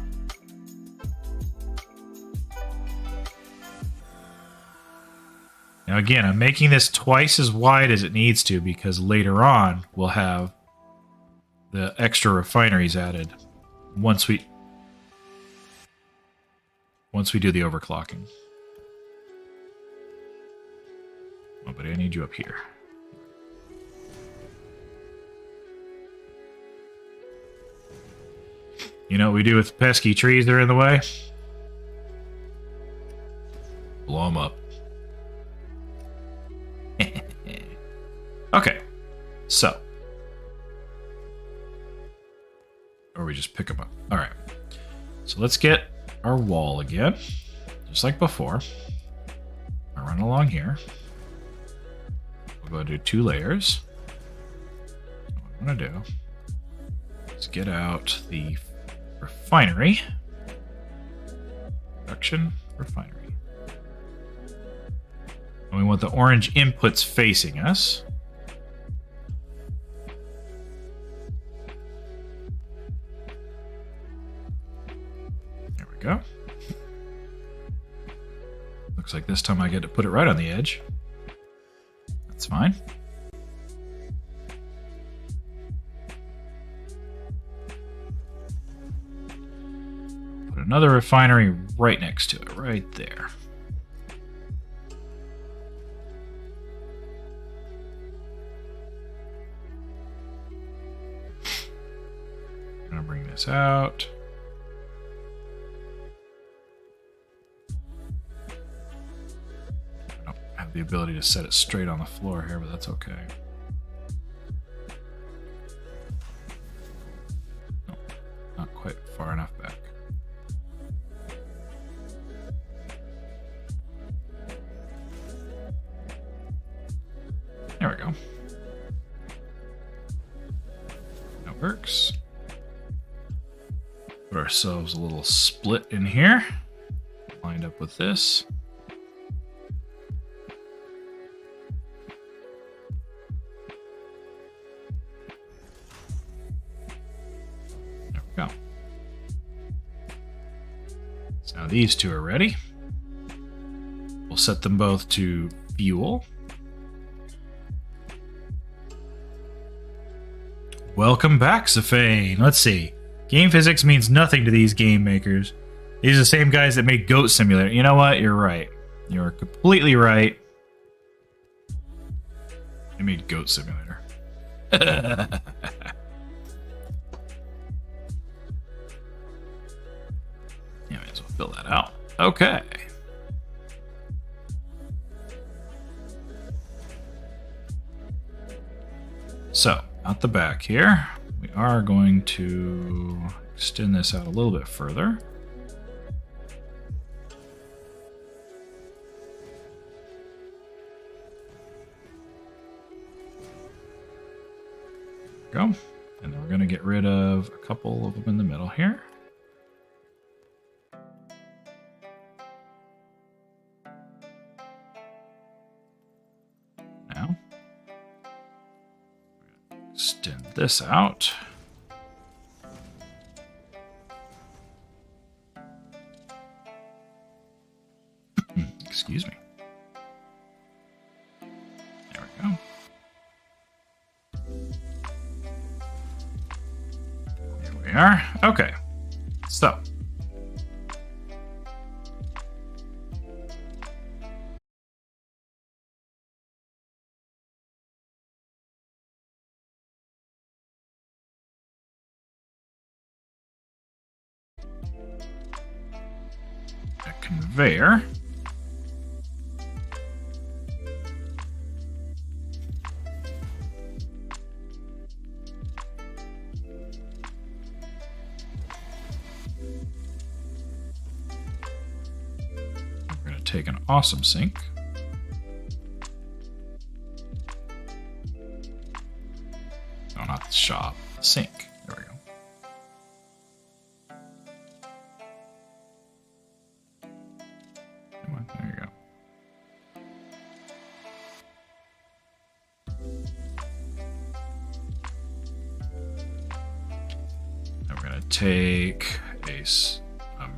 again, I'm making this twice as wide as it needs to because later on we'll have the extra refineries added once we do the overclocking. Oh, but I need you up here. You know what we do with pesky trees that are in the way? Blow them up. Okay, so. Or we just pick them up. All right. So let's get our wall again, just like before. I'll run along here. We'll go do 2 layers. What I want to do is Let's get out the refinery. Production refinery. And we want the orange inputs facing us. There we go. Looks like this time I get to put it right on the edge. That's fine. Put another refinery right next to it, right there. I'm gonna bring this out. The ability to set it straight on the floor here, but that's okay. No, not quite far enough back. There we go. That works. Put ourselves a little split in here, lined up with this. Go. So now these two are ready. We'll set them both to fuel. Welcome back, Safane. Let's see. Game physics means nothing to these game makers. These are the same guys that made Goat Simulator. You know what? You're right. You're completely right. They made Goat Simulator. Yeah, may as well fill that out. Okay. So, out the back here, we are going to extend this out a little bit further. There we go. And then we're going to get rid of a couple of them in the middle here. Now, extend this out. Excuse me. There we go. Here we are. Okay. So. A conveyor. We're going to take an awesome sink. No, not the shop, the sink. There we go. Come on, there you go. Now we're going to take a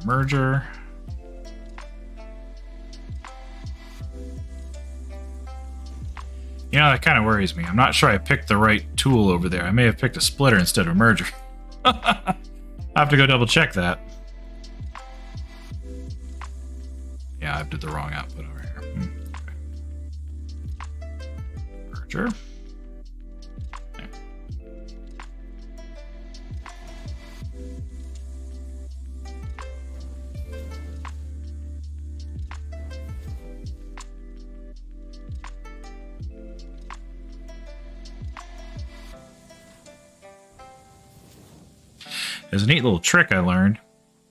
merger. You know, that kind of worries me. I'm not sure I picked the right tool over there. I may have picked a splitter instead of a merger. I'll have to go double check that. Yeah, I did the wrong output over here. Okay. Merger. There. There's a neat little trick I learned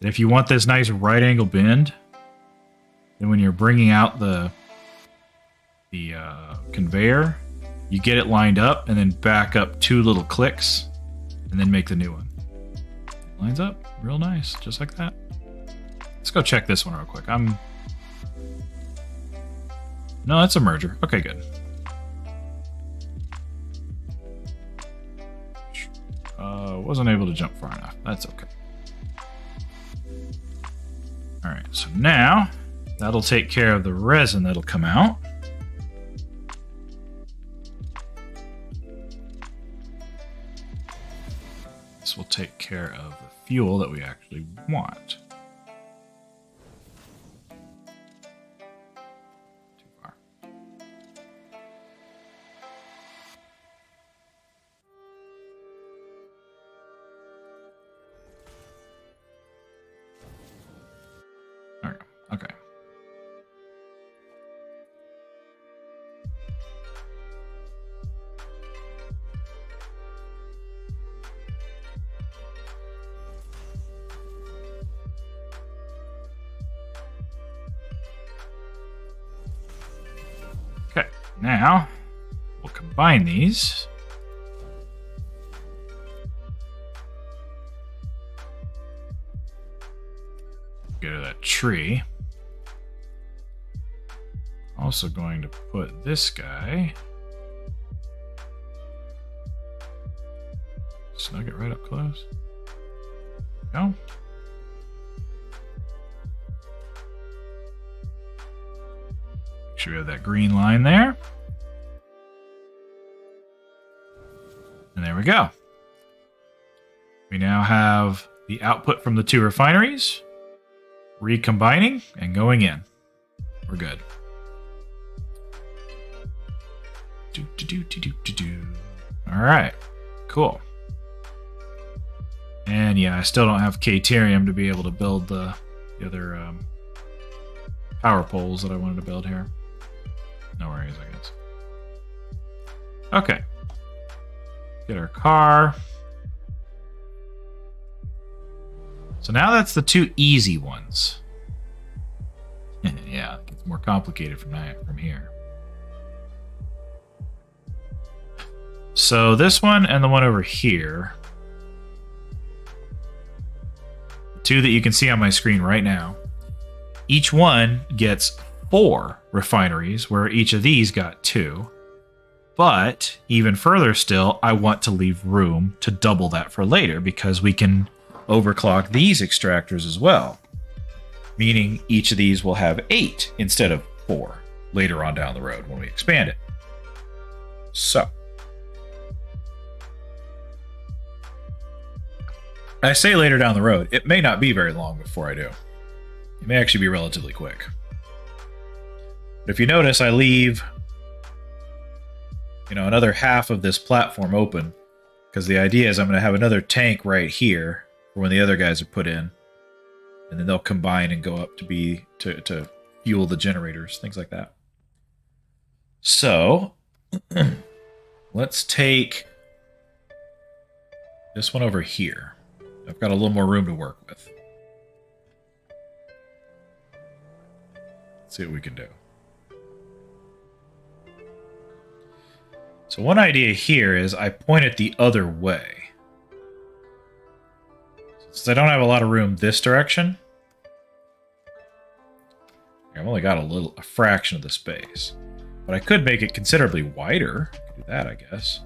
that if you want this nice right angle bend, then when you're bringing out the conveyor, you get it lined up and then back up 2 little clicks and then make the new one. Lines up real nice, just like that. Let's go check this one real quick. No, that's a merger. Okay, good. Wasn't able to jump far enough. That's okay. Alright, so now that'll take care of the resin that'll come out. This will take care of the fuel that we actually want. Too far. There we go. Okay. Okay, now we'll combine these. Go to that tree. Also going to put this guy. Snug it right up close. Go. Make sure we have that green line there. And there we go. We now have the output from the two refineries recombining and going in. We're good. All right, cool. And yeah, I still don't have Caterium to be able to build the other power poles that I wanted to build here. No worries, I guess. Okay. Get our car. So now that's the two easy ones. Yeah, it gets more complicated from here. So this one and the one over here, the two that you can see on my screen right now, each one gets 4 refineries, where each of these got 2. But even further still, I want to leave room to double that for later, because we can overclock these extractors as well. Meaning each of these will have 8 instead of 4 later on down the road when we expand it. So I say later down the road, it may not be very long before I do. It may actually be relatively quick. But if you notice, I leave, another half of this platform open, because the idea is I'm going to have another tank right here for when the other guys are put in, and then they'll combine and go up to fuel the generators, things like that. So let's take this one over here. I've got a little more room to work with. Let's see what we can do. So one idea here is I point it the other way. Since I don't have a lot of room this direction, I've only got a fraction of the space. But I could make it considerably wider. I could do that, I guess.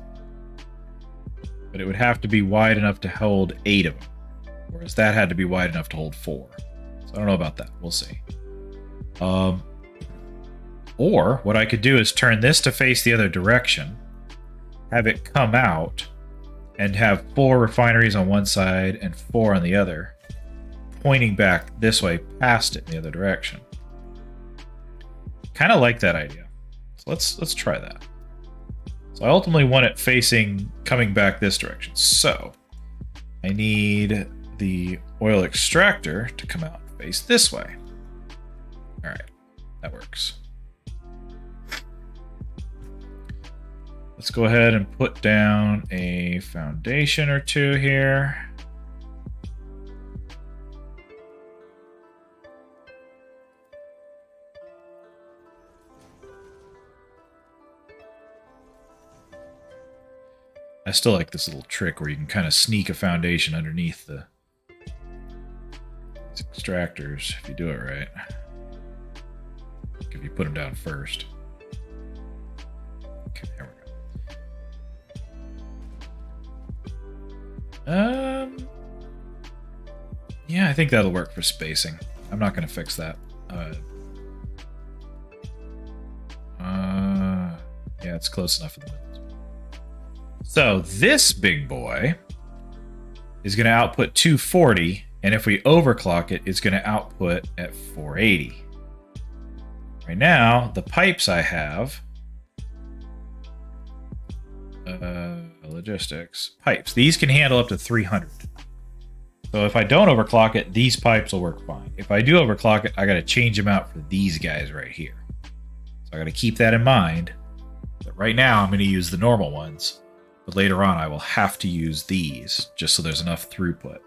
But it would have to be wide enough to hold 8 of them. Whereas that had to be wide enough to hold 4. So I don't know about that. We'll see. Or what I could do is turn this to face the other direction, have it come out, and have 4 refineries on one side and 4 on the other, pointing back this way past it in the other direction. Kind of like that idea. So let's try that. So I ultimately want it coming back this direction. So I need the oil extractor to come out and face this way. All right, that works. Let's go ahead and put down a foundation or 2 here. I still like this little trick where you can kind of sneak a foundation underneath the these extractors if you do it right. If you put them down first. Okay, there we go. Yeah, I think that'll work for spacing. I'm not going to fix that. Yeah, it's close enough for the minutes. So this big boy is going to output 240, and if we overclock it, it's going to output at 480. Right now, the pipes I have, logistics, pipes, these can handle up to 300. So if I don't overclock it, these pipes will work fine. If I do overclock it, I got to change them out for these guys right here. So I got to keep that in mind. But right now, I'm going to use the normal ones. But later on, I will have to use these just so there's enough throughput.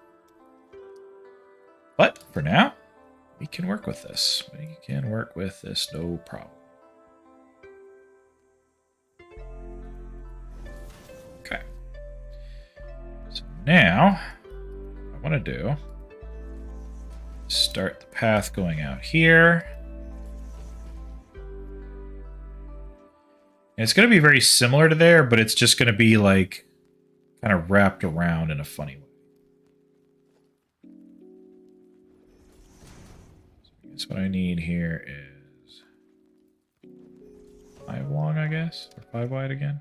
But for now, we can work with this. We can work with this, no problem. Okay. So now, what I want to do is start the path going out here. And it's going to be very similar to there, but it's just going to be like kind of wrapped around in a funny way. So I guess what I need here is 5 long, I guess, or 5 wide again.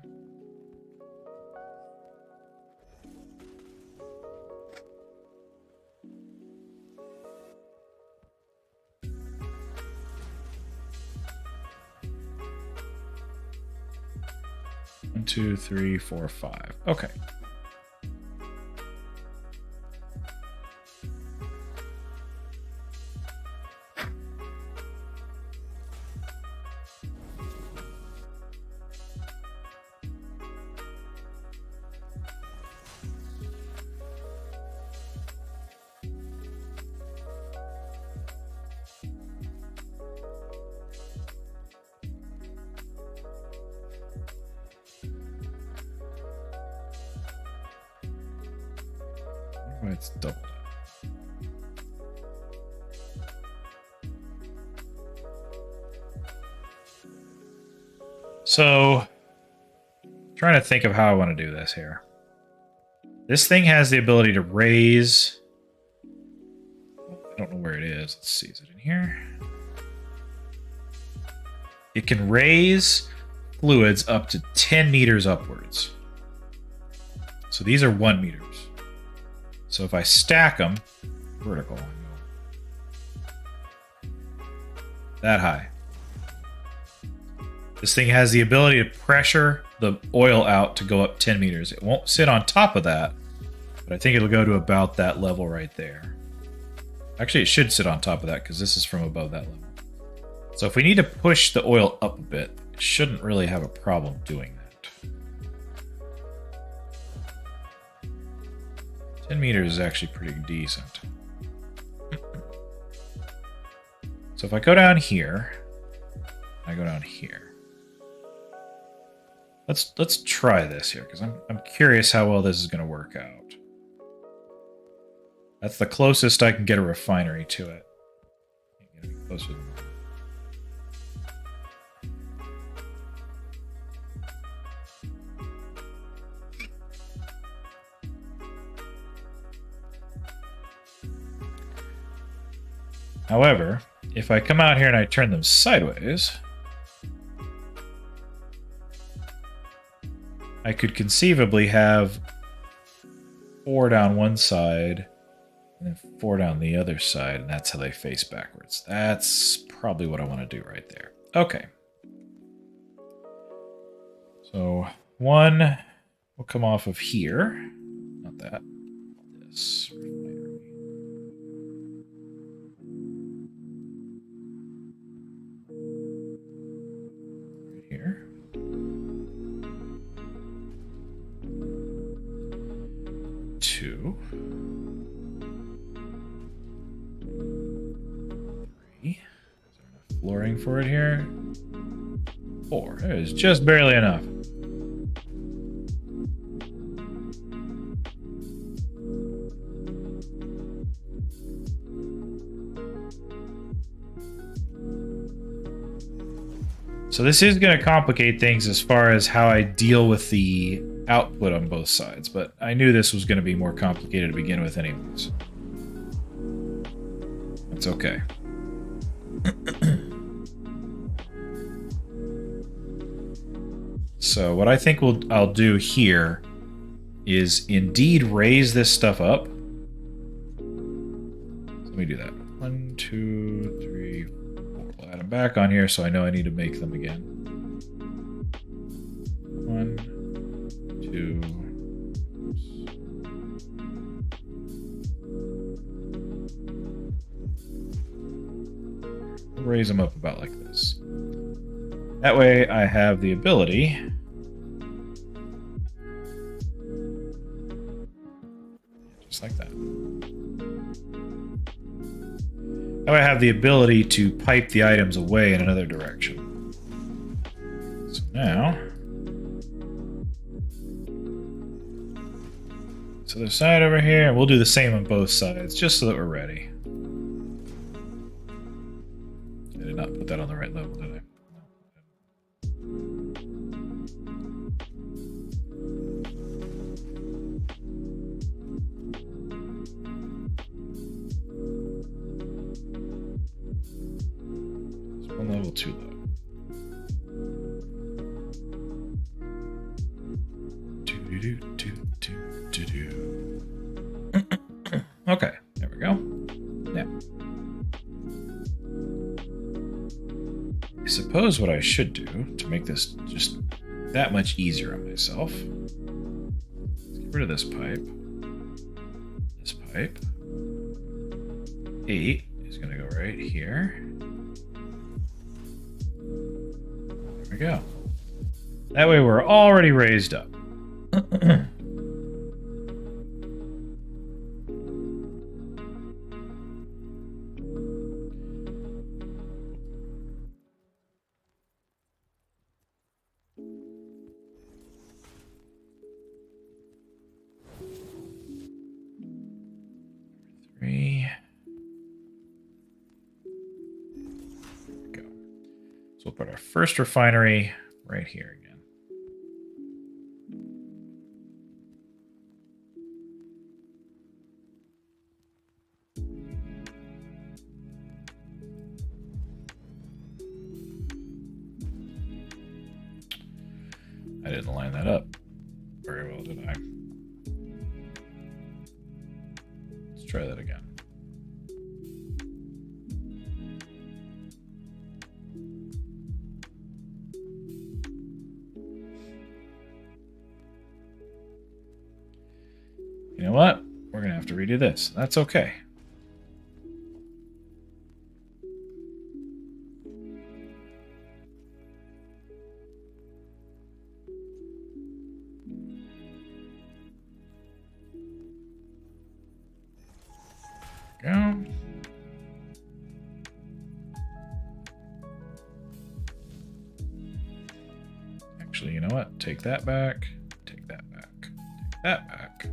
One, 2, 3, 4, 5. Okay. It's doubled. So, trying to think of how I want to do this here. This thing has the ability to raise. I don't know where it is. Let's see. Is it in here? It can raise fluids up to 10 meters upwards. So these are 1 meters. So if I stack them, vertical, that high. This thing has the ability to pressure the oil out to go up 10 meters. It won't sit on top of that, but I think it'll go to about that level right there. Actually, it should sit on top of that because this is from above that level. So if we need to push the oil up a bit, it shouldn't really have a problem doing that. 10 meters is actually pretty decent. So if I go down here, I go down here. Let's try this here because I'm curious how well this is going to work out. That's the closest I can get a refinery to it. Can't get any closer than that. However, if I come out here and I turn them sideways, I could conceivably have 4 down one side and then 4 down the other side, and that's how they face backwards. That's probably what I want to do right there. Okay. So 1 will come off of here. Not that. This. Here. 2. 3. Is there enough flooring for it here? 4. There is just barely enough. So this is going to complicate things as far as how I deal with the output on both sides, but I knew this was going to be more complicated to begin with anyways. That's okay. So what I think I'll do here is indeed raise this stuff up. Let me do that. 1, 2, 3, 4. We'll add them back on here so I know I need to make them again. 1, 2. We'll raise them up about like this. That way I have the ability just like that. Now I have the ability to pipe the items away in another direction. So now, so the side over here, and we'll do the same on both sides, just so that we're ready. I did not put that on the right level, did I? Level too low. Okay, there we go. Now, I suppose what I should do to make this just that much easier on myself, let's get rid of this pipe. This pipe. 8 is going to go right here. There we go. That way we're already raised up. So we'll put our first refinery right here again. I didn't line that up very well, did I? Let's try that again. You know what? We're going to have to redo this. That's okay. Go. Actually, you know what? Take that back. Take that back. Take that back.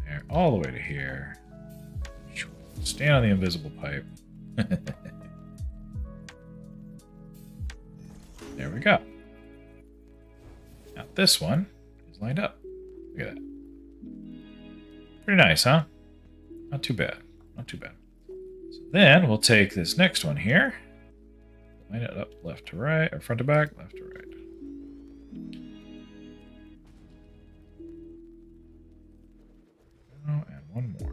There, all the way to here. Stand on the invisible pipe. There we go. Now this one is lined up. Look at that. Pretty nice, huh? Not too bad. Not too bad. So then we'll take this next one here. Line it up left to right, or front to back, left to right. Oh, and one more.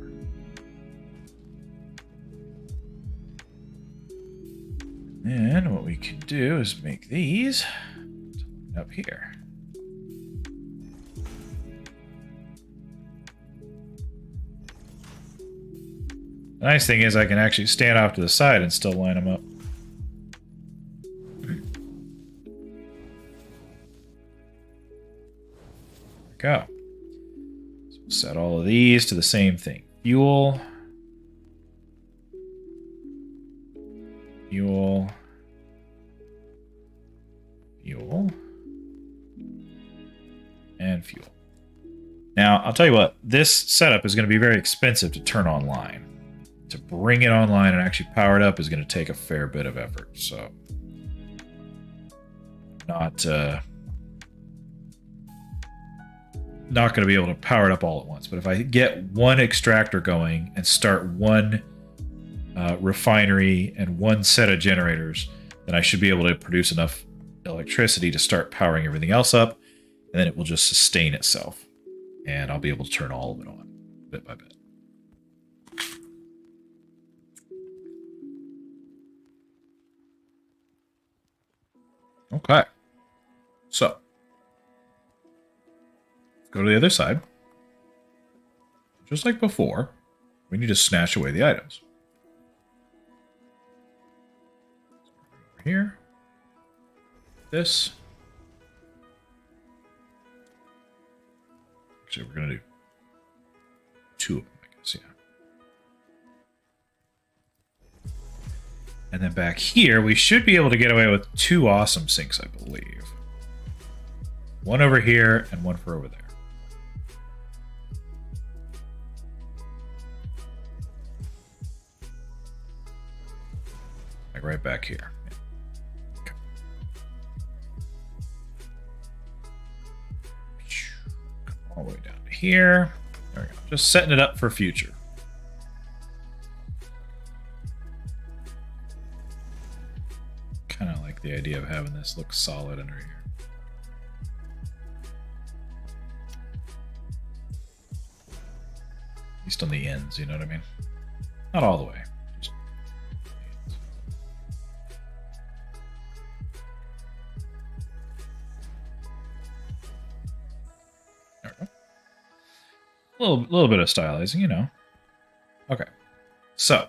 And then what we can do is make these up here. The nice thing is I can actually stand off to the side and still line them up. There we go. So we'll set all of these to the same thing. Fuel. Fuel. Fuel. And fuel. Now, I'll tell you what, this setup is going to be very expensive to turn online. to bring it online and actually power it up is going to take a fair bit of effort. So, not going to be able to power it up all at once. But if I get one extractor going and start one refinery and one set of generators, then I should be able to produce enough electricity to start powering everything else up, and then it will just sustain itself. And I'll be able to turn all of it on, bit by bit. Okay. So, let's go to the other side. Just like before, we need to snatch away the items. Over here. This. Actually, we're going to do 2 of them, I guess, yeah. And then back here, we should be able to get away with 2 awesome sinks, I believe. One over here and one for over there. Like right back here. Yeah. Okay. All the way down to here. There we go. Just setting it up for future. Kind of like the idea of having this look solid under here. At least on the ends, you know what I mean? Not all the way. Just the ends. There we go. A little bit of stylizing, you know. Okay. So,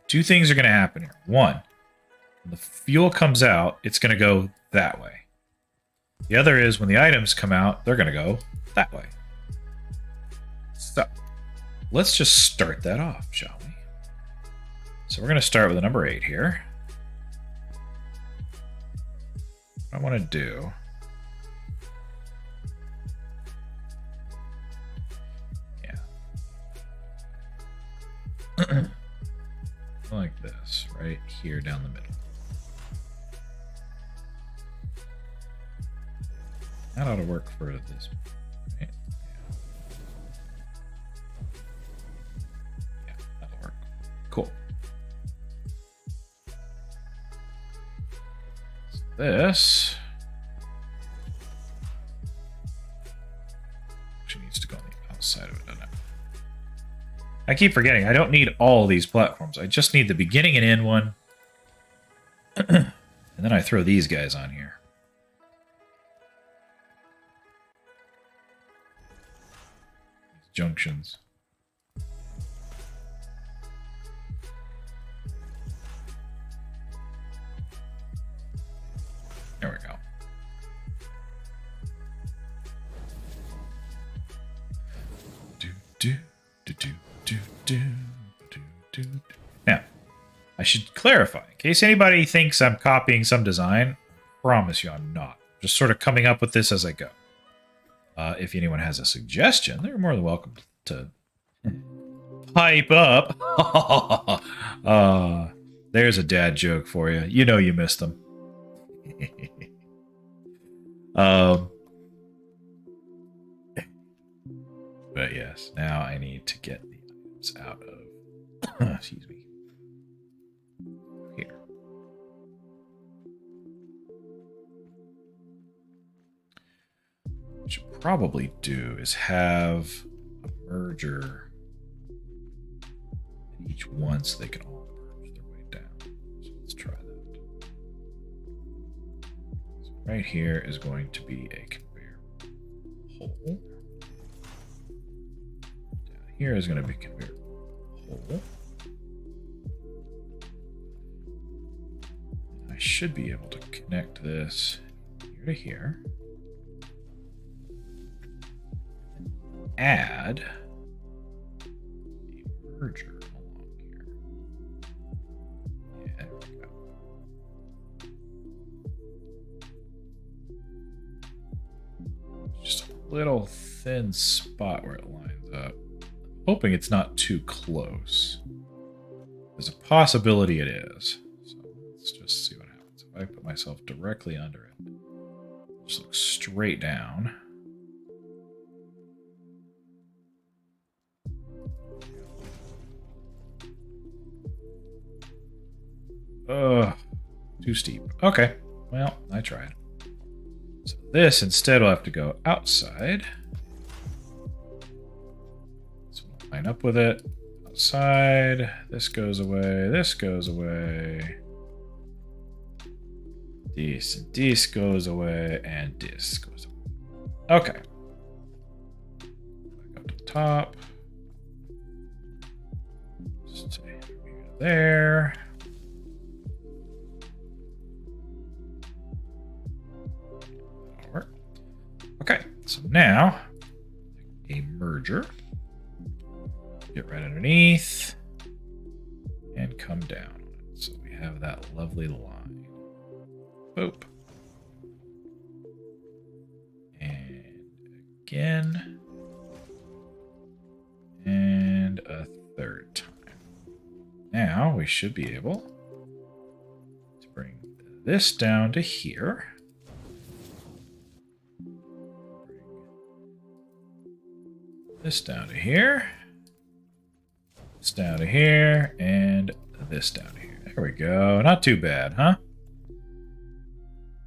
2 things are going to happen here. One, when the fuel comes out, it's going to go that way. The other is when the items come out, they're going to go that way. So, let's just start that off, shall we? So we're going to start with a number 8 here. What I want to do... Yeah. Like this, right here down the middle. That ought to work for this. Right? Yeah, that'll work. Cool. So this actually needs to go on the outside of it, doesn't it? I keep forgetting, I don't need all these platforms. I just need the beginning and end one. And then I throw these guys on here. These junctions. There we go. Now, I should clarify, in case anybody thinks I'm copying some design, promise you I'm not. Just sort of coming up with this as I go. If anyone has a suggestion, they're more than welcome to pipe up. There's a dad joke for you. You know you missed them. But yes, now I need to get the items out of, excuse me, here. What I should probably do is have a merger in each one so they can all merge their way down. So let's try that. So right here is going to be a conveyor hole. Here is going to be conveyor hole. I should be able to connect this here to here. Add a merger along here. Yeah, there we go. Just a little thin spot where it lines up. Hoping it's not too close. There's a possibility it is. So let's just see what happens. If I put myself directly under it, just look straight down. Ugh, too steep. Okay, well, I tried. So this instead will have to go outside. So we'll line up with it. Outside. This goes away. This goes away. This goes away. And this goes away. Okay. Back up to the top. Just say, there. Okay, so now a merger. Get right underneath and come down on it. So we have that lovely line. Boop. And again. And a third time. Now we should be able to bring this down to here. This down to here. This down to here. And this down to here. There we go. Not too bad, huh?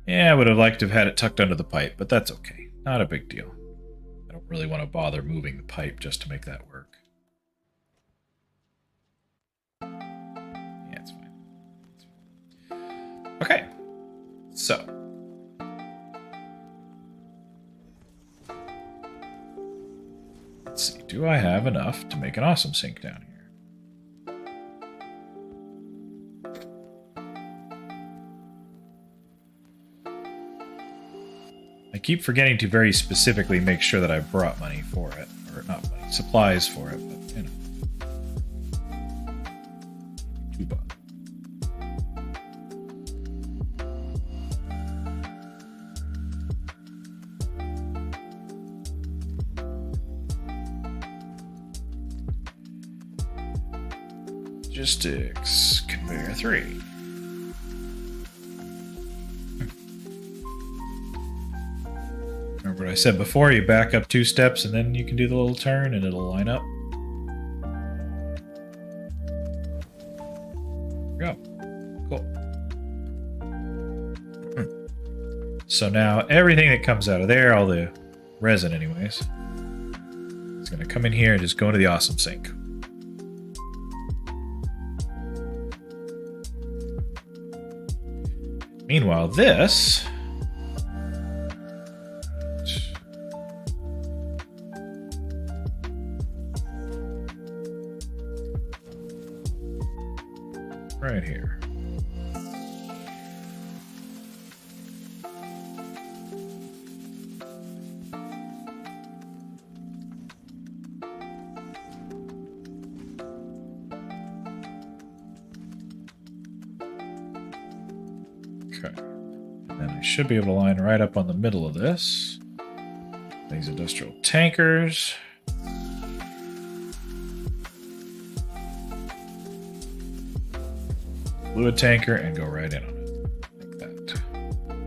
Yeah, I would have liked to have had it tucked under the pipe, but that's okay. Not a big deal. I don't really want to bother moving the pipe just to make that work. Yeah, it's fine. It's fine. Okay. So. Let's see. Do I have enough to make an awesome sink down here? I keep forgetting to very specifically make sure that I brought money for it. Or not money, supplies for it, but you know. $2. Logistics, conveyor 3. Remember what I said before? You back up 2 steps and then you can do the little turn and it'll line up. There we go. Cool. So now everything that comes out of there, all the resin anyways, is going to come in here and just go into the awesome sink. Meanwhile, this right here. Okay. And then I should be able to line right up on the middle of this. These industrial tankers. Fluid tanker and go right in on it. Like that.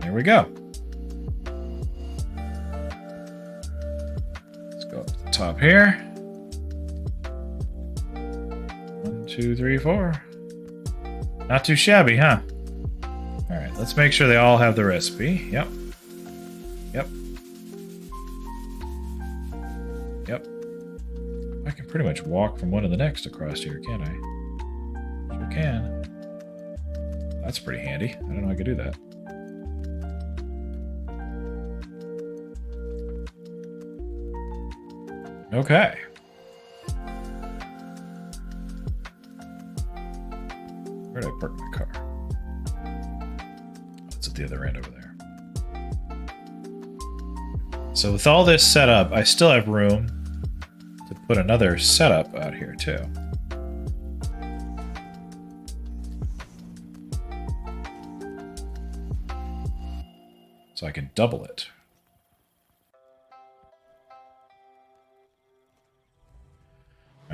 There we go. Let's go up to the top here. 1, 2, 3, 4. Not too shabby, huh? Alright, let's make sure they all have the recipe. Yep. Yep. Yep. I can pretty much walk from one to the next across here, can't I? Sure can. That's pretty handy. I don't know I could do that. Okay. Where did I park my car? It's at the other end over there. So with all this set up, I still have room to put another setup out here too. So I can double it.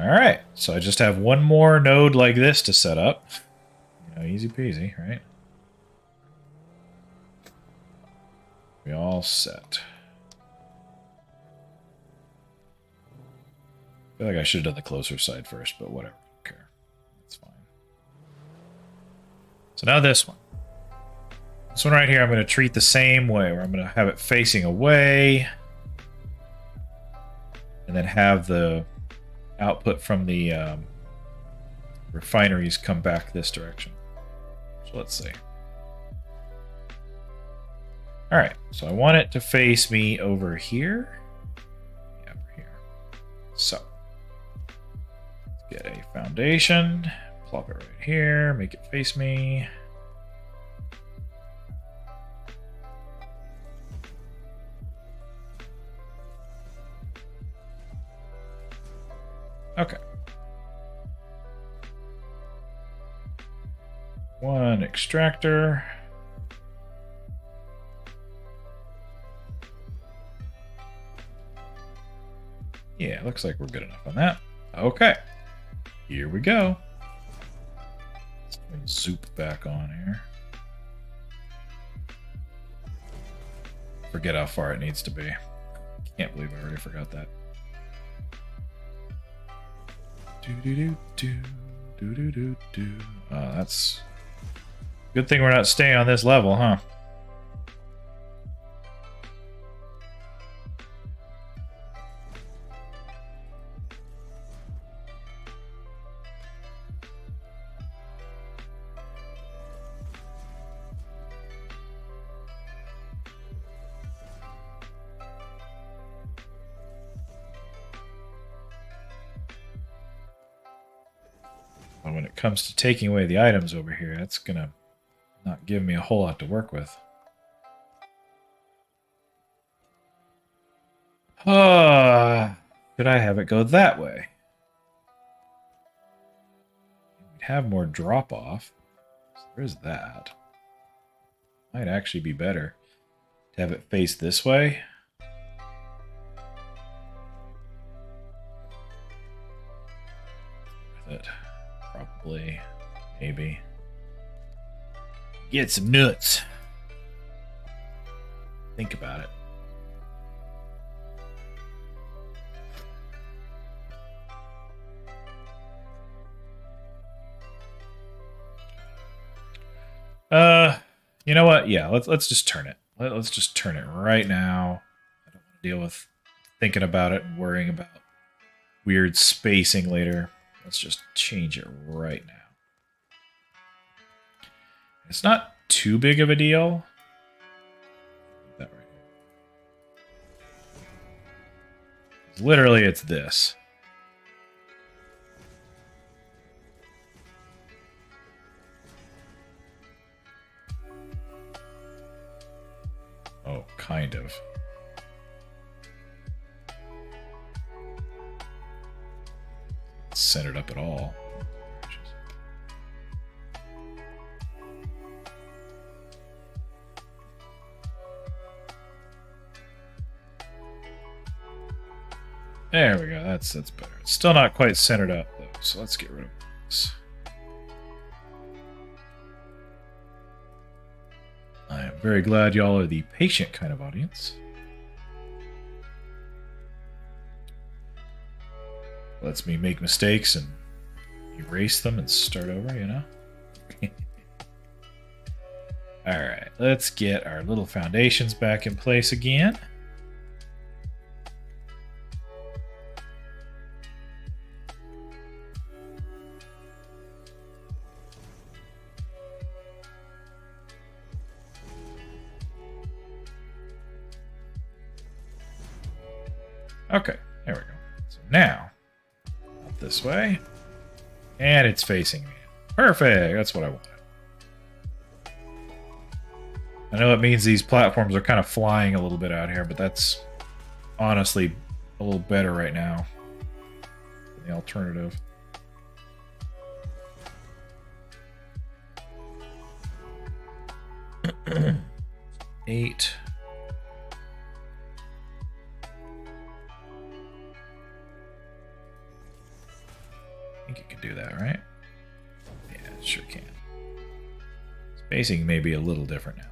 All right, so I just have one more node like this to set up. You know, easy peasy, right? We all set. I feel like I should have done the closer side first, but whatever. I don't care. That's fine. So now this one. This one right here I'm going to treat the same way, where I'm going to have it facing away. And then have the output from the refineries come back this direction. So let's see. Alright, so I want it to face me over here. Yeah, over here. So, let's get a foundation, plop it right here, make it face me. Okay. One extractor. Yeah, looks like we're good enough on that. Okay. Here we go. Let's zoop back on here. Forget how far it needs to be. Can't believe I already forgot that. Do. Oh, that's good thing we're not staying on this level, huh? When it comes to taking away the items over here, that's gonna not give me a whole lot to work with. Should I have it go that way? We'd have more drop off. So there's that. Might actually be better to have it face this way. With it. Probably, maybe. Get some nuts. Think about it. You know what? Yeah, let's just turn it. Let's just turn it right now. I don't want to deal with thinking about it and worrying about weird spacing later. Let's just change it right now. It's not too big of a deal. That right here. Literally, it's this. Oh, kind of. Centered up at all. There we go. That's better. It's still not quite centered up though, so let's get rid of this. I am very glad y'all are the patient kind of audience. Lets me make mistakes and erase them and start over, you know? Alright, let's get our little foundations back in place again. Okay, there we go. So now, up this way, and it's facing me. Perfect, that's what I wanted. I know it means these platforms are kind of flying a little bit out here, but that's honestly a little better right now than the alternative. Eight. think it can do that, right? Yeah, it sure can. Spacing may be a little different now.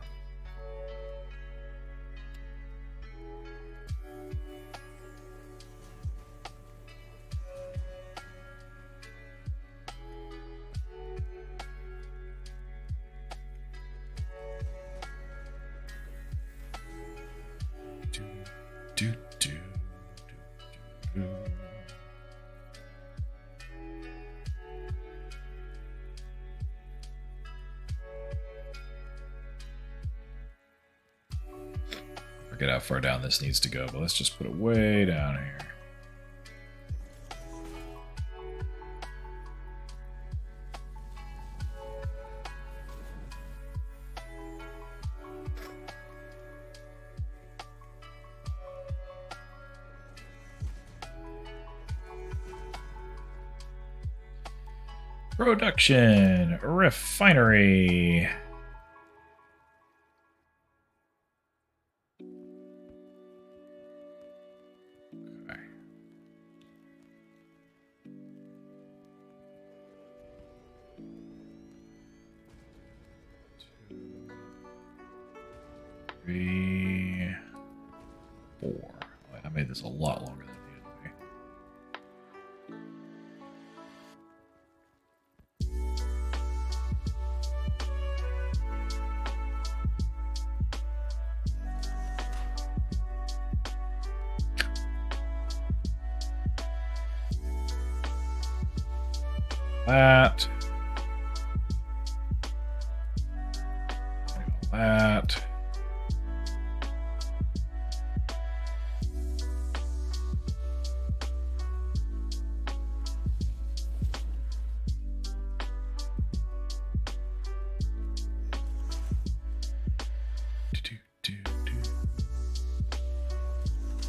Do, do, do, do. Forget how far down this needs to go, but let's just put it way down here. Production refinery. Okay. 2, 3, 4. I made this a lot longer than it needed to be. That. That.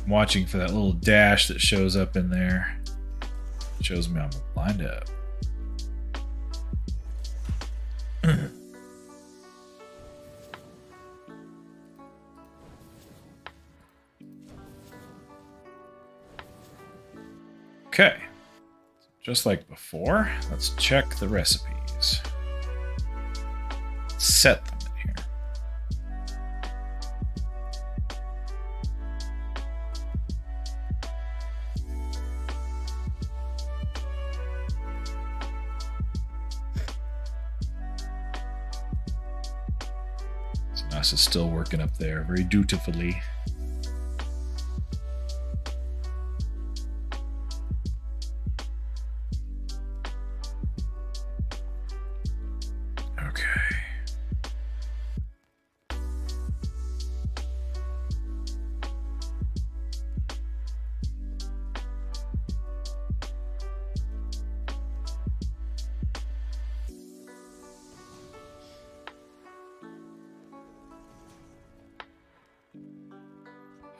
I'm watching for that little dash that shows up in there. It shows me I'm lined up. Okay, just like before, let's check the recipes. Set them in here. Sinasa's still working up there very dutifully.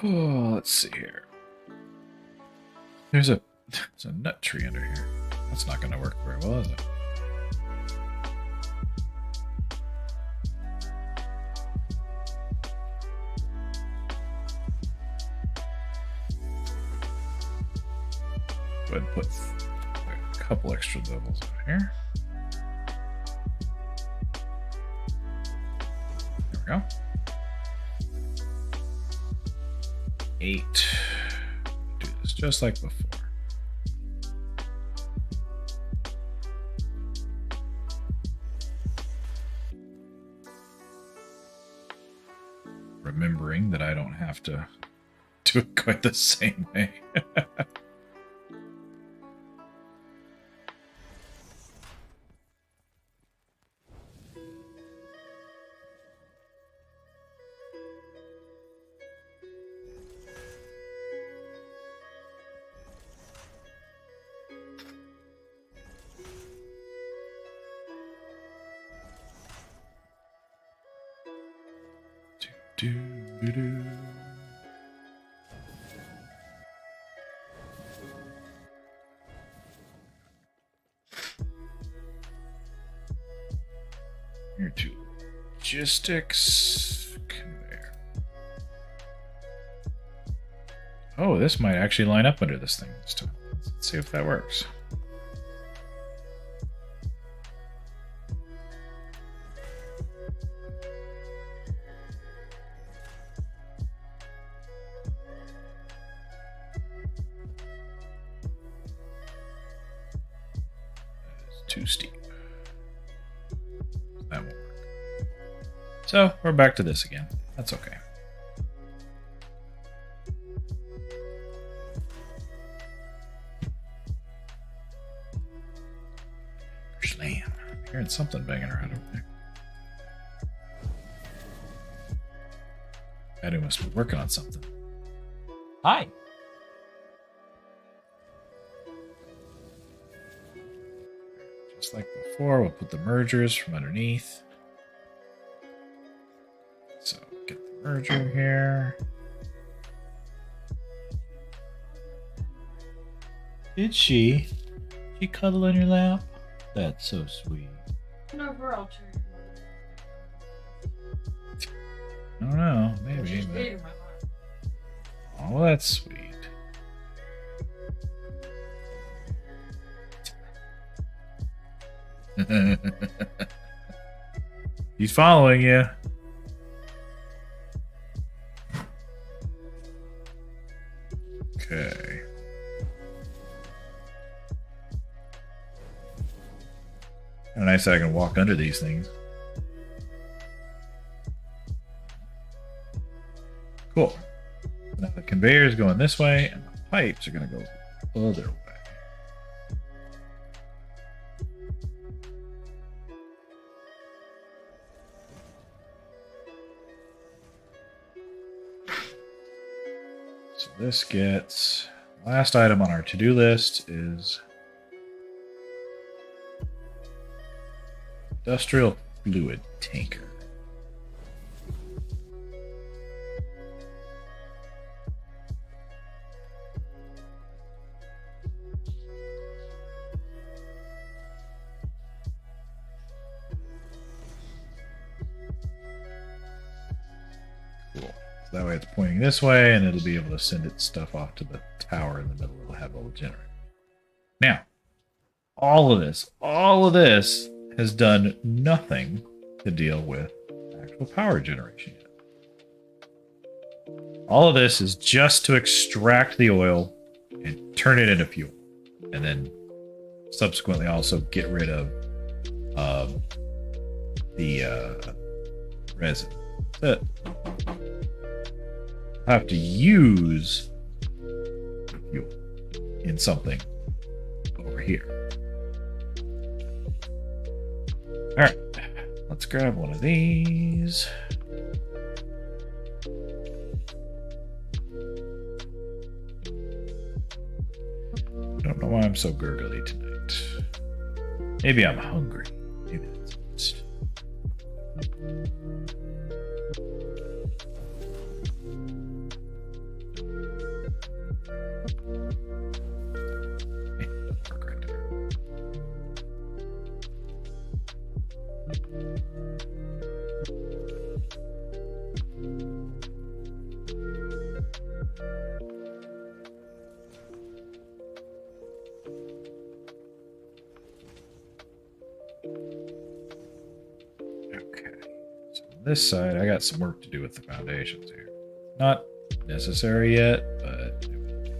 Oh, let's see here. There's a nut tree under here. That's not going to work very well, is it? Go ahead and put a couple extra levels out here. There we go. 8. Do this just like before. Remembering that I don't have to do it quite the same way. Do. Here to logistics conveyor. Oh, this might actually line up under this thing this time. Let's see if that works. too steep. That won't work. So we're back to this again. That's okay. Slam. I'm hearing something banging around over there. Daddy must be working on something. Hi. Just like before, we'll put the mergers from underneath. So get the merger here. Did she? She cuddle in your lap? That's so sweet. No, we're all true. I don't know. Maybe. She's But... dating my mom. Oh, that's sweet. He's following you. Okay. And I said I can walk under these things. Cool. Now the conveyor is going this way, and the pipes are going to go the other way. So this gets... Last item on our to-do list is... Industrial fluid tanker. Cool. So that way it's pointing this way, and it'll be able to send its stuff off to the tower in the middle. It'll have a little generator. Now, all of this has done nothing to deal with actual power generation yet. All of this is just to extract the oil and turn it into fuel, and then subsequently also get rid of the resin. That's it. I have to use fuel in something over here. All right, let's grab one of these. I don't know why I'm so gurgly tonight. Maybe I'm hungry. Maybe that's it. This side, I got some work to do with the foundations here. Not necessary yet, but it will be.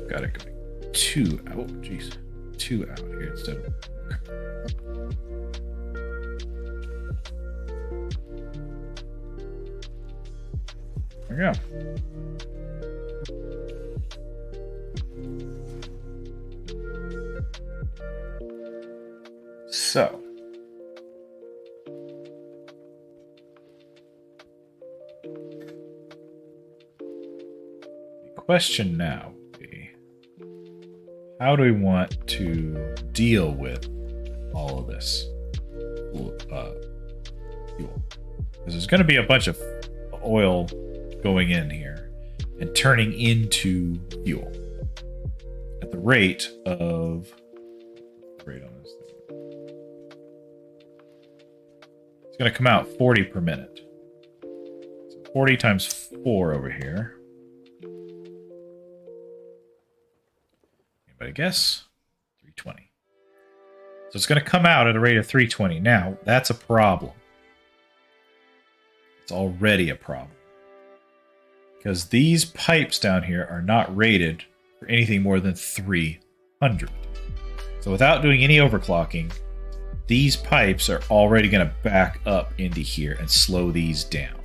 Got it going two out. Oh, jeez. Two out here instead of. There we go. So. The question now would be, how do we want to deal with all of this fuel? Because there's going to be a bunch of oil going in here and turning into fuel. at the rate of rate on this thing. It's going to come out 40 per minute. So 40 times 4 over here. Anybody guess? 320. So it's going to come out at a rate of 320. Now, that's a problem. It's already a problem. Because these pipes down here are not rated for anything more than 300. So without doing any overclocking, these pipes are already going to back up into here and slow these down.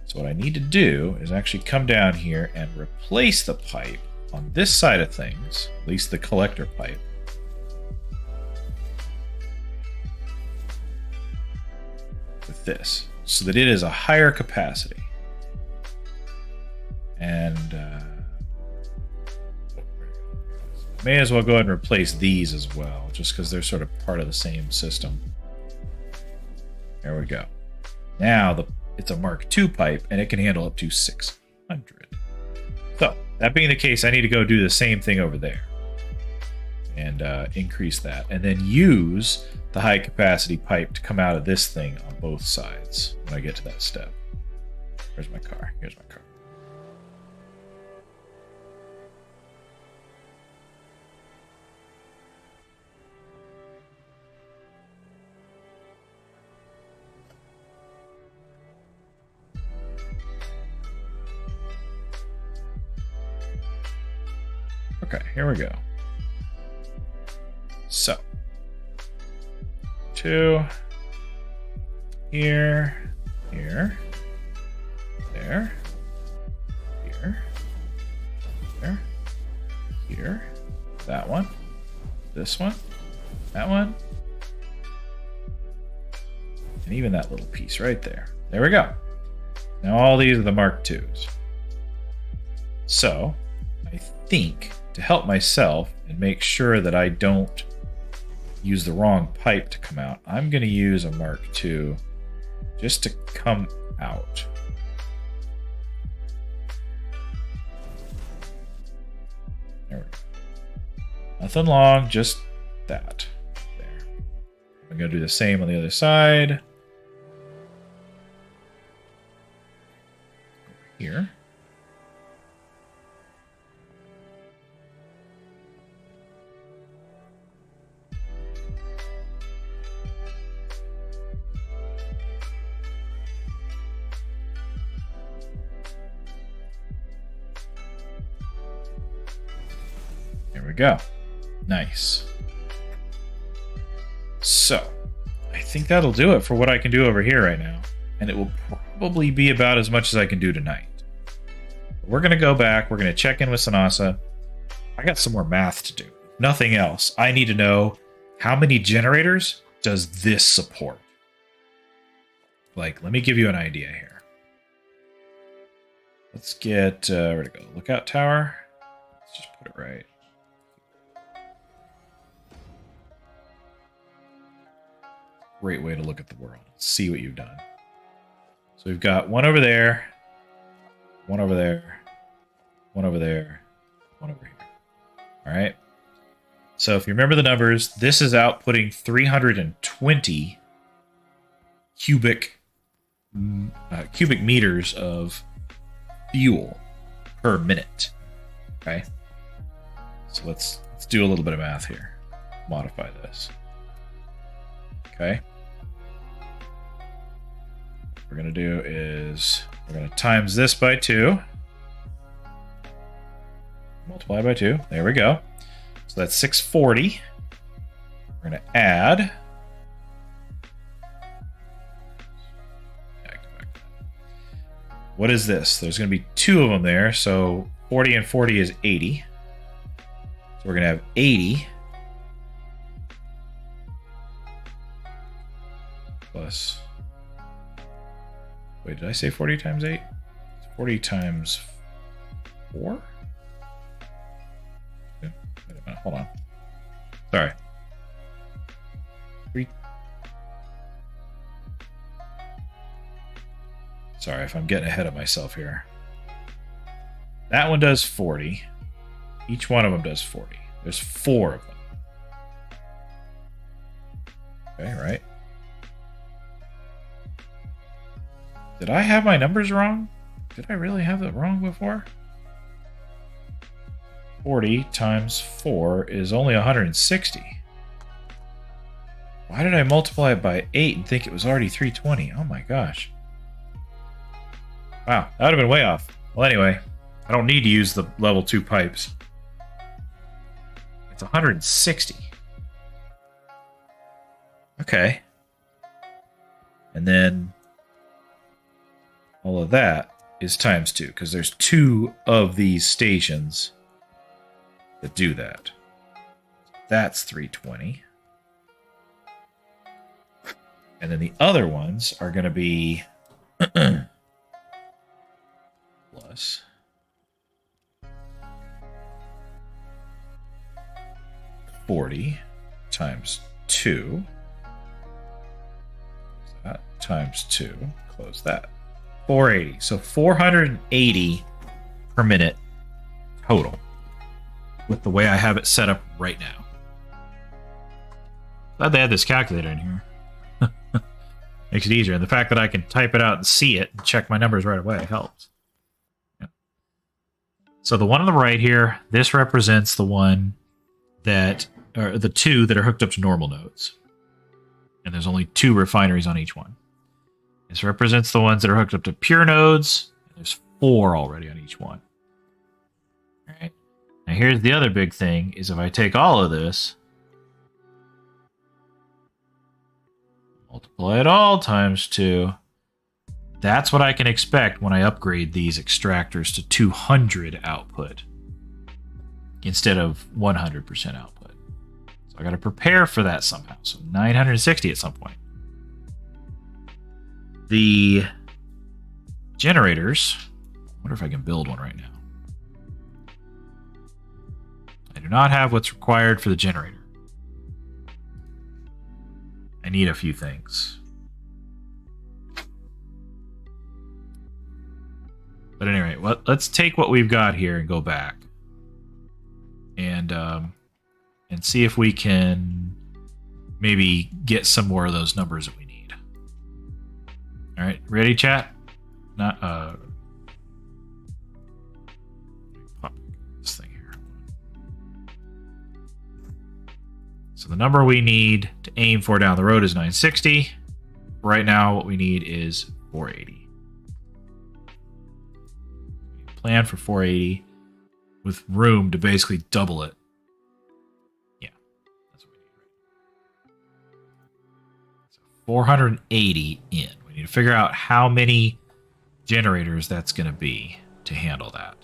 So what I need to do is actually come down here and replace the pipe on this side of things, at least the collector pipe, with this, so that it is a higher capacity. And may as well go ahead and replace these as well, just because they're sort of part of the same system. There we go. Now it's a Mark II pipe, and it can handle up to 600. So, that being the case, I need to go do the same thing over there. And increase that. And then use the high capacity pipe to come out of this thing on both sides when I get to that step. Where's my car? Here's my car. Okay, here we go. So, 2, here, here, there, here, there, here, that one, this one, that one, and even that little piece right there. There we go. Now all these are the Mark IIs. So, I think to help myself and make sure that I don't use the wrong pipe to come out, I'm going to use a Mark II just to come out. There we go. Nothing long, just that. There. I'm going to do the same on the other side. Over here. There we go. Nice. So, I think that'll do it for what I can do over here right now. And it will probably be about as much as I can do tonight. We're going to go back. We're going to check in with Sinasa. I got some more math to do. Nothing else. I need to know how many generators does this support? Like, let me give you an idea here. Let's get, where'd it go? Lookout tower. Let's just put it right. Great way to look at the world. See what you've done. So we've got one over there, one over there, one over there, one over here. All right. So if you remember the numbers, this is outputting 320 cubic meters of fuel per minute. Okay. So let's do a little bit of math here. Modify this. Okay. What we're going to do is we're going to times this by 2. Multiply by 2. There we go. So that's 640. We're going to add. What is this? There's going to be 2 of them there. So 40 and 40 is 80. So we're going to have 80. Plus, wait, did I say 40 times 8? It's 40 times 4? Okay, wait a minute, hold on. Sorry. 3. Sorry if I'm getting ahead of myself here. That one does 40. Each one of them does 40. There's 4 of them. Okay, right? Did I have my numbers wrong? Did I really have it wrong before? 40 times 4 is only 160. Why did I multiply it by 8 and think it was already 320? Oh my gosh. Wow, that would have been way off. Well, anyway, I don't need to use the level 2 pipes. It's 160. Okay. And then all of that is times 2, because there's 2 of these stations that do that. That's 320. And then the other ones are going to be plus 40 times 2. That times 2. Close that. 480. So 480 per minute total with the way I have it set up right now. Glad they had this calculator in here. Makes it easier. And the fact that I can type it out and see it and check my numbers right away helps. Yeah. So the one on the right here, this represents the one that, or the 2 that are hooked up to normal nodes. And there's only 2 refineries on each one. This represents the ones that are hooked up to pure nodes. There's 4 already on each one. All right. Now here's the other big thing, is if I take all of this, multiply it all times 2, that's what I can expect when I upgrade these extractors to 200 output instead of 100% output. So I got to prepare for that somehow. So 960 at some point. The generators, I wonder if I can build one right now. I do not have what's required for the generator. I need a few things. But anyway, let's take what we've got here and go back. And see if we can maybe get some more of those numbers that we need. All right, ready, chat? Not pop this thing here. So the number we need to aim for down the road is 960. Right now, what we need is 480. Plan for 480 with room to basically double it. Yeah, that's what we need. So 480 in. We need to figure out how many generators that's going to be to handle that.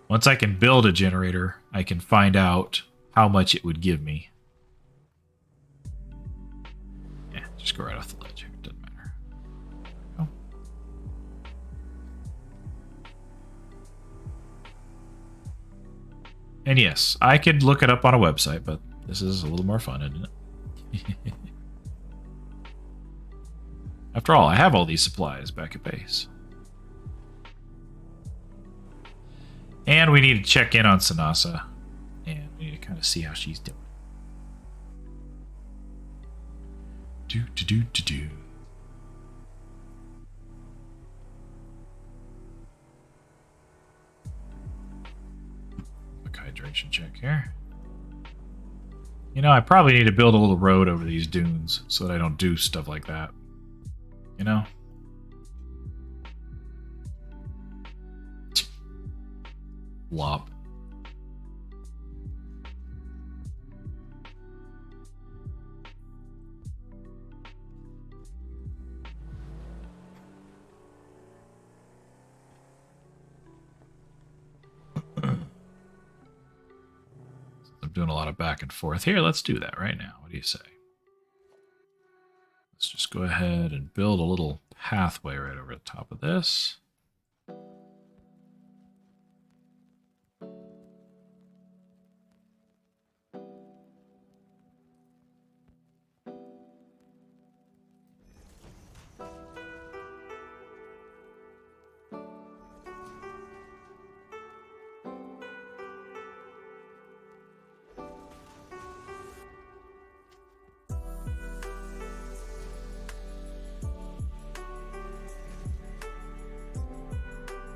Once I can build a generator, I can find out how much it would give me. Yeah, just go right off the ledge here. It doesn't matter. Oh. And yes, I could look it up on a website, but this is a little more fun, isn't it? After all, I have all these supplies back at base. And we need to check in on Sinasa. And we need to kind of see how she's doing. Do. Quick hydration check here. You know, I probably need to build a little road over these dunes so that I don't do stuff like that. You know? Flop. I'm doing a lot of back and forth here. Let's do that right now. What do you say? Let's just go ahead and build a little pathway right over the top of this.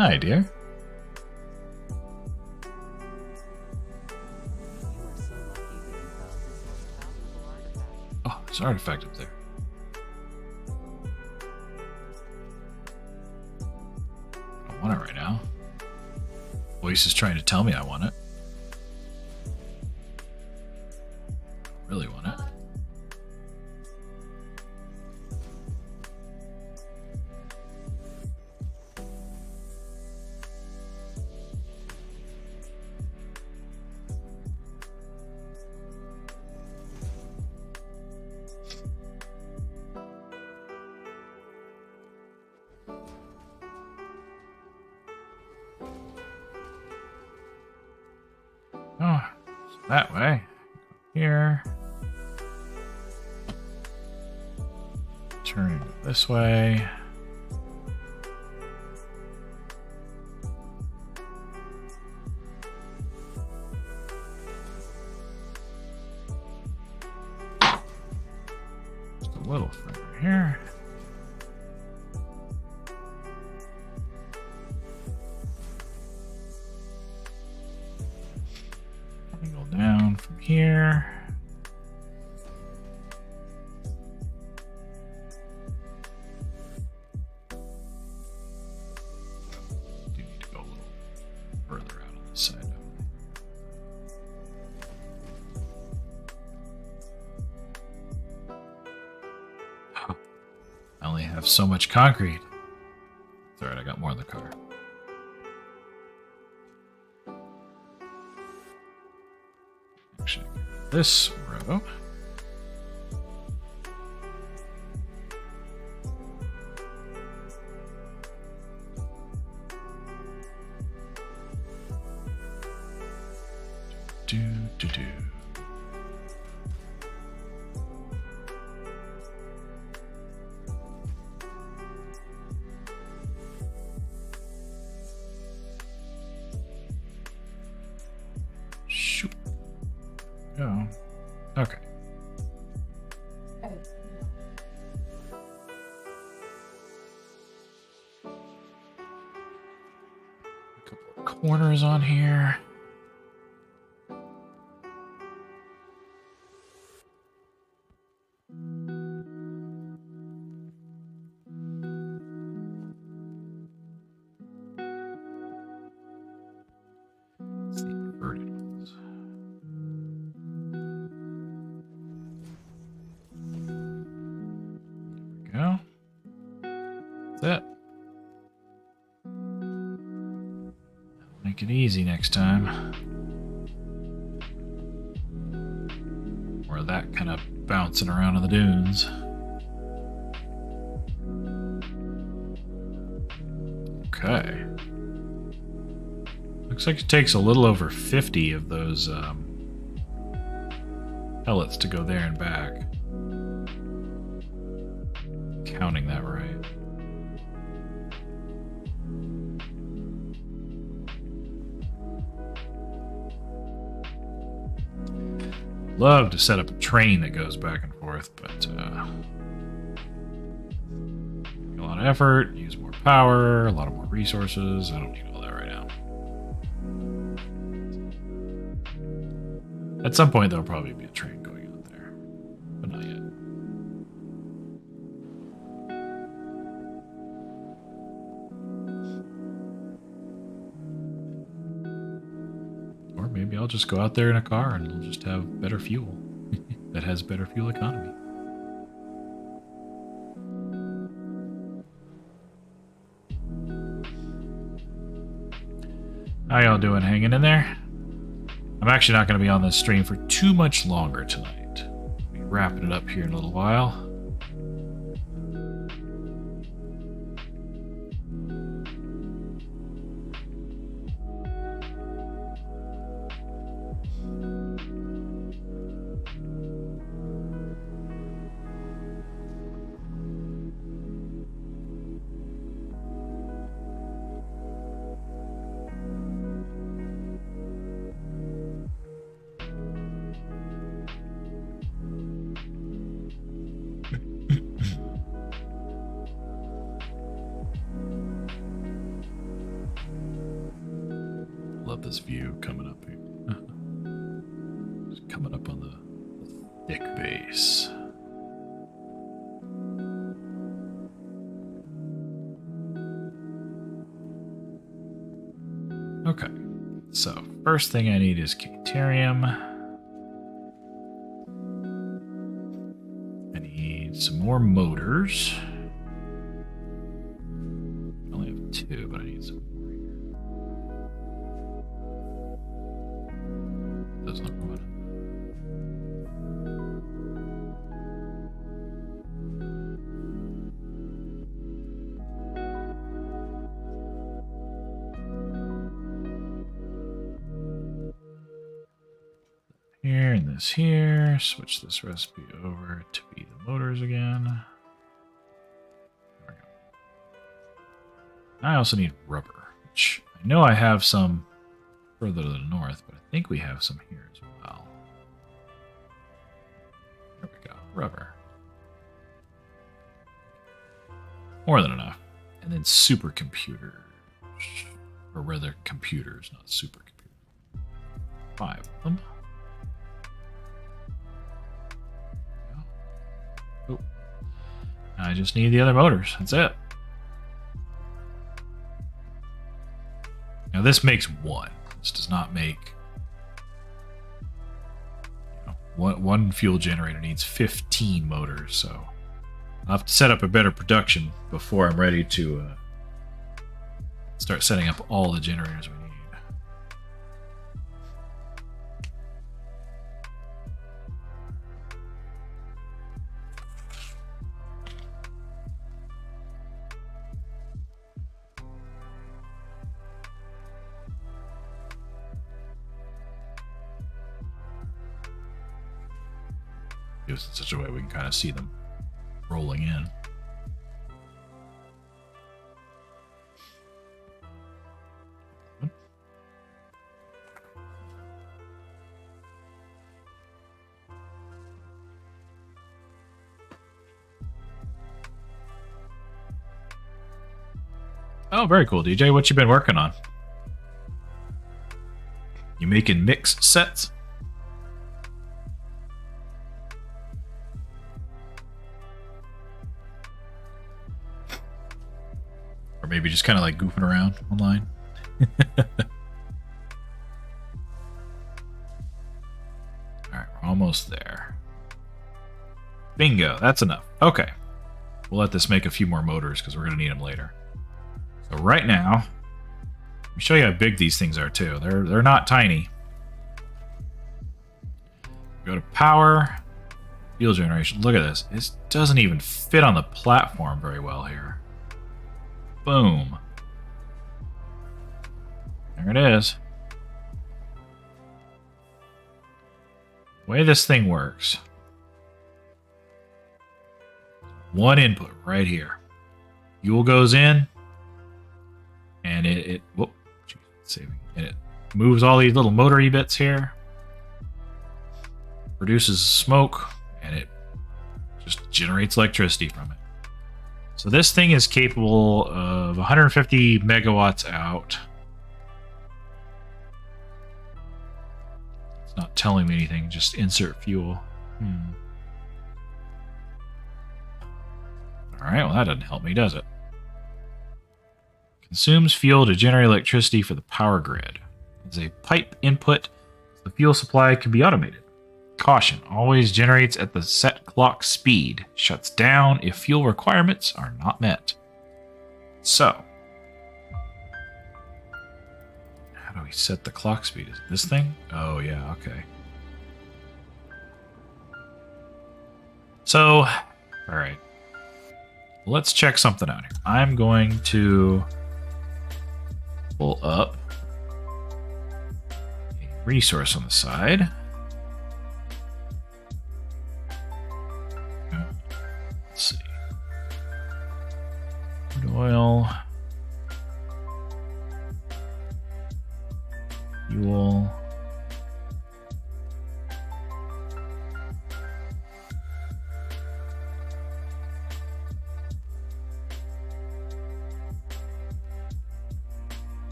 Hi, dear. You are so lucky that you found this most valuable artifact. Oh, there's an artifact up there. I don't want it right now. Voice is trying to tell me I want it. I really want it. Oh, so that way. Here. Turn this way. Just a little further here. Angle down from here. Do need to go a little further out on this side. I only have so much concrete. It's alright, I got more in the car. Actually, this row. Do. Shoot. Oh. Okay. A couple of corners on here. It's the inverted ones. There we go. That's it. Make it easy next time. Or that kind of bouncing around in the dunes. Okay. Looks like it takes a little over 50 of those pellets to go there and back. Counting that right. Love to set up a train that goes back and forth, but a lot of effort, use more power, a lot of more resources. I don't need all that right now. At some point, there'll probably be a train going out there, but not yet. Or maybe I'll just go out there in a car and it'll just have better fuel that has better fuel economy. How y'all doing? Hanging in there? I'm actually not going to be on this stream for too much longer tonight. I'll be wrapping it up here in a little while. about this view coming up here. Just coming up on the Thicc Base. Okay, so first thing I need is Caterium. I need some more motors. I only have 2, but I need some more here. That's not good. Here and this here. Switch this recipe over to be the motors again. There we go. I also need rubber, which I know I have some further to the north, but I think we have some here as well. There we go. Rubber. More than enough. And then supercomputers. Or rather, computers, not supercomputers. 5 of them. Oh. I just need the other motors. That's it. Now this makes 1. This does not make... One fuel generator needs 15 motors, so I'll have to set up a better production before I'm ready to start setting up all the generators we need. Do this in such a way we can kind of see them rolling in. Oh, very cool, DJ. What you been working on? You making mix sets? Or maybe just kind of like goofing around online? Alright, we're almost there. Bingo, that's enough. Okay. We'll let this make a few more motors because we're going to need them later. So right now, let me show you how big these things are too. They're not tiny. Go to power, fuel generation. Look at this. It doesn't even fit on the platform very well here. Boom. There it is. The way this thing works. One input right here. Fuel goes in. And whoop, geez, it's saving. And it moves all these little motory bits here. Produces smoke, and it just generates electricity from it. So this thing is capable of 150 megawatts out. It's not telling me anything, just insert fuel. Alright, well that doesn't help me, does it? Consumes fuel to generate electricity for the power grid. As a pipe input, the fuel supply can be automated. Caution, always generates at the set clock speed. Shuts down if fuel requirements are not met. So, how do we set the clock speed? Is it this thing? Oh yeah, okay. So, alright. Let's check something out here. I'm going to pull up a resource on the side. Let's see. Crude oil. Fuel.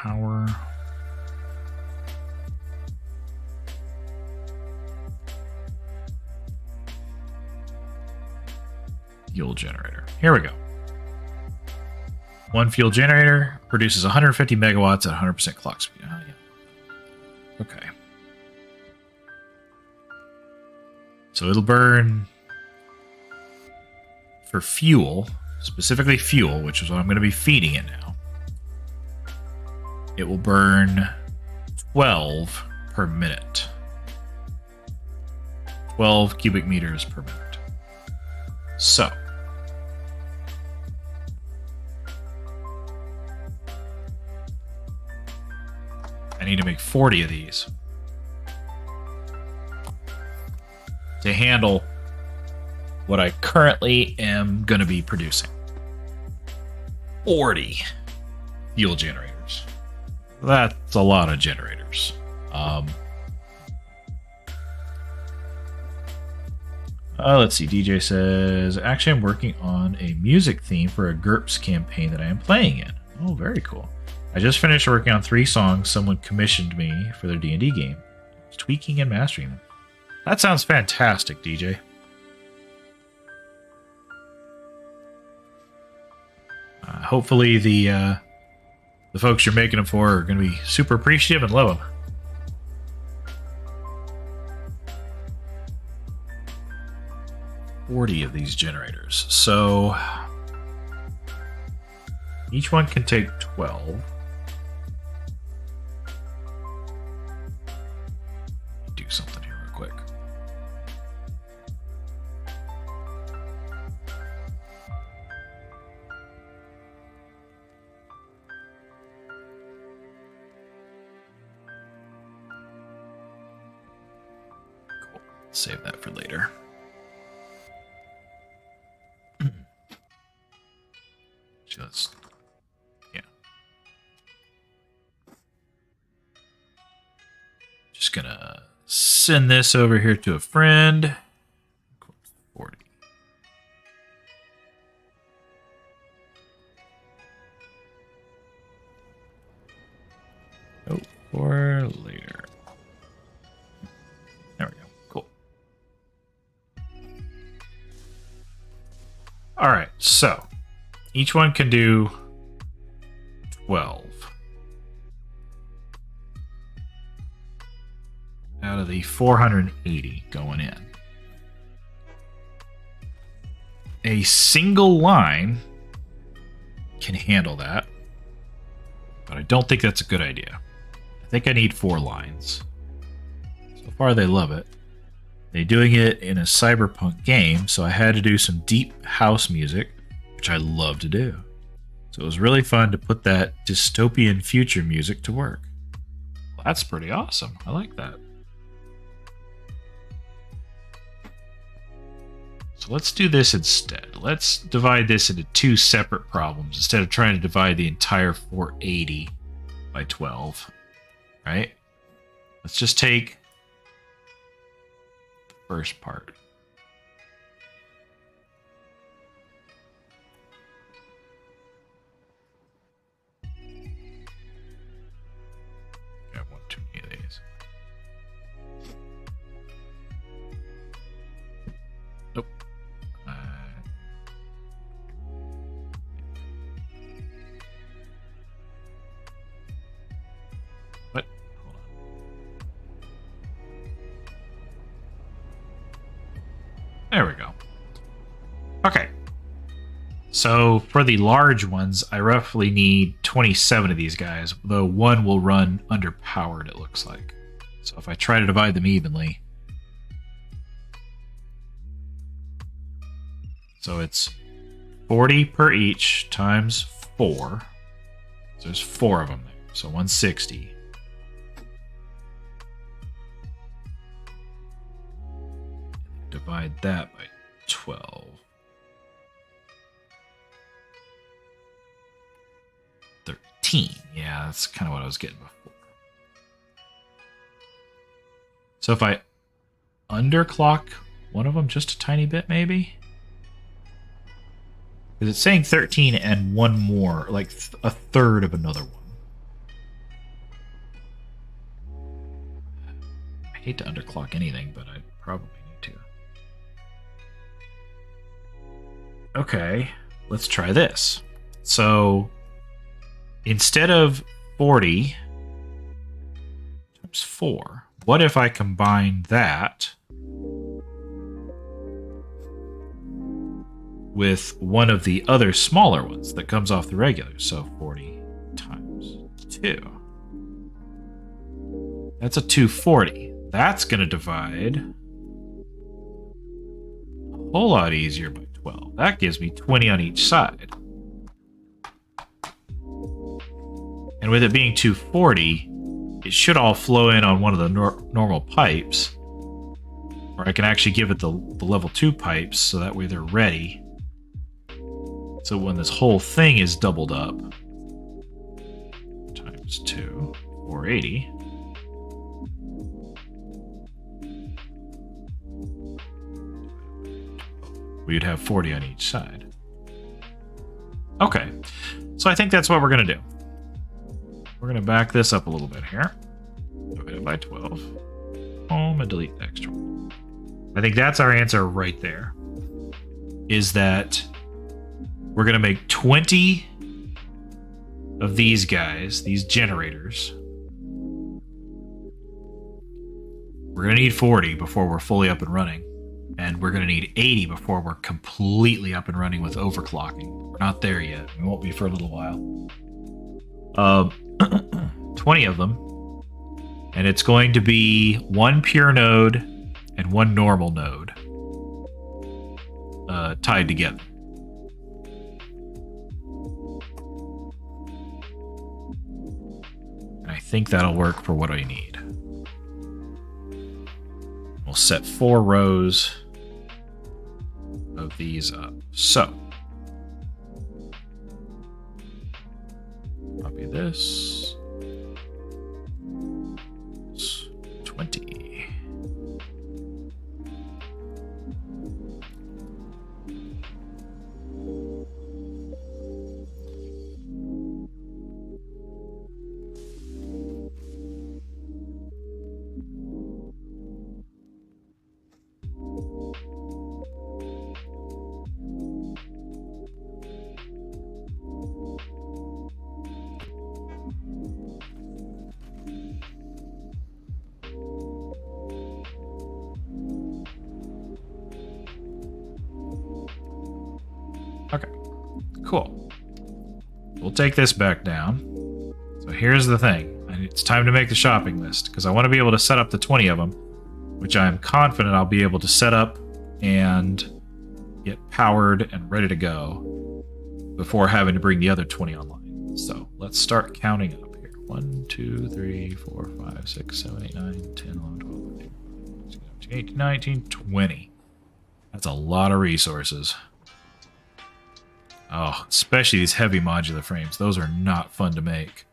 power. Fuel generator. Here we go. One fuel generator produces 150 megawatts at 100% clock speed. Oh, yeah. Okay. So it'll burn for fuel, specifically fuel, which is what I'm going to be feeding it now. It will burn 12 per minute. 12 cubic meters per minute. So, I need to make 40 of these to handle what I currently am going to be producing. 40 fuel generators. That's a lot of generators. Let's see. DJ says, actually, I'm working on a music theme for a GURPS campaign that I am playing in. Oh, very cool. I just finished working on 3 songs someone commissioned me for their D&D game. Tweaking and mastering them. That sounds fantastic, DJ. Hopefully the folks you're making them for are going to be super appreciative and love them. Of these generators. So each one can take 12. Do something here real quick. Cool. Save that for later. Just, yeah. Just gonna send this over here to a friend. 40. Oh, for later. There we go. Cool. All right, so each one can do 12 out of the 480 going in. A single line can handle that, but I don't think that's a good idea. I think I need 4 lines. So far, they love it. They're doing it in a cyberpunk game, so I had to do some deep house music, which I love to do. So it was really fun to put that dystopian future music to work. Well, that's pretty awesome. I like that. So let's do this instead. Let's divide this into 2 separate problems instead of trying to divide the entire 480 by 12. Right? Let's just take the first part. Got one too many of these. Nope. What? Hold on. There we go. Okay. So for the large ones, I roughly need 27 of these guys, though one will run underpowered, it looks like. So if I try to divide them evenly, so it's 40 per each times 4. So there's 4 of them there. So 160. Divide that by 12. 13. Yeah, that's kind of what I was getting before. So if I underclock one of them just a tiny bit, maybe? Because it's saying 13 and one more, like a third of another one. hate to underclock anything, but I probably need to. Okay, let's try this. So instead of 40 times 4, what if I combine that with one of the other smaller ones that comes off the regular? So 40 times 2. That's a 240. That's going to divide a whole lot easier by 12. That gives me 20 on each side. And with it being 240, it should all flow in on one of the normal pipes. Or I can actually give it the level 2 pipes, so that way they're ready. So when this whole thing is doubled up, times 2, 480. We'd have 40 on each side. Okay, so I think that's what we're going to do. We're going to back this up a little bit here. Divide it by 12. Home and delete the extra one. I think that's our answer right there. Is that we're going to make 20 of these guys, these generators. We're going to need 40 before we're fully up and running. And we're going to need 80 before we're completely up and running with overclocking. We're not there yet. We won't be for a little while. 20 of them. And it's going to be one pure node and one normal node tied together. And I think that'll work for what I need. We'll set 4 rows of these up. So, copy this. 20. Okay, cool. We'll take this back down. So here's the thing. It's time to make the shopping list, because I want to be able to set up the 20 of them, which I'm confident I'll be able to set up and get powered and ready to go before having to bring the other 20 online. So let's start counting up here. 1, 2, 3, 4, 5, 6, 7, 8, 9, 10, 11, 12, 13, 14, 18, 19, 20. That's a lot of resources. Oh, especially these heavy modular frames. Those are not fun to make.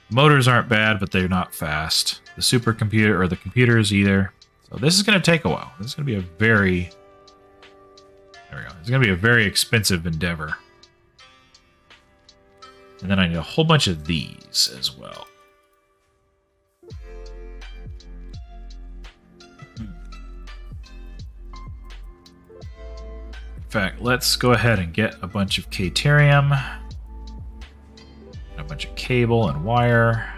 Motors aren't bad, but they're not fast. The supercomputer, or the computers either. So this is going to take a while. This is going to be a very... There we go. It's going to be a very expensive endeavor. And then I need a whole bunch of these as well. In fact, let's go ahead and get a bunch of Caterium. A bunch of cable and wire.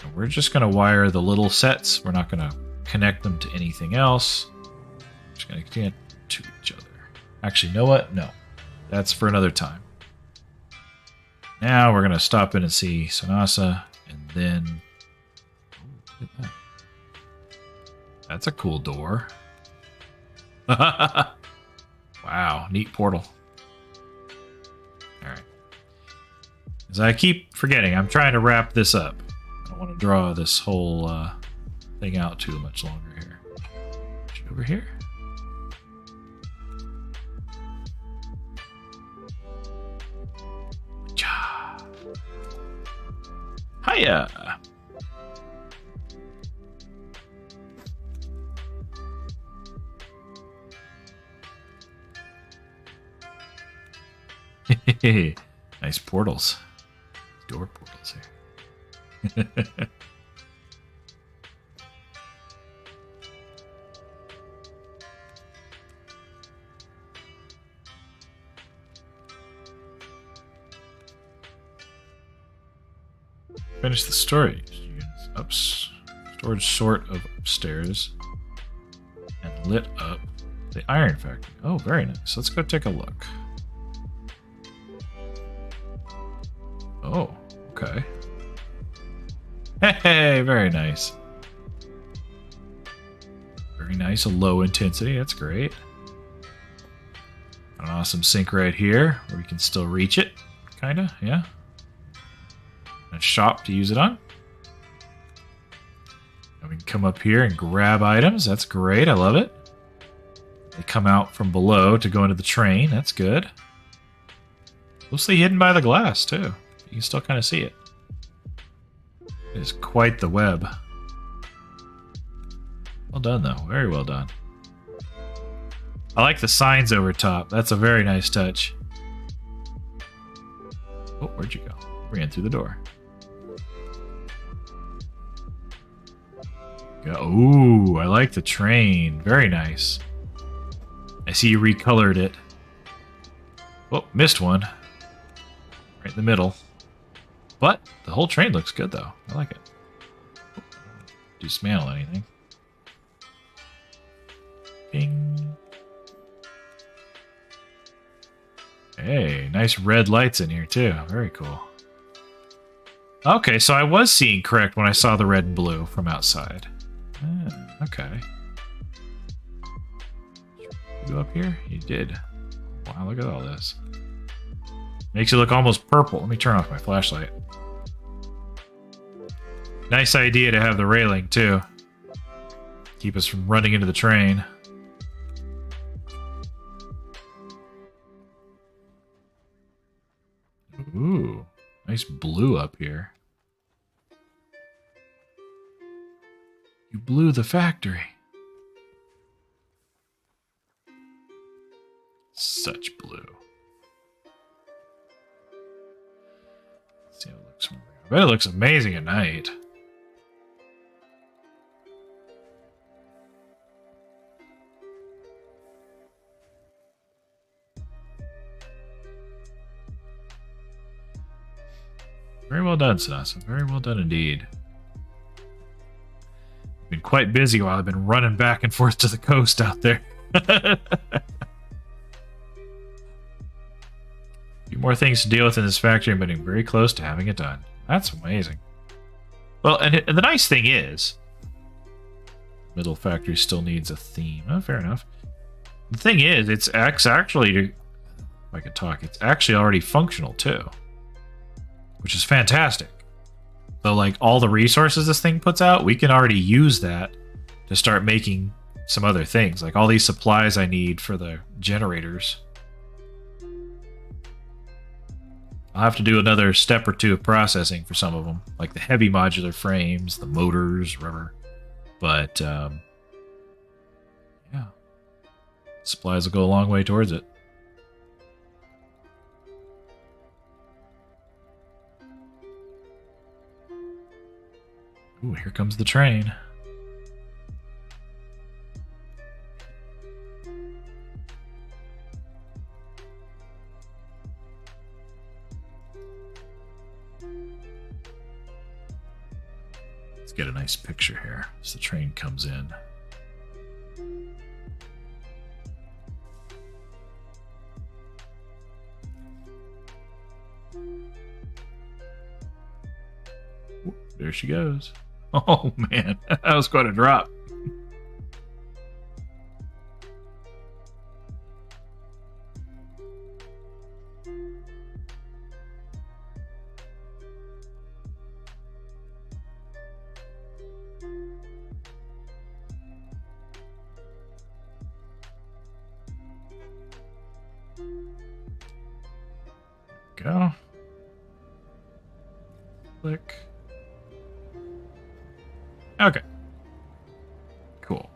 And we're just going to wire the little sets. We're not going to connect them to anything else. We're just going to connect to each other. Actually, you know what? No. That's for another time. Now we're going to stop in and see Sinasa, and then... Oh, look at that. That's a cool door. Wow, neat portal. Alright. As I keep forgetting, I'm trying to wrap this up. I don't want to draw this whole thing out too much longer here. Over here? Hiya! Nice portals. Door portals Finish the storage units. Storage sort of upstairs. And lit up the iron factory. Oh, very nice. Let's go take a look. Oh, okay. Hey, very nice. Very nice. A low intensity. That's great. An awesome sink right here where we can still reach it. Kinda, yeah. And a shop to use it on. And we can come up here and grab items. That's great. I love it. They come out from below to go into the train. That's good. Mostly hidden by the glass, too. You can still kind of see it. It is quite the web. Well done, though. Very well done. I like the signs over top. That's a very nice touch. Oh, where'd you go? Ran through the door. Ooh, I like the train. Very nice. I see you recolored it. Oh, missed one. Right in the middle. But the whole train looks good, though. I like it. Dismantle anything. Bing. Hey, nice red lights in here, too. Very cool. Okay, so I was seeing correct when I saw the red and blue from outside. Okay. You go up here? You did. Wow, look at all this. Makes it look almost purple. Let me turn off my flashlight. Nice idea to have the railing, too. Keep us from running into the train. Ooh, nice blue up here. You blew the factory. Such blue. Let's see how it looks from there. I bet it looks amazing at night. Very well done, Sinasa. Very well done indeed. Been quite busy while I've been running back and forth to the coast out there. A few more things to deal with in this factory. I'm getting very close to having it done. That's amazing. Well, and the nice thing is, middle factory still needs a theme. Oh, fair enough. The thing is, it's actually, if I could talk, it's actually already functional too, which is fantastic. So, like, all the resources this thing puts out, we can already use that to start making some other things. Like, all these supplies I need for the generators. I'll have to do another step or two of processing for some of them. Like the heavy modular frames, the motors, whatever. But, yeah. Supplies will go a long way towards it. Ooh, here comes the train. Let's get a nice picture here as the train comes in. Ooh, there she goes. Oh man, that was quite a drop. Go. Click. Okay. Cool.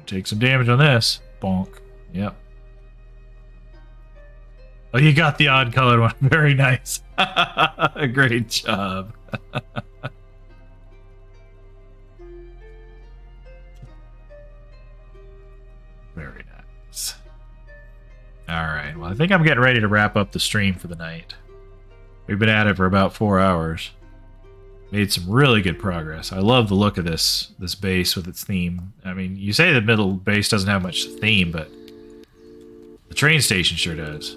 Take some damage on this. Bonk. Yep. Oh, you got the odd colored one. Very nice. Great job. Very nice. All right. Well, I think I'm getting ready to wrap up the stream for the night. We've been at it for about 4 hours. Made some really good progress. I love the look of this base with its theme. I mean, you say the middle base doesn't have much theme, but the train station sure does.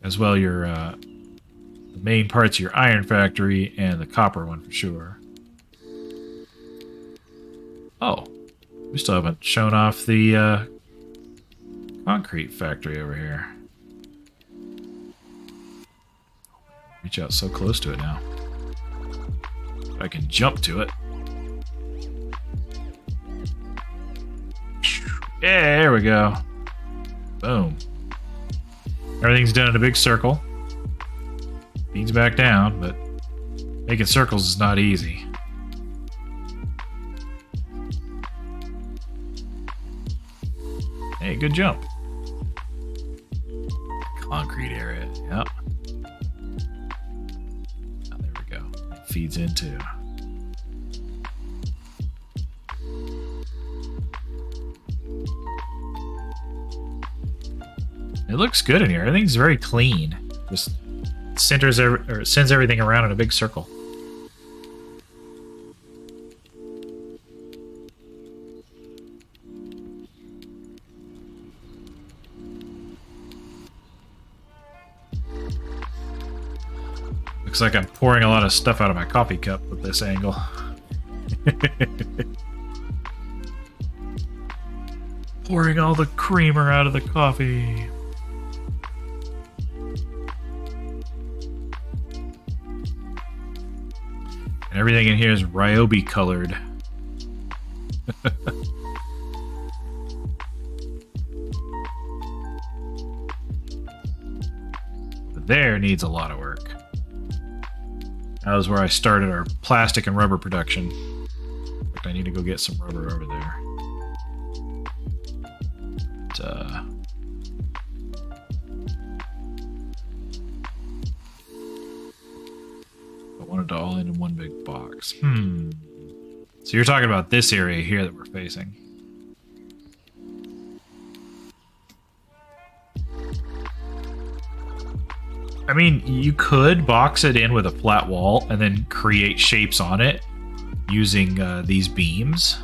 As well, your the main parts of your iron factory and the copper one for sure. Oh, we still haven't shown off the concrete factory over here. Reach out so close to it now. I can jump to it. Yeah, there we go. Boom. Everything's done in a big circle. Feeds back down, but making circles is not easy. Hey, good jump. Concrete area, yep. Oh, there we go. It feeds into. It looks good in here. Everything's very clean. Just sends everything around in a big circle. Looks like I'm pouring a lot of stuff out of my coffee cup with this angle. Pouring all the creamer out of the coffee. And everything in here is Ryobi colored. But there needs a lot of work. That was where I started our plastic and rubber production. In fact, I need to go get some rubber over there. I wanted it all in one big box. So you're talking about this area here that we're facing. I mean, you could box it in with a flat wall and then create shapes on it using these beams.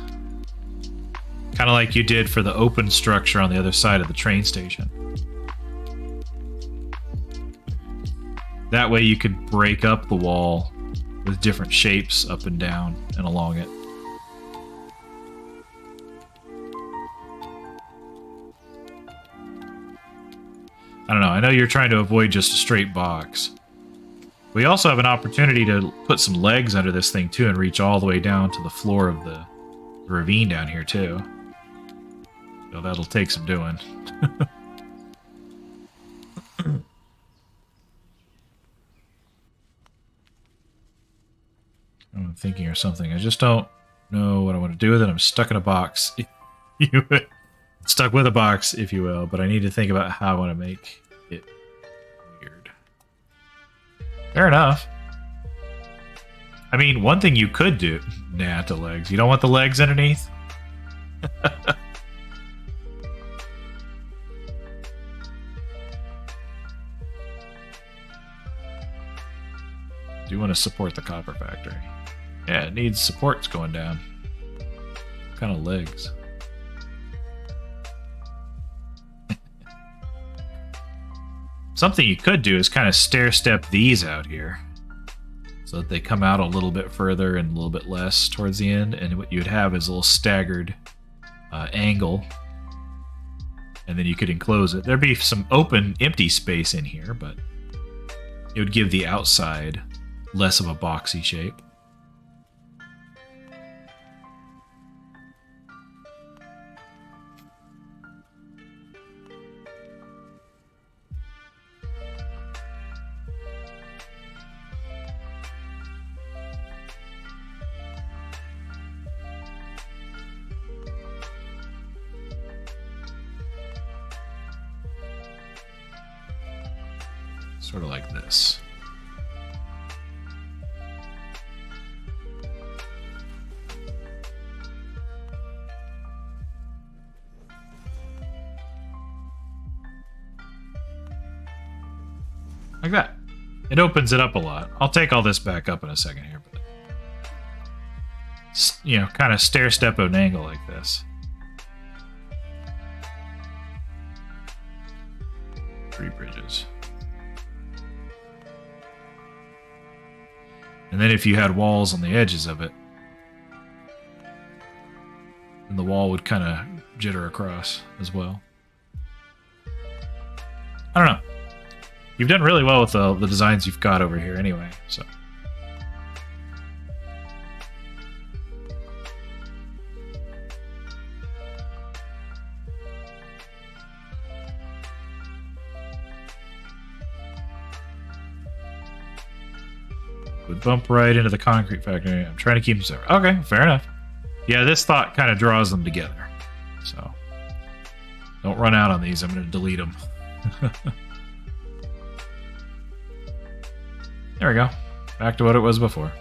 Kind of like you did for the open structure on the other side of the train station. That way you could break up the wall with different shapes up and down and along it. I don't know, I know you're trying to avoid just a straight box. We also have an opportunity to put some legs under this thing too and reach all the way down to the floor of the ravine down here too. So that'll take some doing. I'm thinking or something. I just don't know what I want to do with it. I'm stuck in a box. Stuck with a box, if you will, but I need to think about how I want to make it weird. Fair enough. I mean, one thing you could do... Nah, the legs. You don't want the legs underneath? Do want to support the copper factory. Yeah, it needs supports going down. What kind of legs? Something you could do is kind of stair-step these out here. So that they come out a little bit further and a little bit less towards the end. And what you'd have is a little staggered angle. And then you could enclose it. There'd be some open, empty space in here, but it would give the outside less of a boxy shape. Sort of like this. Like that. It opens it up a lot. I'll take all this back up in a second here, but you know, kind of stair step at an angle like this. 3 bridges. And then if you had walls on the edges of it, then the wall would kind of jitter across as well. I don't know. You've done really well with the designs you've got over here anyway, so. Would bump right into the concrete factory. I'm trying to keep them separate. Okay, fair enough. Yeah, this thought kind of draws them together. So, don't run out on these. I'm going to delete them. There we go. Back to what it was before.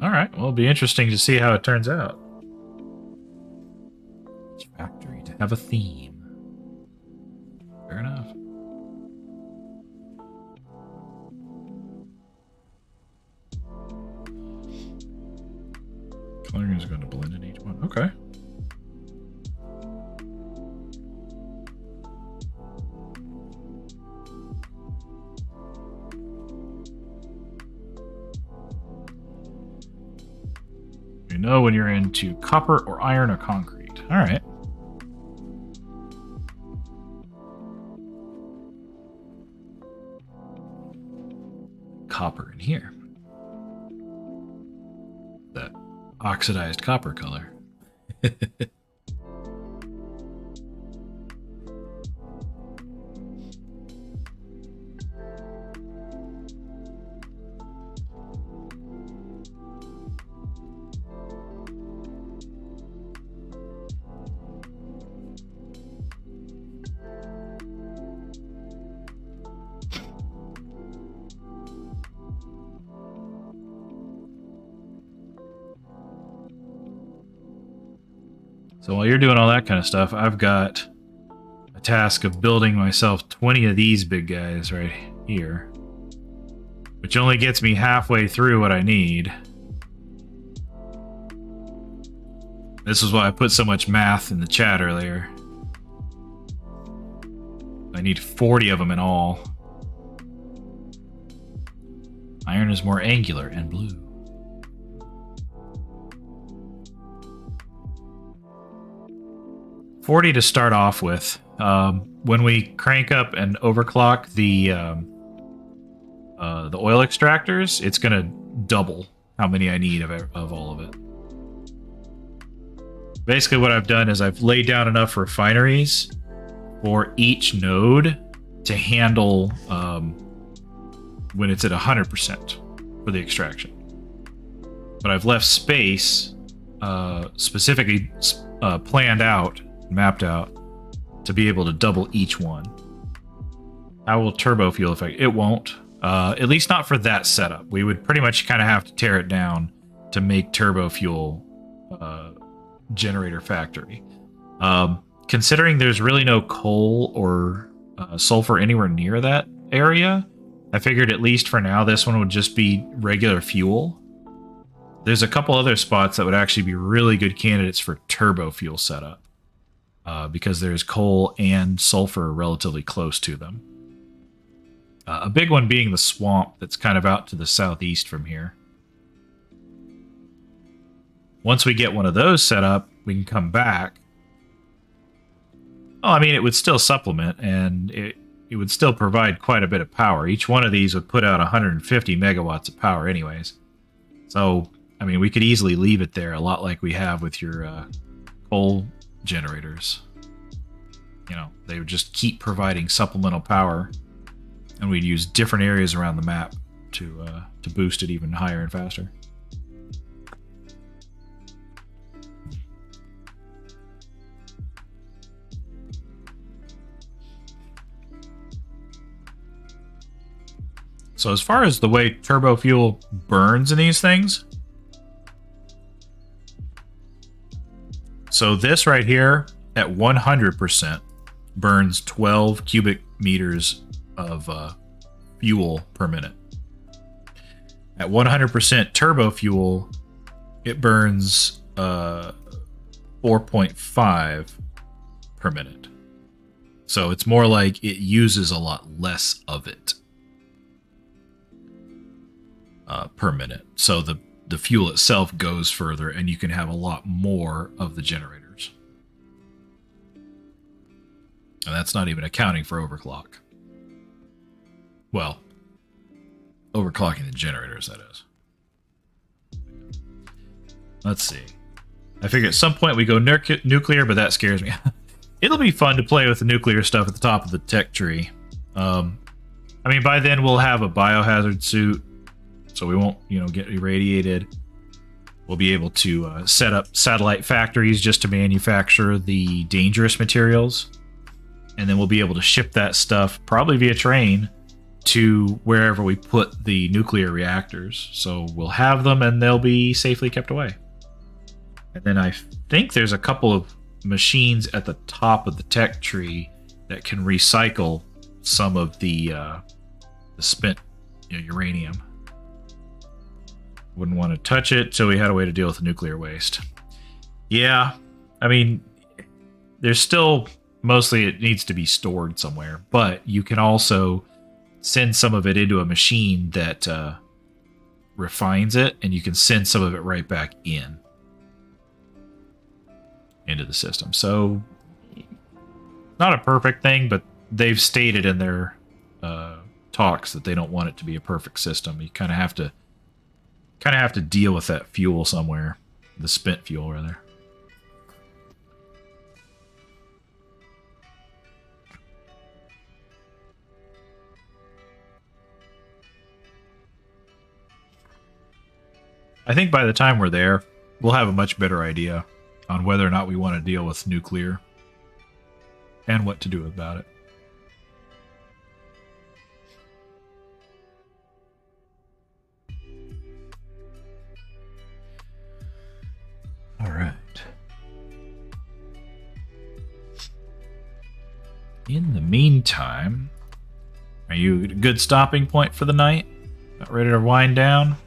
Alright, well, it'll be interesting to see how it turns out. Each factory to have a theme. Fair enough. Coloring is going to blend in each one. Okay. You know when you're into copper or iron or concrete. All right. Copper in here. That oxidized copper color. So while you're doing all that kind of stuff, I've got a task of building myself 20 of these big guys right here, which only gets me halfway through what I need. This is why I put so much math in the chat earlier. I need 40 of them in all. Iron is more angular and blue. $40 to start off with. When we crank up and overclock the oil extractors, it's going to double how many I need of all of it. Basically what I've done is I've laid down enough refineries for each node to handle when it's at 100% for the extraction. But I've left space specifically planned out, mapped out, to be able to double each one. How will turbo fuel affect? It won't. At least not for that setup. We would pretty much kind of have to tear it down to make turbo fuel generator factory. Considering there's really no coal or sulfur anywhere near that area, I figured at least for now this one would just be regular fuel. There's a couple other spots that would actually be really good candidates for turbo fuel setup. Because there's coal and sulfur relatively close to them. A big one being the swamp that's kind of out to the southeast from here. Once we get one of those set up, we can come back Well, I mean, it would still supplement, and it would still provide quite a bit of power. Each one of these would put out 150 megawatts of power anyways. So, I mean, we could easily leave it there, a lot like we have with your coal generators. You know, they would just keep providing supplemental power, and we'd use different areas around the map to boost it even higher and faster. So as far as the way turbo fuel burns in these things, so this right here at 100% burns 12 cubic meters of fuel per minute. At 100% turbo fuel, it burns 4.5 per minute. So it's more like it uses a lot less of it per minute. So the fuel itself goes further, and you can have a lot more of the generators. And that's not even accounting for overclock. Well, overclocking the generators, that is. Let's see. I figure at some point we go nuclear, but that scares me. It'll be fun to play with the nuclear stuff at the top of the tech tree. I mean, by then we'll have a biohazard suit, so we won't, get irradiated. We'll be able to set up satellite factories just to manufacture the dangerous materials. And then we'll be able to ship that stuff, probably via train, to wherever we put the nuclear reactors. So we'll have them, and they'll be safely kept away. And then I think there's a couple of machines at the top of the tech tree that can recycle some of the spent uranium. Wouldn't want to touch it, so we had a way to deal with the nuclear waste. Yeah, I mean, there's still mostly it needs to be stored somewhere, but you can also send some of it into a machine that refines it, and you can send some of it right back into the system. So, not a perfect thing, but they've stated in their talks that they don't want it to be a perfect system. You kind of have to deal with that fuel somewhere, the spent fuel rather. I think by the time we're there, we'll have a much better idea on whether or not we want to deal with nuclear and what to do about it. All right. In the meantime, are you at a good stopping point for the night? About ready to wind down?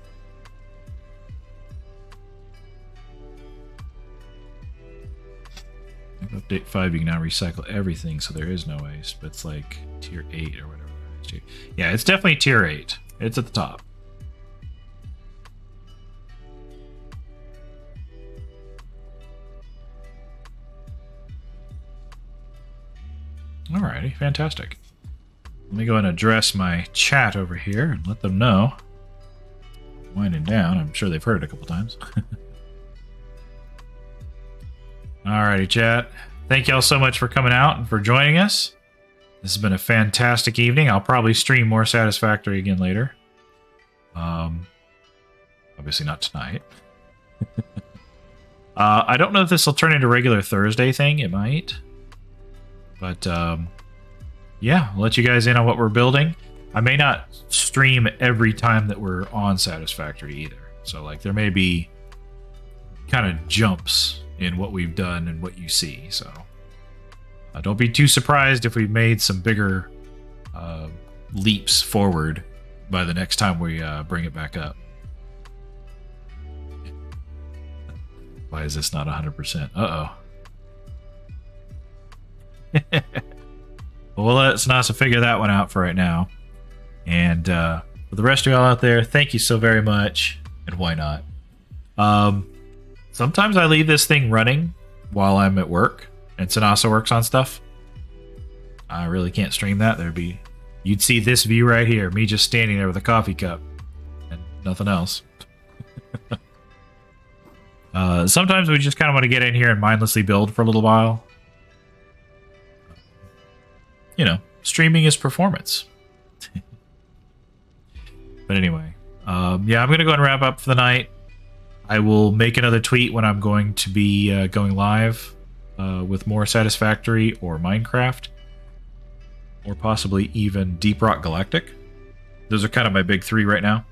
Update 5, you can now recycle everything, so there is no waste, but it's like tier 8 or whatever. Yeah, it's definitely tier 8. It's at the top. Alrighty, fantastic. Let me go and address my chat over here and let them know. Winding down, I'm sure they've heard it a couple times. Alrighty, chat. Thank y'all so much for coming out and for joining us. This has been a fantastic evening. I'll probably stream more Satisfactory again later. Obviously not tonight. I don't know if this will turn into a regular Thursday thing. It might. But, yeah, I'll let you guys in on what we're building. I may not stream every time that we're on Satisfactory either. So, like, there may be kind of jumps in what we've done and what you see. So, don't be too surprised if we've made some bigger leaps forward by the next time we bring it back up. Why is this not 100%? Uh-oh. Well, we'll let Sinasa figure that one out for right now. And for the rest of y'all out there, thank you so very much. And why not? Sometimes I leave this thing running while I'm at work and Sinasa works on stuff. I really can't stream that. You'd see this view right here, me just standing there with a coffee cup and nothing else. Sometimes we just kind of want to get in here and mindlessly build for a little while. You know, streaming is performance. But anyway, yeah, I'm going to go and wrap up for the night. I will make another tweet when I'm going to be going live with more Satisfactory or Minecraft. Or possibly even Deep Rock Galactic. Those are kind of my big three right now.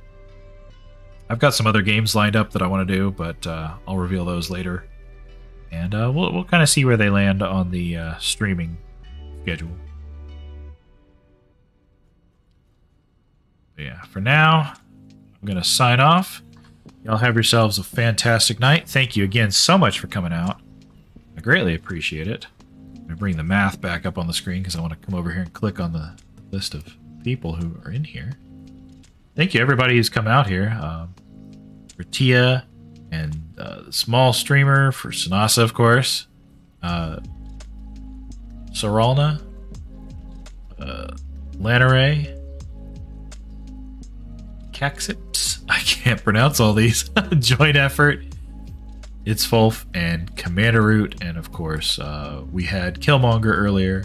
I've got some other games lined up that I want to do, but I'll reveal those later. And we'll kind of see where they land on the streaming schedule. But yeah, for now, I'm going to sign off. Y'all have yourselves a fantastic night. Thank you again so much for coming out. I greatly appreciate it. I'm going to bring the math back up on the screen because I want to come over here and click on the list of people who are in here. Thank you, everybody who's come out here. For Tia and the small streamer, for Sinasa, of course. Soralna. Lanare. Caxips. I can't pronounce all these. Joint Effort. It's Fulf and Commander Root, and of course, we had Killmonger earlier.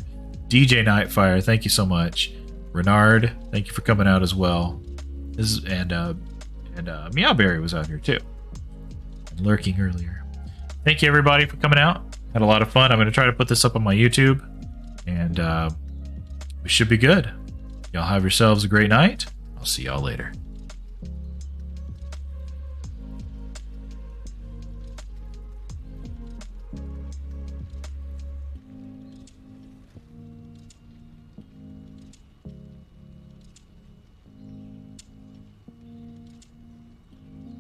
DJ Nightfire, thank you so much. Renard, thank you for coming out as well. And Meowberry was out here too, and lurking earlier. Thank you everybody for coming out. Had a lot of fun. I'm going to try to put this up on my YouTube, and we should be good. Y'all have yourselves a great night. I'll see y'all later.